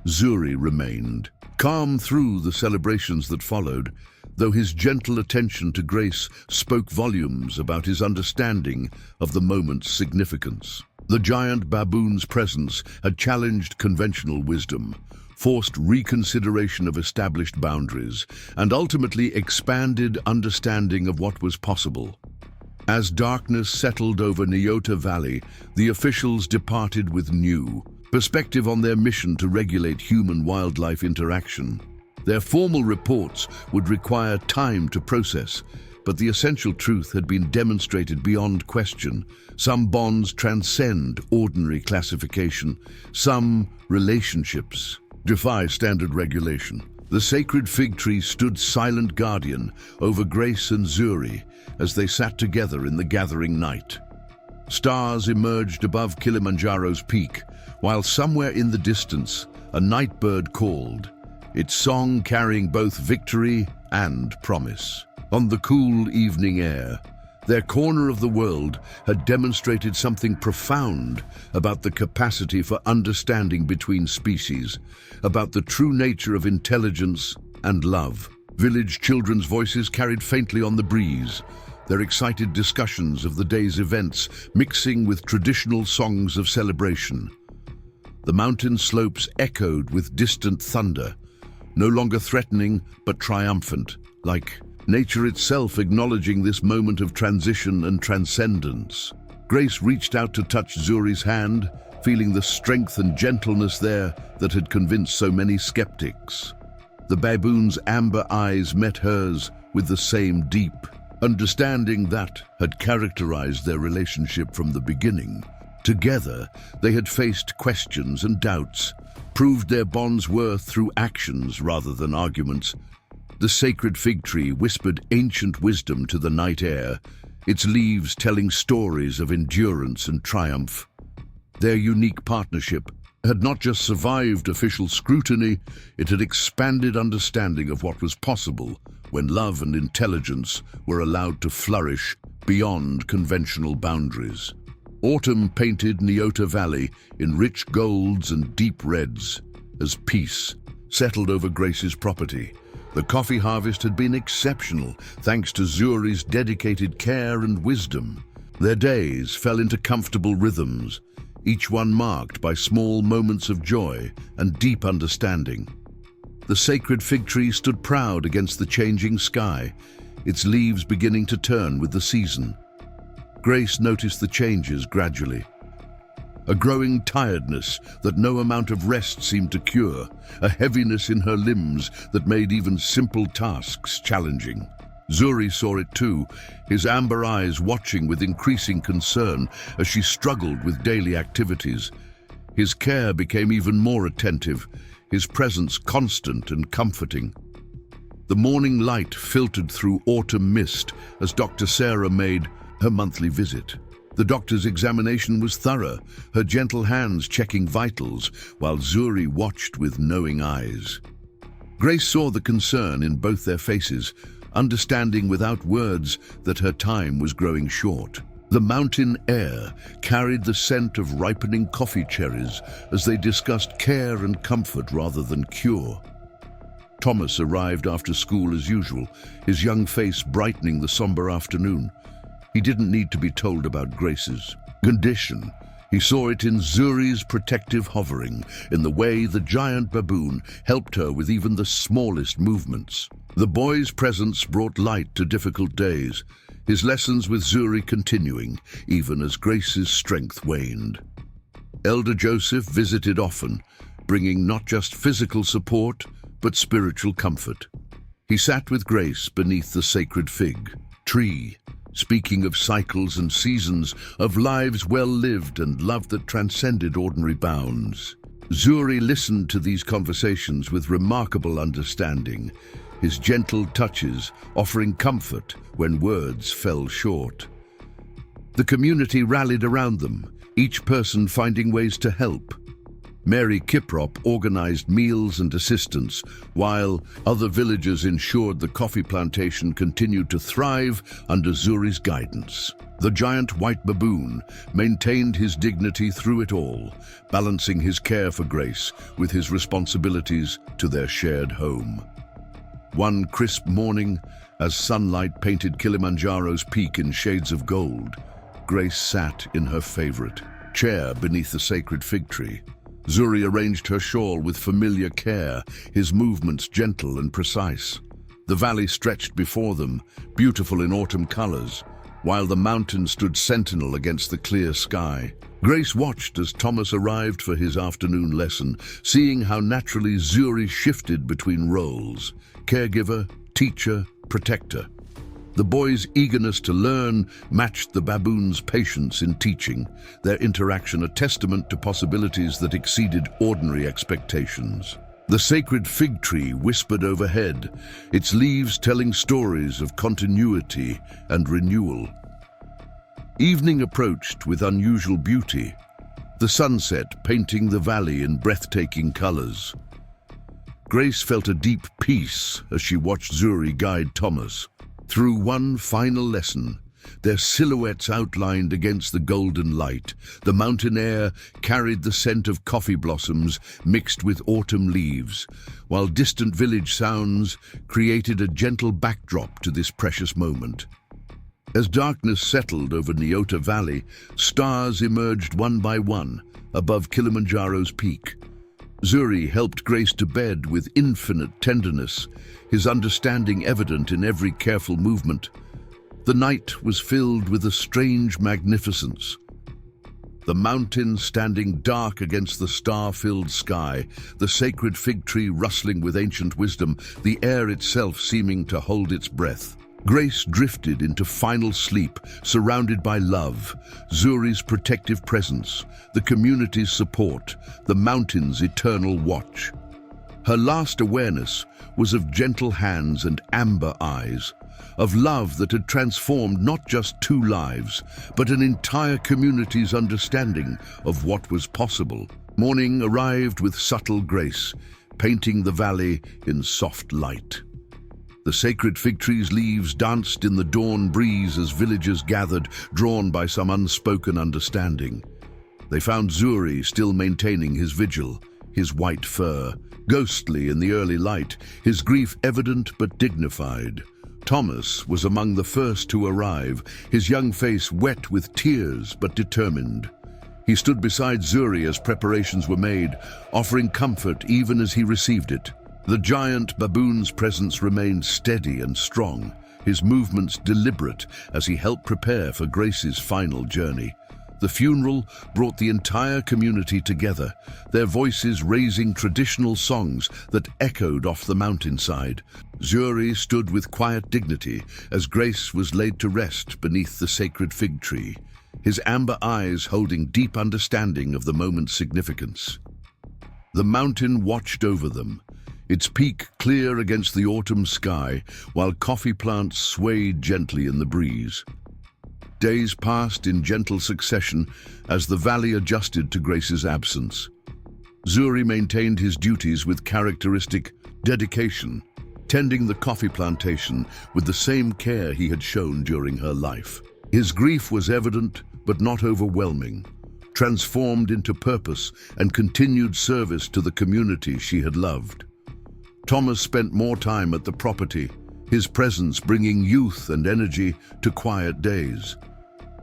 Speaker 1: Zuri remained calm through the celebrations that followed, though his gentle attention to Grace spoke volumes about his understanding of the moment's significance. The giant baboon's presence had challenged conventional wisdom, forced reconsideration of established boundaries, and ultimately expanded understanding of what was possible. As darkness settled over Nyota Valley, the officials departed with new perspective on their mission to regulate human-wildlife interaction. Their formal reports would require time to process, but the essential truth had been demonstrated beyond question. Some bonds transcend ordinary classification. Some relationships defy standard regulation. The sacred fig tree stood silent guardian over Grace and Zuri as they sat together in the gathering night. Stars emerged above Kilimanjaro's peak, while somewhere in the distance, a night bird called, its song carrying both victory and promise. On the cool evening air, their corner of the world had demonstrated something profound about the capacity for understanding between species, about the true nature of intelligence and love. Village children's voices carried faintly on the breeze, their excited discussions of the day's events mixing with traditional songs of celebration. The mountain slopes echoed with distant thunder, no longer threatening but triumphant, like nature itself acknowledging this moment of transition and transcendence. Grace reached out to touch Zuri's hand, feeling the strength and gentleness there that had convinced so many skeptics. The baboon's amber eyes met hers with the same deep understanding that had characterized their relationship from the beginning. Together, they had faced questions and doubts, proved their bond's worth through actions rather than arguments. The sacred fig tree whispered ancient wisdom to the night air, its leaves telling stories of endurance and triumph. Their unique partnership had not just survived official scrutiny, it had expanded understanding of what was possible when love and intelligence were allowed to flourish beyond conventional boundaries. Autumn painted Nyota Valley in rich golds and deep reds as peace settled over Grace's property. The coffee harvest had been exceptional thanks to Zuri's dedicated care and wisdom. Their days fell into comfortable rhythms, each one marked by small moments of joy and deep understanding. The sacred fig tree stood proud against the changing sky, its leaves beginning to turn with the season. Grace noticed the changes gradually. A growing tiredness that no amount of rest seemed to cure, a heaviness in her limbs that made even simple tasks challenging. Zuri saw it too, his amber eyes watching with increasing concern as she struggled with daily activities. His care became even more attentive, his presence constant and comforting. The morning light filtered through autumn mist as Dr. Sarah made her monthly visit. The doctor's examination was thorough, her gentle hands checking vitals, while Zuri watched with knowing eyes. Grace saw the concern in both their faces, understanding without words that her time was growing short. The mountain air carried the scent of ripening coffee cherries as they discussed care and comfort rather than cure. Thomas arrived after school as usual, his young face brightening the somber afternoon. He didn't need to be told about Grace's condition. He saw it in Zuri's protective hovering, in the way the giant baboon helped her with even the smallest movements. The boy's presence brought light to difficult days, his lessons with Zuri continuing, even as Grace's strength waned. Elder Joseph visited often, bringing not just physical support, but spiritual comfort. He sat with Grace beneath the sacred fig tree, speaking of cycles and seasons, of lives well lived and love that transcended ordinary bounds. Zuri listened to these conversations with remarkable understanding, his gentle touches offering comfort when words fell short. The community rallied around them, each person finding ways to help. Mary Kiprop organized meals and assistance, while other villagers ensured the coffee plantation continued to thrive under Zuri's guidance. The giant white baboon maintained his dignity through it all, balancing his care for Grace with his responsibilities to their shared home. One crisp morning, as sunlight painted Kilimanjaro's peak in shades of gold, Grace sat in her favorite chair beneath the sacred fig tree. Zuri arranged her shawl with familiar care, his movements gentle and precise. The valley stretched before them, beautiful in autumn colors, while the mountain stood sentinel against the clear sky. Grace watched as Thomas arrived for his afternoon lesson, seeing how naturally Zuri shifted between roles: caregiver, teacher, protector. The boy's eagerness to learn matched the baboon's patience in teaching, their interaction a testament to possibilities that exceeded ordinary expectations. The sacred fig tree whispered overhead, its leaves telling stories of continuity and renewal. Evening approached with unusual beauty, the sunset painting the valley in breathtaking colors. Grace felt a deep peace as she watched Zuri guide Thomas through one final lesson, their silhouettes outlined against the golden light. The mountain air carried the scent of coffee blossoms mixed with autumn leaves, while distant village sounds created a gentle backdrop to this precious moment. As darkness settled over Nyota Valley, stars emerged one by one above Kilimanjaro's peak. Zuri helped Grace to bed with infinite tenderness, his understanding evident in every careful movement. The night was filled with a strange magnificence. The mountain standing dark against the star-filled sky, the sacred fig tree rustling with ancient wisdom, the air itself seeming to hold its breath. Grace drifted into final sleep, surrounded by love, Zuri's protective presence, the community's support, the mountain's eternal watch. Her last awareness was of gentle hands and amber eyes, of love that had transformed not just two lives, but an entire community's understanding of what was possible. Morning arrived with subtle grace, painting the valley in soft light. The sacred fig tree's leaves danced in the dawn breeze as villagers gathered, drawn by some unspoken understanding. They found Zuri still maintaining his vigil, his white fur, ghostly in the early light, his grief evident but dignified. Thomas was among the first to arrive, his young face wet with tears but determined. He stood beside Zuri as preparations were made, offering comfort even as he received it. The giant Baboon's presence remained steady and strong, his movements deliberate as he helped prepare for Grace's final journey. The funeral brought the entire community together, their voices raising traditional songs that echoed off the mountainside. Zuri stood with quiet dignity as Grace was laid to rest beneath the sacred fig tree, his amber eyes holding deep understanding of the moment's significance. The mountain watched over them, its peak clear against the autumn sky, while coffee plants swayed gently in the breeze. Days passed in gentle succession as the valley adjusted to Grace's absence. Zuri maintained his duties with characteristic dedication, tending the coffee plantation with the same care he had shown during her life. His grief was evident but not overwhelming, transformed into purpose and continued service to the community she had loved. Thomas spent more time at the property, his presence bringing youth and energy to quiet days.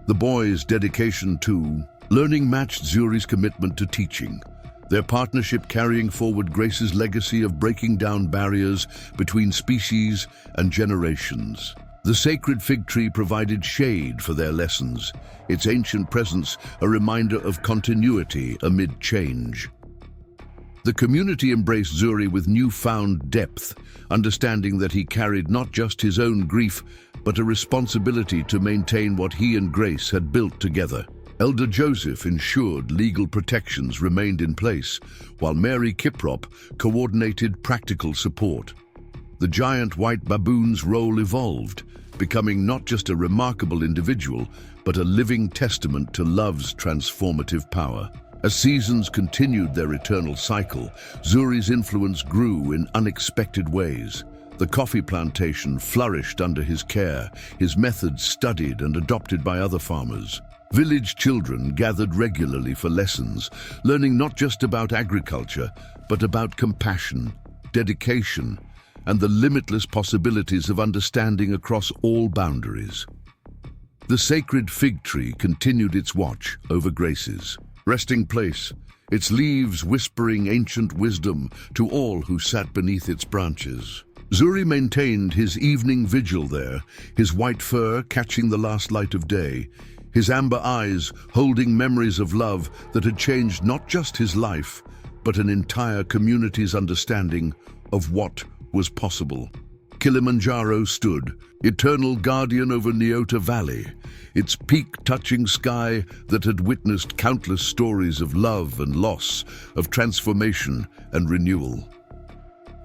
Speaker 1: The boys' dedication to learning matched Zuri's commitment to teaching, their partnership carrying forward Grace's legacy of breaking down barriers between species and generations. The sacred fig tree provided shade for their lessons, its ancient presence a reminder of continuity amid change. The community embraced Zuri with newfound depth, understanding that he carried not just his own grief, but a responsibility to maintain what he and Grace had built together. Elder Joseph ensured legal protections remained in place, while Mary Kiprop coordinated practical support. The giant white baboon's role evolved, becoming not just a remarkable individual, but a living testament to love's transformative power. As seasons continued their eternal cycle, Zuri's influence grew in unexpected ways. The coffee plantation flourished under his care, his methods studied and adopted by other farmers. Village children gathered regularly for lessons, learning not just about agriculture, but about compassion, dedication, and the limitless possibilities of understanding across all boundaries. The sacred fig tree continued its watch over Grace's resting place, its leaves whispering ancient wisdom to all who sat beneath its branches. Zuri maintained his evening vigil there, his white fur catching the last light of day, his amber eyes holding memories of love that had changed not just his life, but an entire community's understanding of what was possible. Kilimanjaro stood, eternal guardian over Nyota Valley, its peak-touching sky that had witnessed countless stories of love and loss, of transformation and renewal.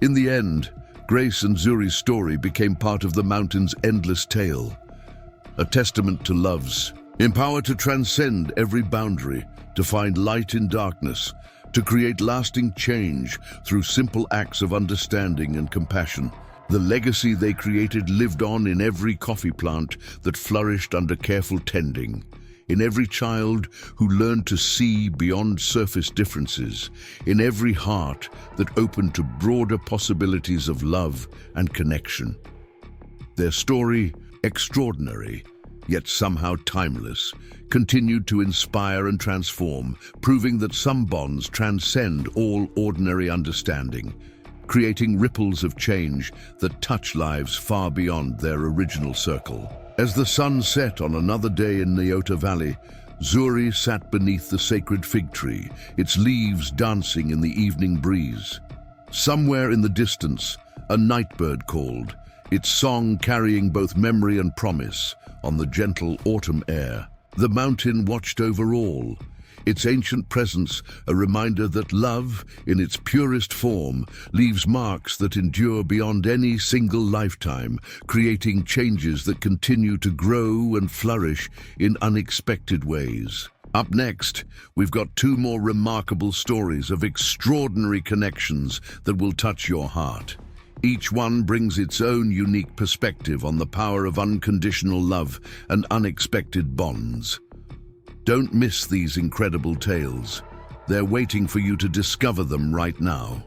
Speaker 1: In the end, Grace and Zuri's story became part of the mountain's endless tale, a testament to love's power to transcend every boundary, to find light in darkness, to create lasting change through simple acts of understanding and compassion. The legacy they created lived on in every coffee plant that flourished under careful tending, in every child who learned to see beyond surface differences, in every heart that opened to broader possibilities of love and connection. Their story, extraordinary, yet somehow timeless, continued to inspire and transform, proving that some bonds transcend all ordinary understanding, creating ripples of change that touch lives far beyond their original circle. As the sun set on another day in Nyota Valley, Zuri sat beneath the sacred fig tree, its leaves dancing in the evening breeze. Somewhere in the distance, a nightbird called, its song carrying both memory and promise on the gentle autumn air. The mountain watched over all, its ancient presence a reminder that love, in its purest form, leaves marks that endure beyond any single lifetime, creating changes that continue to grow and flourish in unexpected ways. Up next, we've got two more remarkable stories of extraordinary connections that will touch your heart. Each one brings its own unique perspective on the power of unconditional love and unexpected bonds. Don't miss these incredible tales. They're waiting for you to discover them right now.